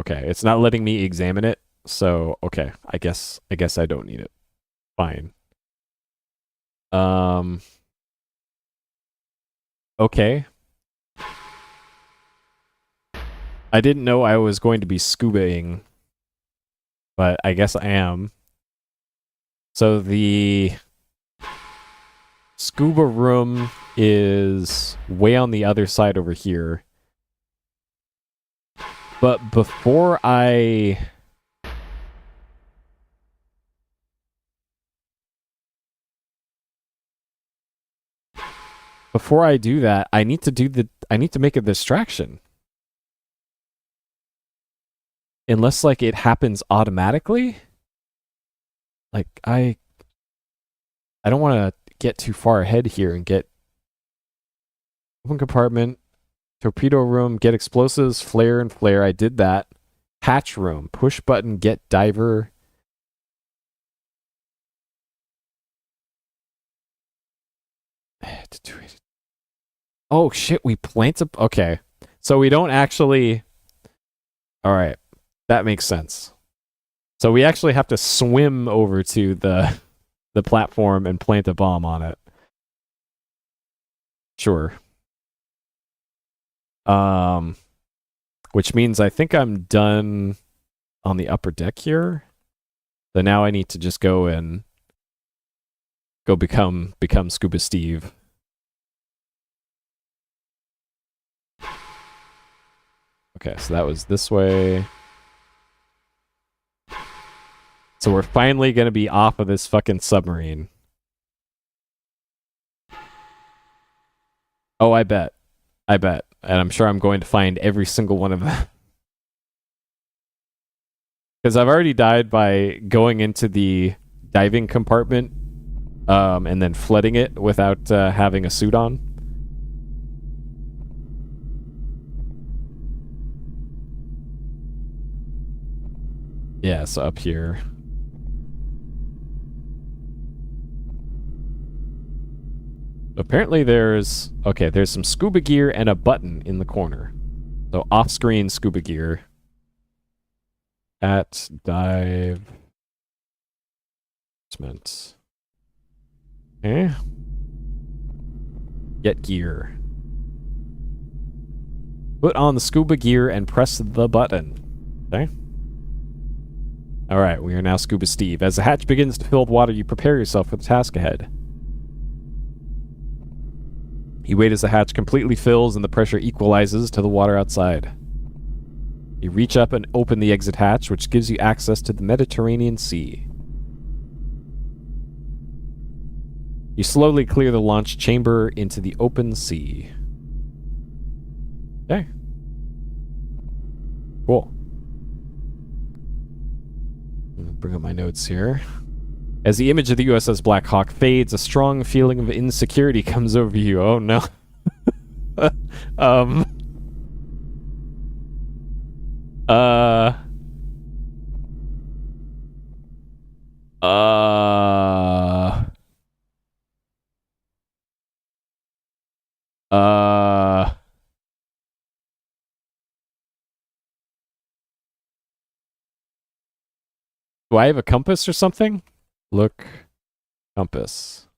Okay, it's not letting me examine it. So, okay, I guess I don't need it. Fine. Okay. I didn't know I was going to be scubaing, but I guess I am. So the scuba room is way on the other side over here. But before I do that, I need to make a distraction. Unless like it happens automatically. Like I don't want to get too far ahead here and get open compartment, torpedo room, get explosives, flare and flare. I did that. Hatch room, push button, get diver. Oh shit, we plant a... Okay. So we don't actually... Alright. That makes sense. So we actually have to swim over to the platform and plant a bomb on it. Sure. Which means I think I'm done on the upper deck here. So now I need to just go become Scuba Steve. Okay, so that was this way. So we're finally going to be off of this fucking submarine. Oh, I bet. And I'm sure I'm going to find every single one of them. Because I've already died by going into the diving compartment and then flooding it without having a suit on. Yeah, so up here. Apparently there's some scuba gear and a button in the corner. So off-screen scuba gear. At dive. Okay. Get gear. Put on the scuba gear and press the button. Okay. Alright, we are now Scuba Steve. As the hatch begins to fill with water, you prepare yourself for the task ahead. You wait as the hatch completely fills and the pressure equalizes to the water outside. You reach up and open the exit hatch, which gives you access to the Mediterranean Sea. You slowly clear the launch chamber into the open sea. Okay. Cool. Bring up my notes here. As the image of the USS Black Hawk fades, a strong feeling of insecurity comes over you. Oh no. Do I have a compass or something? Look, compass.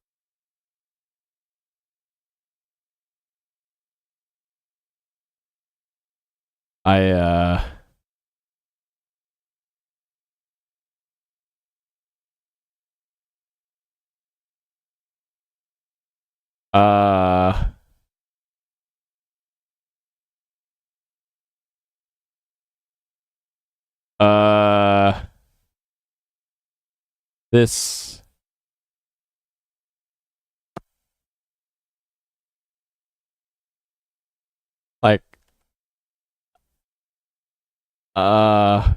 I uh uh this like uh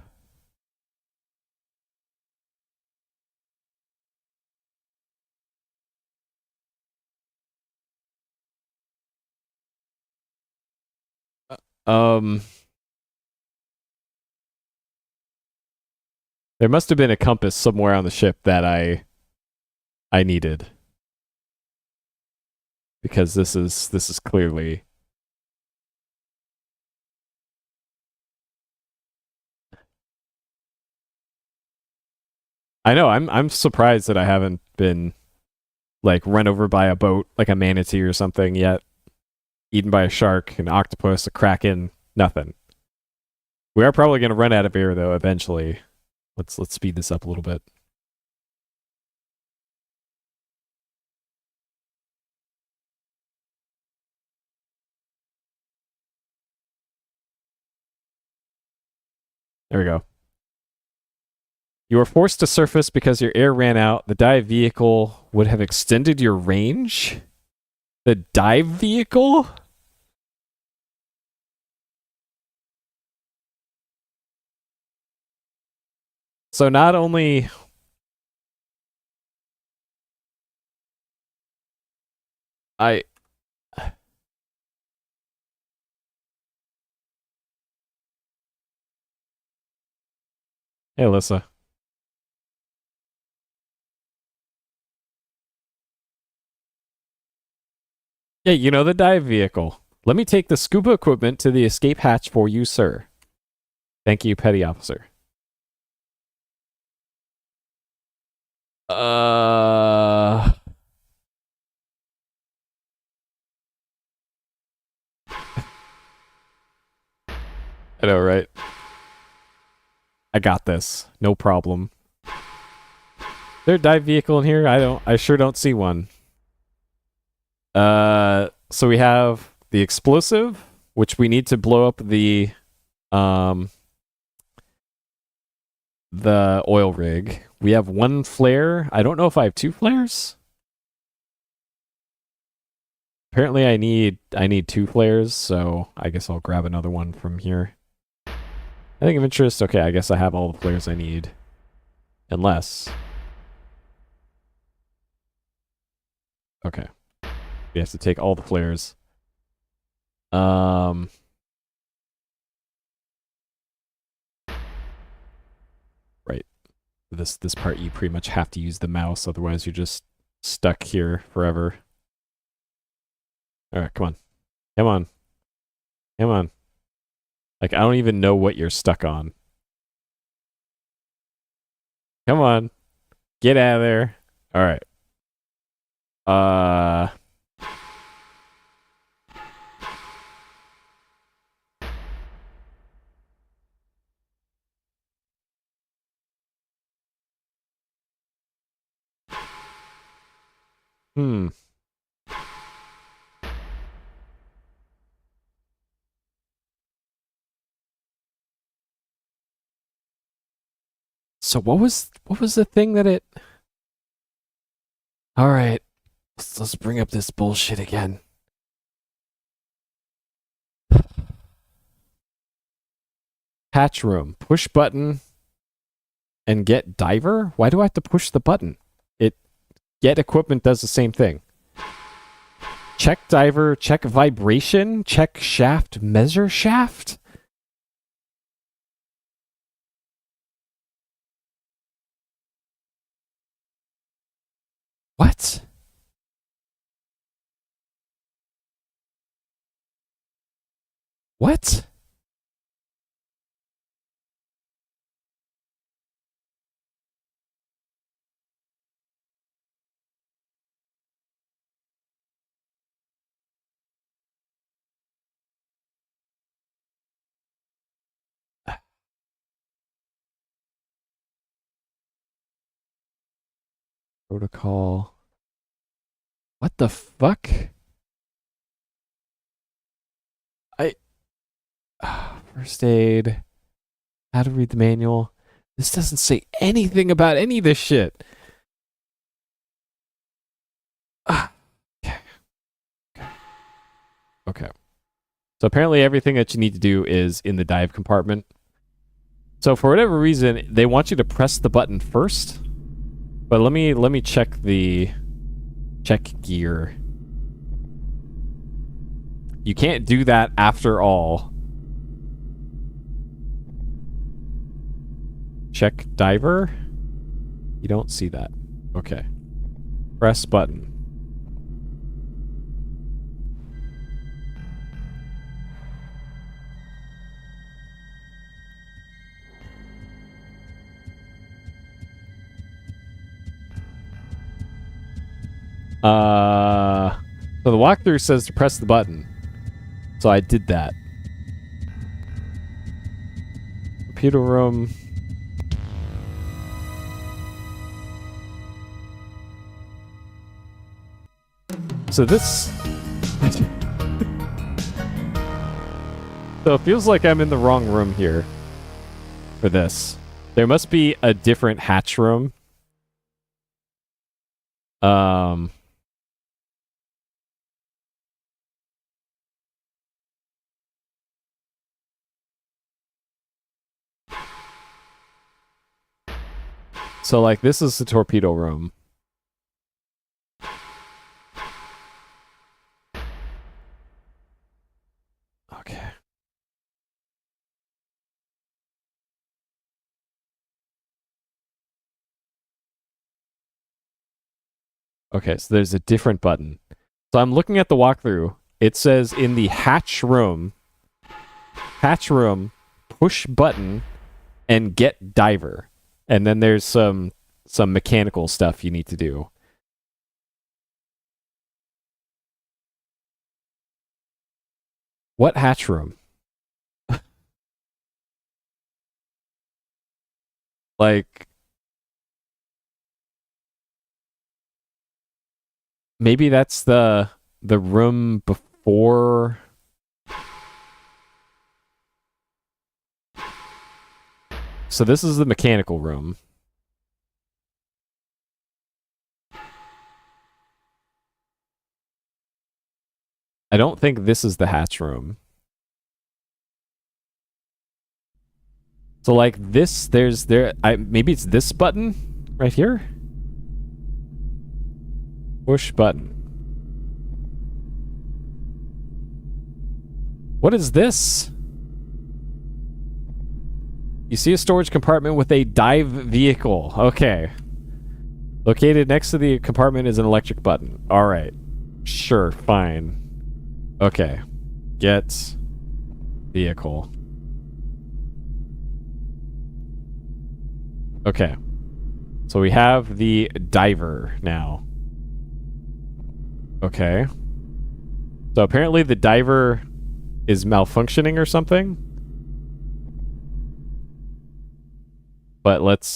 um there must have been a compass somewhere on the ship that I needed, because this is clearly. I know, I'm surprised that I haven't been like run over by a boat, like a manatee or something yet. Eaten by a shark, an octopus, a kraken, nothing. We are probably going to run out of air though eventually. Let's speed this up a little bit. There we go. You were forced to surface because your air ran out. The dive vehicle would have extended your range? The dive vehicle? So not only I Hey Alyssa. Yeah, you know the dive vehicle. Let me take the scuba equipment to the escape hatch for you, sir. Thank you, petty officer. Uh I know, right? I got this. No problem. Is there a dive vehicle in here? I sure don't see one. So we have the explosive, which we need to blow up um the oil rig. We have one flare. I don't know if I have two flares. Apparently I need two flares, so I guess I'll grab another one from here. I think of interest. Okay, I guess I have all the flares I need. Unless. Okay. We have to take all the flares. Um right. This part you pretty much have to use the mouse, otherwise you're just stuck here forever. Alright, come on. Come on. Come on. Like, I don't even know what you're stuck on. Come on. Get out of there. Alright. Uh hmm. So what was the thing that it Alright. Let's bring up this bullshit again. Hatch room. Push button and get diver? Why do I have to push the button? It get equipment does the same thing. Check diver, check vibration, check shaft, measure shaft? What? What? Protocol. What the fuck? First aid. How to read the manual. This doesn't say anything about any of this shit. Okay. Okay. So apparently everything that you need to do is in the dive compartment. So for whatever reason, they want you to press the button first. But let me check the check gear. You can't do that after all. Check diver? You don't see that. Okay. Press button. So the walkthrough says to press the button. So I did that. Computer room. So this... So it feels like I'm in the wrong room here for this. There must be a different hatch room. So, like, this is the torpedo room. Okay. Okay, so there's a different button. So I'm looking at the walkthrough. It says in the hatch room, push button and get diver. And then there's some mechanical stuff you need to do. What hatch room? Like, maybe that's the room before. So this is the mechanical room. I don't think this is the hatch room. So like this, maybe it's this button right here. Push button. What is this? You see a storage compartment with a dive vehicle. Okay. Located next to the compartment is an electric button. All right. Sure, fine. Okay. Get vehicle. Okay. So we have the diver now. Okay. So apparently the diver is malfunctioning or something. But let's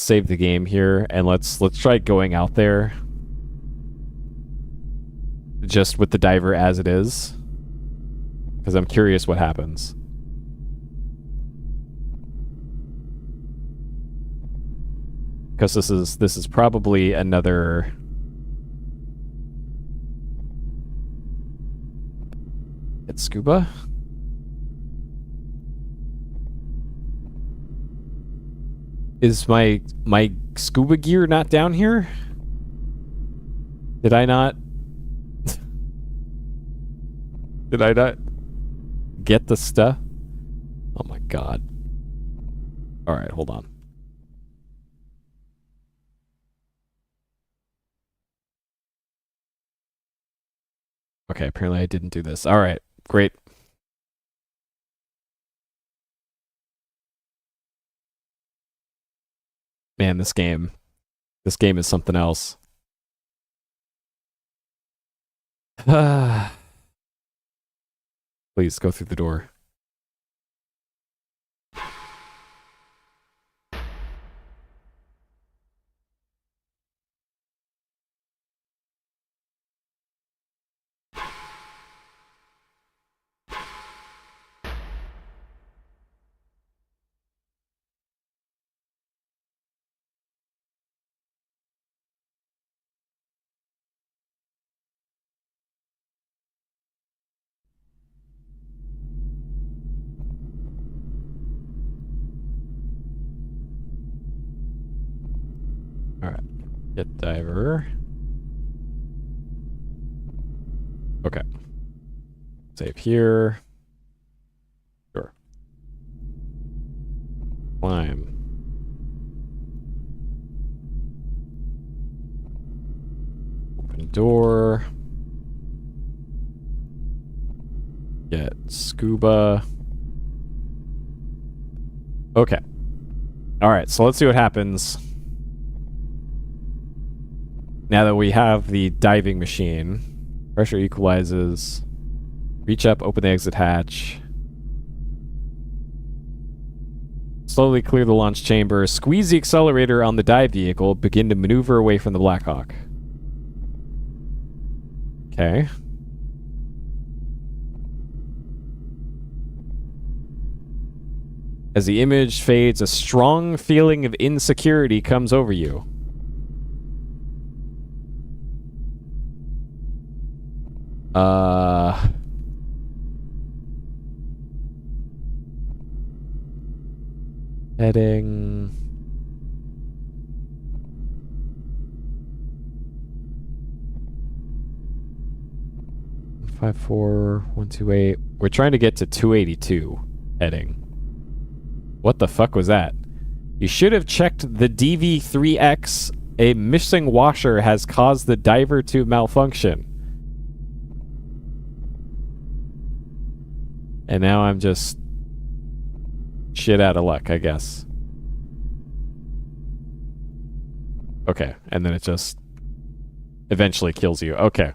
save the game here and let's try going out there just with the diver as it is, because I'm curious what happens. Because this is probably another. It's scuba. Is my scuba gear not down here? Did I not? Did I not get the stuff? Oh my god. Alright, hold on. Okay, apparently I didn't do this. Alright, great. Man, this game is something else. Please go through the door. Get diver. Okay. Save here. Sure. Climb. Open door. Get scuba. Okay. Alright, so let's see what happens now that we have the diving machine. Pressure equalizes. Reach up, open the exit hatch. Slowly clear the launch chamber. Squeeze the accelerator on the dive vehicle. Begin to maneuver away from the Blackhawk. Okay. As the image fades, a strong feeling of insecurity comes over you. Heading. Five, 4, 128. We're trying to get to 282 heading. What the fuck was that? You should have checked the DV3X. A missing washer has caused the diver to malfunction. And now I'm just shit out of luck, I guess. Okay, and then it just eventually kills you. Okay.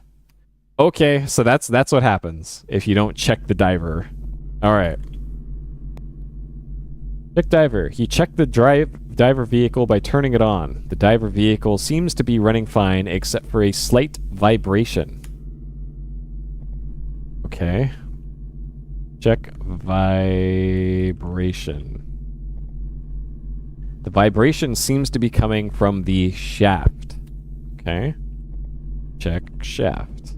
Okay, so that's what happens if you don't check the diver. Alright. Check diver. You check the diver vehicle by turning it on. The diver vehicle seems to be running fine except for a slight vibration. Okay. Check vibration. The vibration seems to be coming from the shaft. Okay. Check shaft.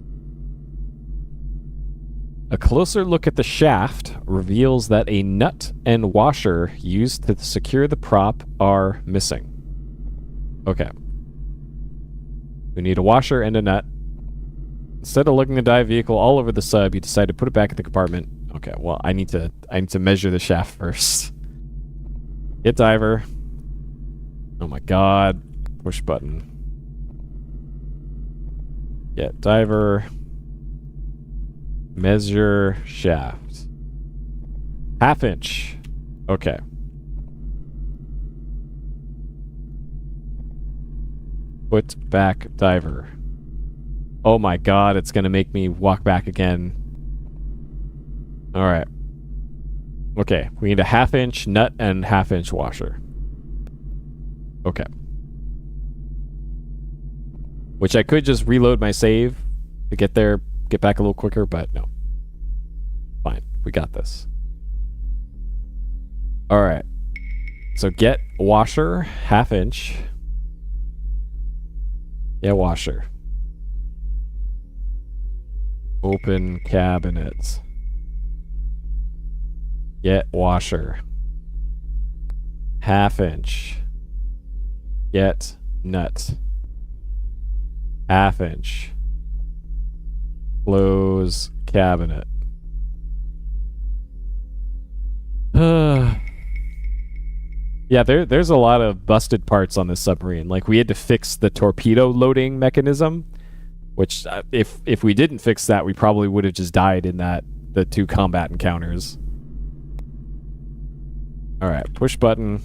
A closer look at the shaft reveals that a nut and washer used to secure the prop are missing. Okay. We need a washer and a nut. Instead of lugging the dive vehicle all over the sub, you decide to put it back in the compartment. Okay, well, I need to measure the shaft first. Hit diver. Oh my god. Push button. Get diver. Measure shaft. 1/2 inch. Okay. Put back diver. Oh my god, it's gonna make me walk back again. Alright. Okay, we need a 1/2 inch nut and 1/2 inch washer. Okay. Which I could just reload my save to get there, get back a little quicker, but no. Fine, we got this. Alright. So get washer, 1/2 inch. Yeah, washer. Open cabinet. Get washer. 1/2 inch. Get nut. 1/2 inch. Close cabinet. Yeah, there's a lot of busted parts on this submarine. Like, we had to fix the torpedo loading mechanism, which if we didn't fix that, we probably would have just died in the 2 combat encounters. Alright, push button.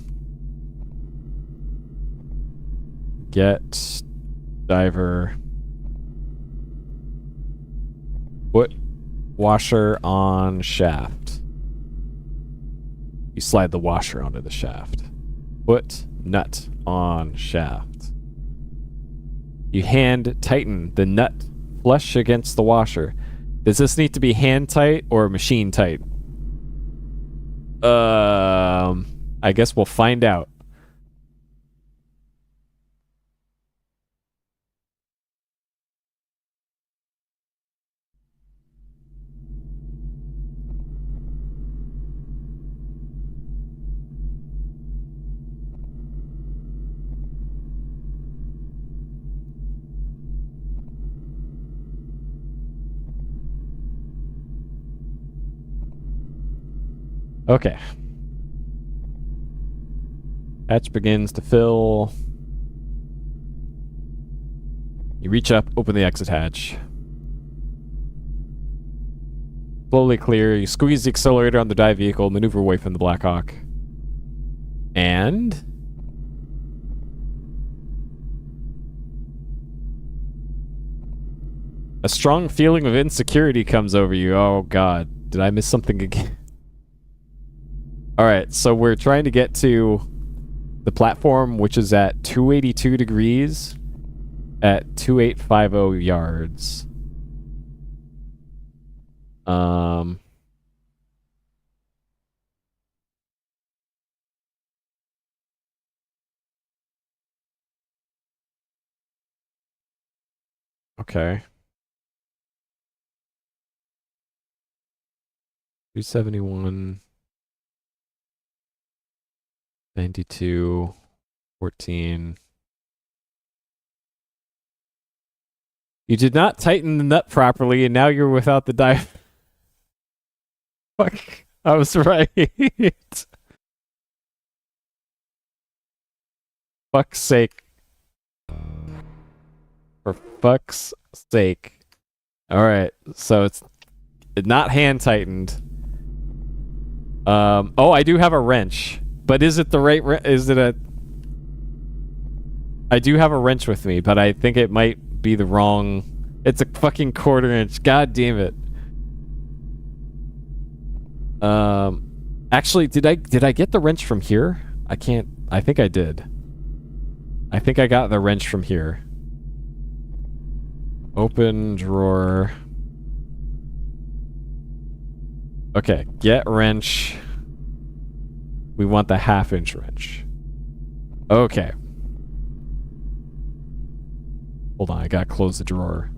Get diver. Put washer on shaft. You slide the washer onto the shaft. Put nut on shaft. You hand tighten the nut flush against the washer. Does this need to be hand tight or machine tight? I guess we'll find out. Okay. Hatch begins to fill. You reach up, open the exit hatch. Slowly clear. You squeeze the accelerator on the dive vehicle, maneuver away from the Blackhawk. And... a strong feeling of insecurity comes over you. Oh god. Did I miss something again? Alright, so we're trying to get to the platform, which is at 282 degrees at 2850 yards. Okay. 271, 92, 14. You did not tighten the nut properly, and now you're without the dive. Fuck. I was right. Fuck's sake. For fuck's sake. Alright, so it's not hand tightened. Oh, I do have a wrench. But is it the right is it a... I do have a wrench with me, but I think it might be the wrong... It's a fucking quarter inch. God damn it. Actually, did I get the wrench from here? I think I did. I think I got the wrench from here. Open drawer. Okay, get wrench. We want the half-inch wrench. Okay. Hold on, I gotta close the drawer.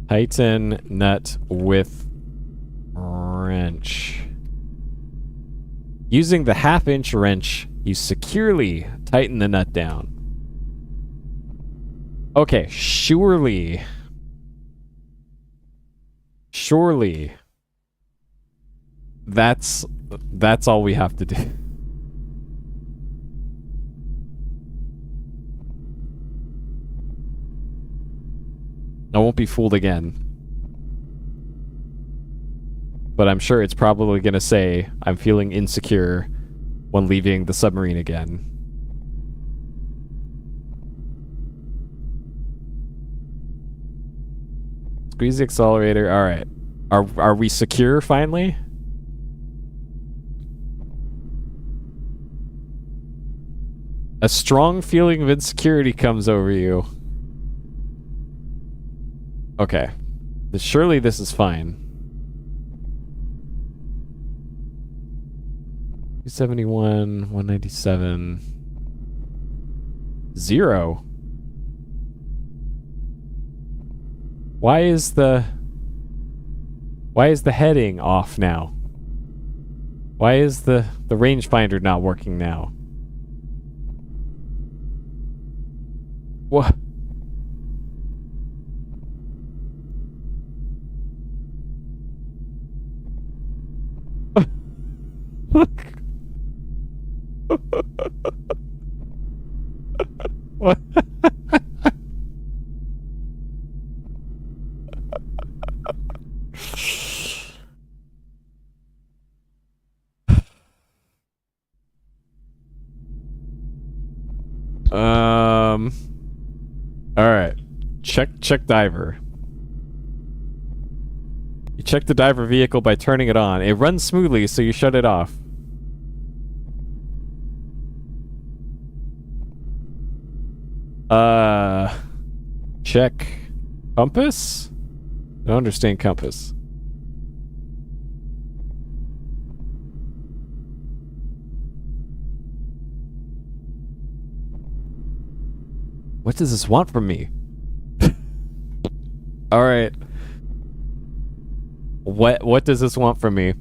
Tighten nut with wrench. Using the half-inch wrench, you securely tighten the nut down. Okay, surely. Surely. That's all we have to do. I won't be fooled again. But I'm sure it's probably gonna say I'm feeling insecure when leaving the submarine again. Squeeze the accelerator. Alright. Are we secure finally? A strong feeling of insecurity comes over you. Okay. Surely this is fine. 271, 197. 0. Why is the heading off now? Why is the rangefinder not working now? What? What? All right. Check diver. You check the diver vehicle by turning it on. It runs smoothly, so you shut it off. Check compass? I don't understand compass. What does this want from me? All right. What does this want from me?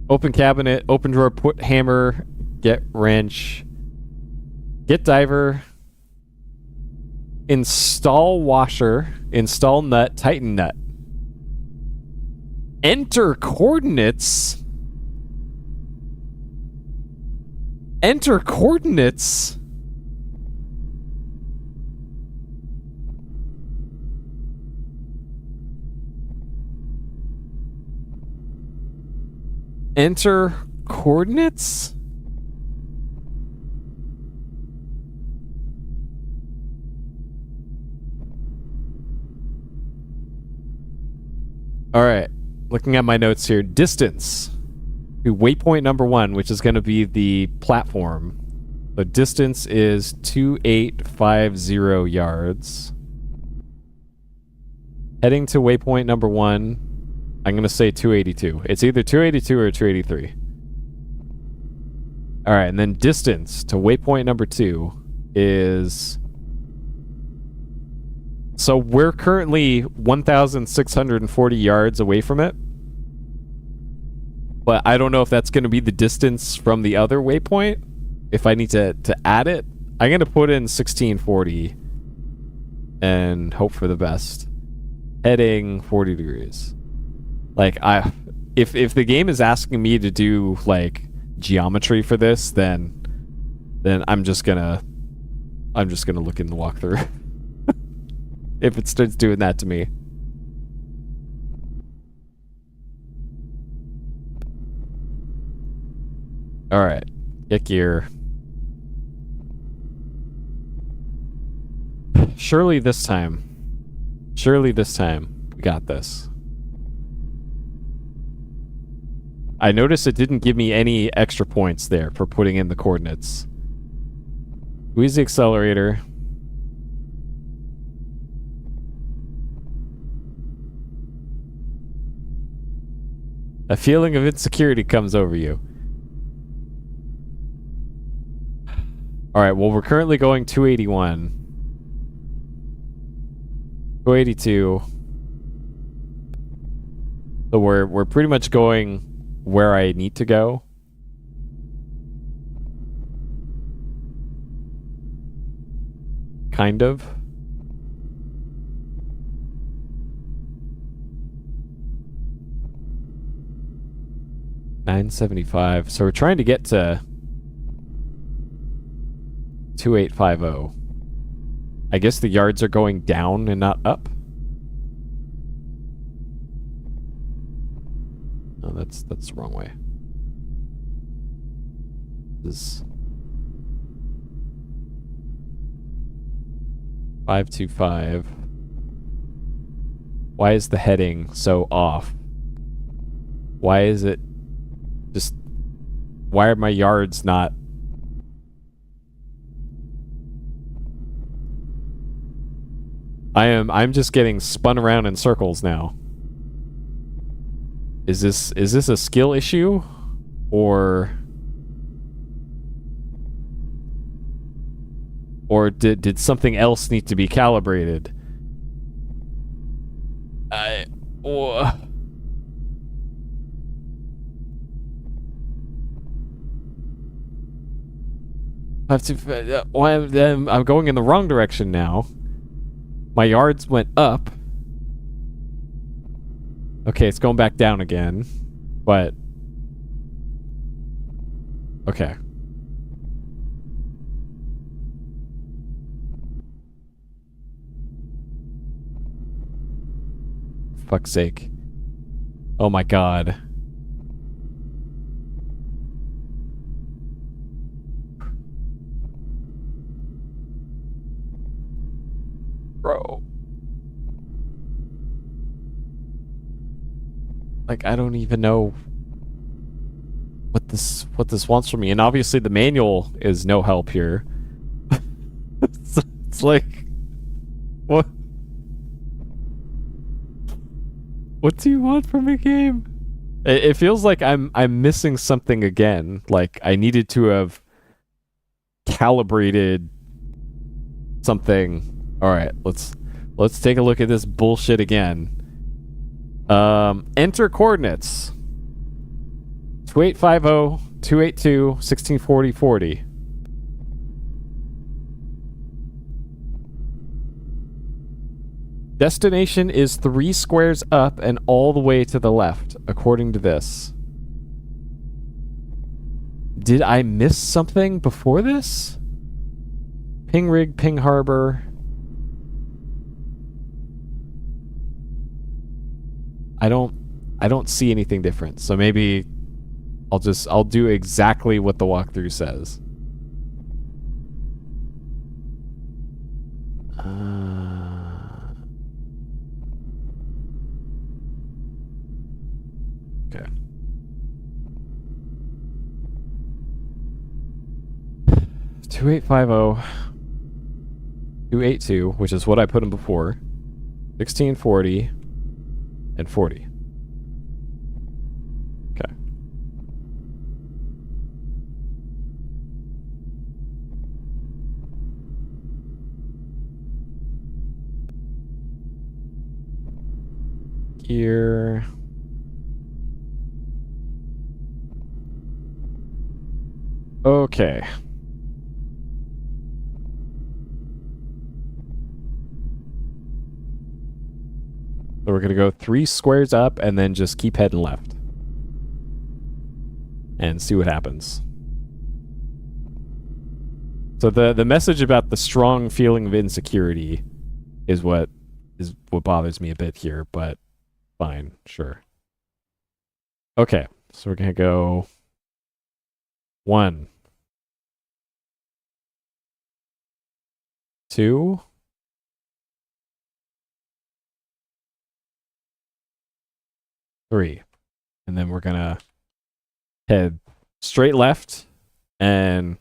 Open cabinet, open drawer, put hammer, get wrench, get diver, install washer, install nut, tighten nut. Enter coordinates. Enter coordinates. Enter coordinates? All right. Looking at my notes here. Distance to waypoint number 1, which is going to be the platform. The distance is 2850 yards. Heading to waypoint number 1. I'm going to say 282. It's either 282 or 283. All right, and then distance to waypoint number 2 is... So we're currently 1,640 yards away from it. But I don't know if that's going to be the distance from the other waypoint. If I need to add it, I'm going to put in 1640 and hope for the best. Heading 40 degrees. Like, if the game is asking me to do like geometry for this, then I'm just gonna look in the walkthrough. If it starts doing that to me. All right, get gear. Surely this time we got this. I noticed it didn't give me any extra points there for putting in the coordinates. Squeeze the accelerator. A feeling of insecurity comes over you. Alright, well, we're currently going 281. 282. So we're pretty much going where I need to go. Kind of. $975. So we're trying to get to 2850. I guess the yards are going down and not up. No, that's the wrong way. This is 525. Why is the heading so off? Why is it just... Why are my yards not... I'm just getting spun around in circles now. Is this a skill issue? Or did something else need to be calibrated? I'm going in the wrong direction now. My yards went up. Okay, it's going back down again. But... Okay. Fuck's sake. Oh my god. Bro. Like, I don't even know what this wants from me. And obviously the manual is no help here. It's like, what? What do you want from a game? It feels like I'm missing something again. Like, I needed to have calibrated something. All right, let's take a look at this bullshit again. Enter coordinates. 2850, 282, 1640, 40. Destination is 3 squares up and all the way to the left, according to this. Did I miss something before this? Ping rig, ping harbor. I don't see anything different. So maybe I'll do exactly what the walkthrough says. Okay. Two 282, which is what I put in before. 1640 and 40. Okay. Gear. Okay. So we're going to go 3 squares up and then just keep heading left. And see what happens. So the message about the strong feeling of insecurity is what bothers me a bit here, but fine, sure. Okay, so we're going to go 1, 2, 3. And then we're going to head straight left and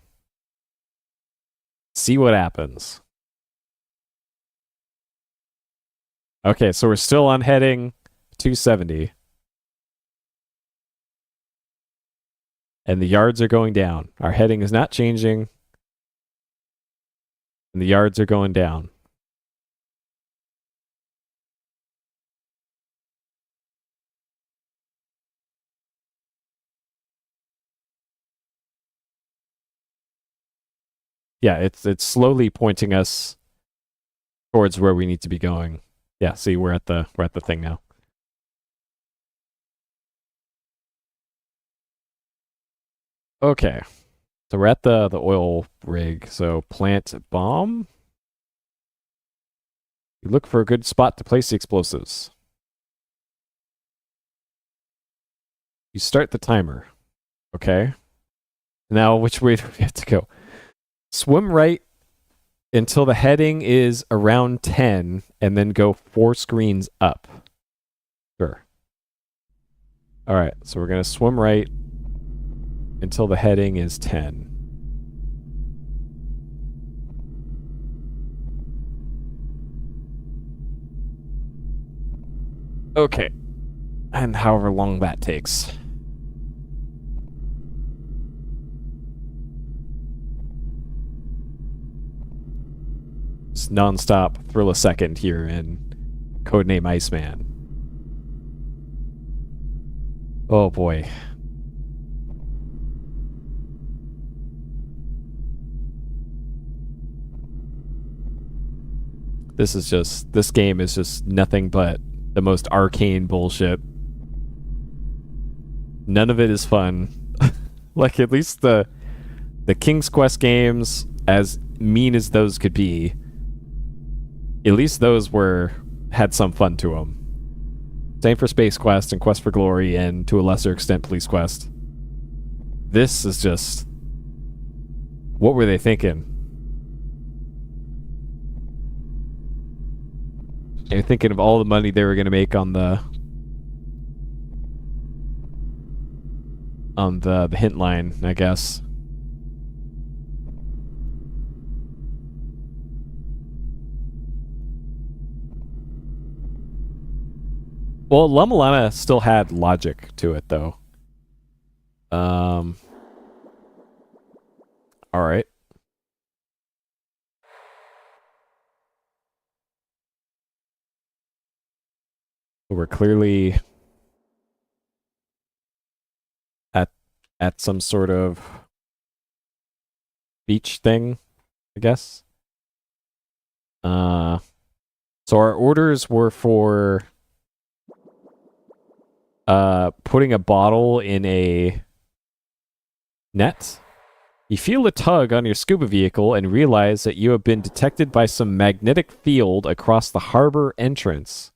see what happens. Okay, so we're still on heading 270. And the yards are going down. Our heading is not changing. And the yards are going down. Yeah, it's slowly pointing us towards where we need to be going. Yeah, see, we're at the thing now. Okay. So we're at the oil rig. So plant bomb. You look for a good spot to place the explosives. You start the timer. Okay. Now, which way do we have to go? Swim right until the heading is around 10, and then go 4 screens up. Sure. All right, so we're going to swim right until the heading is 10. Okay. And however long that takes. It's non-stop thrill a second here in Codename ICEMAN. Oh boy. This game is just nothing but the most arcane bullshit. None of it is fun. Like, at least the King's Quest games, as mean as those could be, at least those had some fun to them. Same for Space Quest and Quest for Glory, and to a lesser extent Police Quest. This is just... what were they thinking? They were thinking of all the money they were going to make on the hint line, I guess. Well, La Milana still had logic to it, though. All right. We're clearly at some sort of beach thing, I guess. So our orders were for putting a bottle in a net. You feel a tug on your scuba vehicle and realize that you have been detected by some magnetic field across the harbor entrance.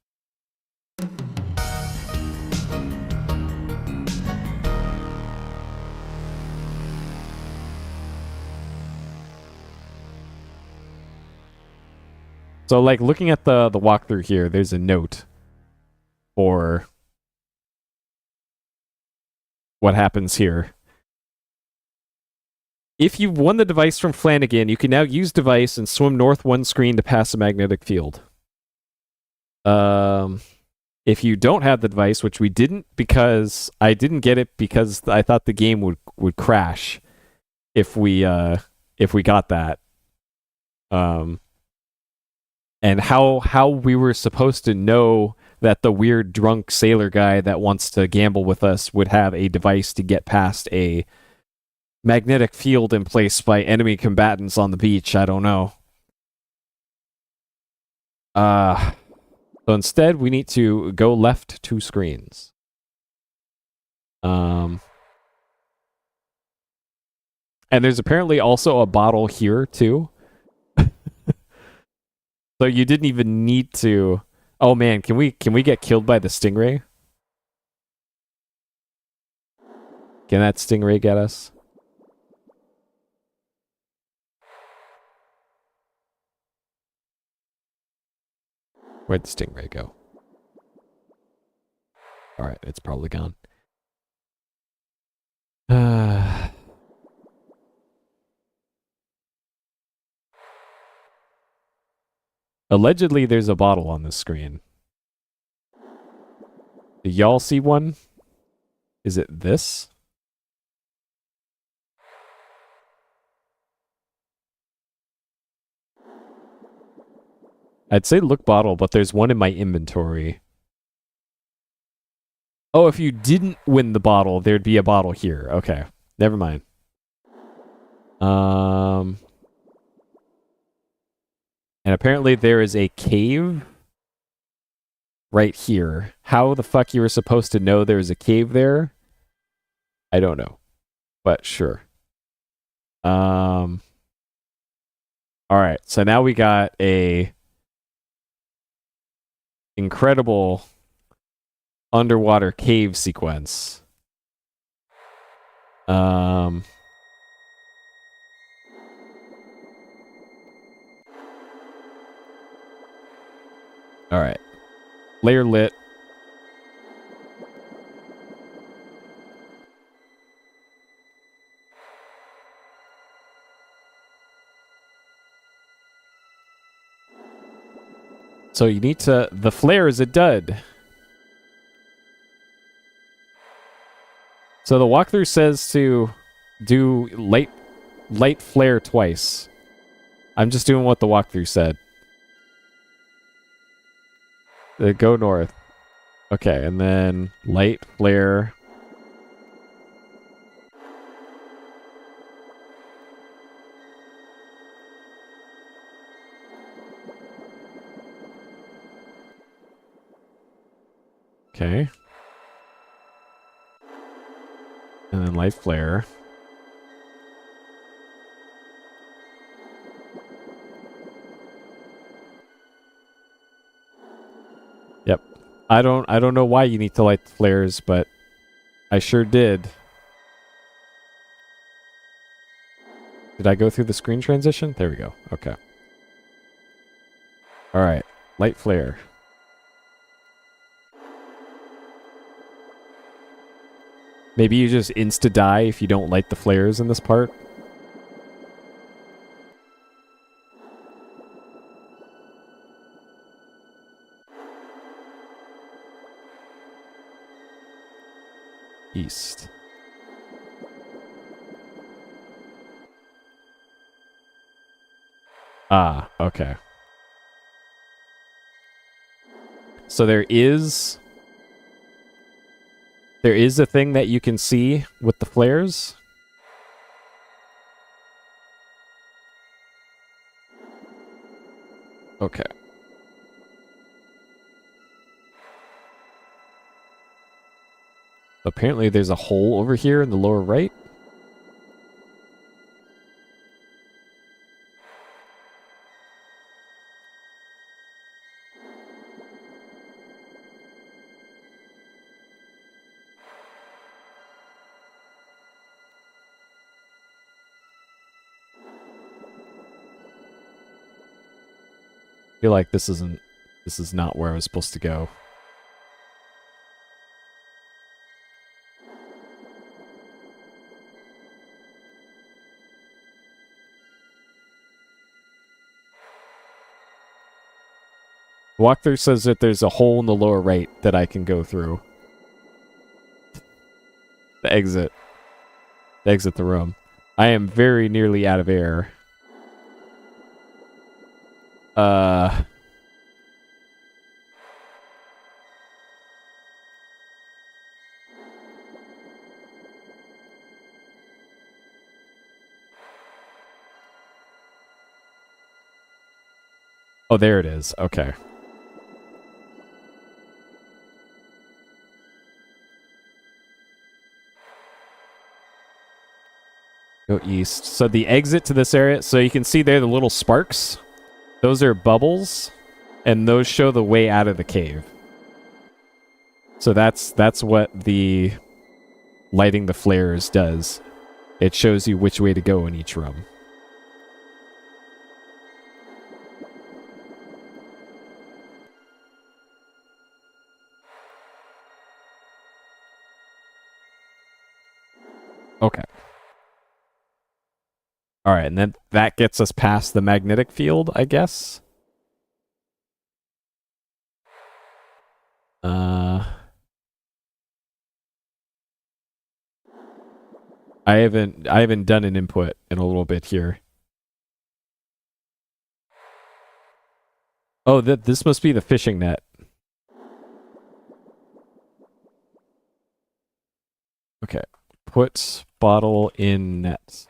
So, like, looking at the walkthrough here, there's a note for what happens here. If you've won the device from Flanagan, you can now use device and swim north one screen to pass a magnetic field. If you don't have the device, which we didn't because I didn't get it because I thought the game would crash if we got that. And how we were supposed to know that the weird drunk sailor guy that wants to gamble with us would have a device to get past a magnetic field in place by enemy combatants on the beach, I don't know. So instead, we need to go left 2 screens. And there's apparently also a bottle here, too. So you didn't even need to... Oh man, can we get killed by the stingray? Can that stingray get us? Where'd the stingray go? Alright, it's probably gone. Allegedly, there's a bottle on this screen. Do y'all see one? Is it this? I'd say look bottle, but there's one in my inventory. Oh, if you didn't win the bottle, there'd be a bottle here. Okay, never mind. And apparently there is a cave right here. How the fuck you were supposed to know there's a cave there? I don't know. But sure. Alright, so now we got a incredible underwater cave sequence. Alright. Layer lit. So you need to... The flare is a dud. So the walkthrough says to do light flare twice. I'm just doing what the walkthrough said. Go north. Okay, and then light flare. Okay. And then light flare. Yep. I don't know why you need to light the flares, but I sure did. Did I go through the screen transition? There we go. Okay. Alright. Light flare. Maybe you just insta-die if you don't light the flares in this part. East. Ah, okay. So there is There is a thing that you can see with the flares. Okay. Apparently there's a hole over here in the lower right. I feel like this is not where I was supposed to go. Walkthrough says that there's a hole in the lower right that I can go through. The exit. Exit the room. I am very nearly out of air. Oh, there it is. Okay. Go east. So the exit to this area, so you can see there the little sparks. Those are bubbles, and those show the way out of the cave. So that's what the lighting the flares does. It shows you which way to go in each room. Okay. All right, and then that gets us past the magnetic field, I guess. I haven't done an input in a little bit here. Oh, this must be the fishing net. Okay. Put bottle in net.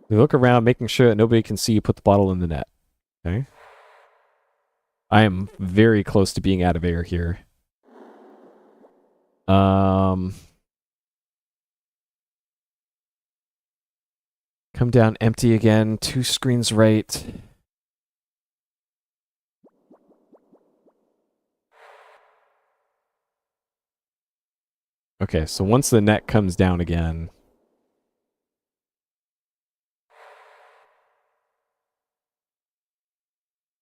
You look around, making sure that nobody can see you put the bottle in the net. Okay. I am very close to being out of air here. Come down empty again. 2 screens right. Okay, so once the net comes down again,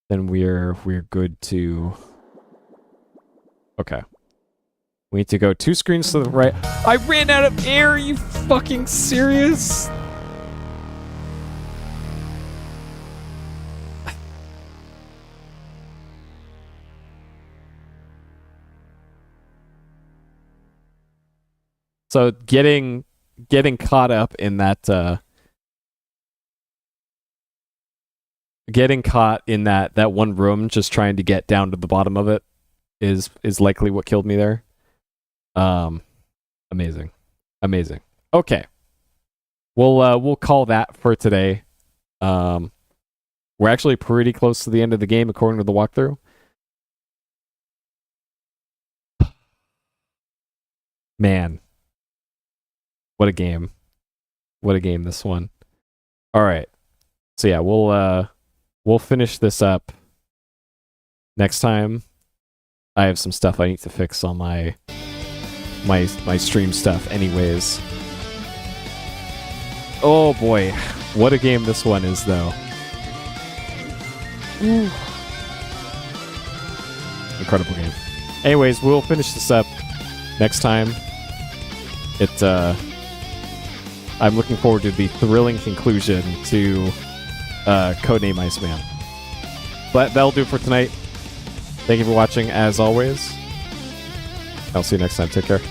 then we're good to... Okay. We need to go 2 screens to the right. I ran out of air, are you fucking serious? So getting caught up in that getting caught in that one room just trying to get down to the bottom of it is likely what killed me there. Amazing. Amazing. Okay. We'll call that for today. We're actually pretty close to the end of the game according to the walkthrough. Man. What a game. What a game this one. All right. So yeah, we'll finish this up next time. I have some stuff I need to fix on my stream stuff anyways. Oh boy, what a game this one is though. Ooh. Incredible game. Anyways, we'll finish this up next time. I'm looking forward to the thrilling conclusion to Codename ICEMAN. But that'll do it for tonight. Thank you for watching as always. I'll see you next time. Take care.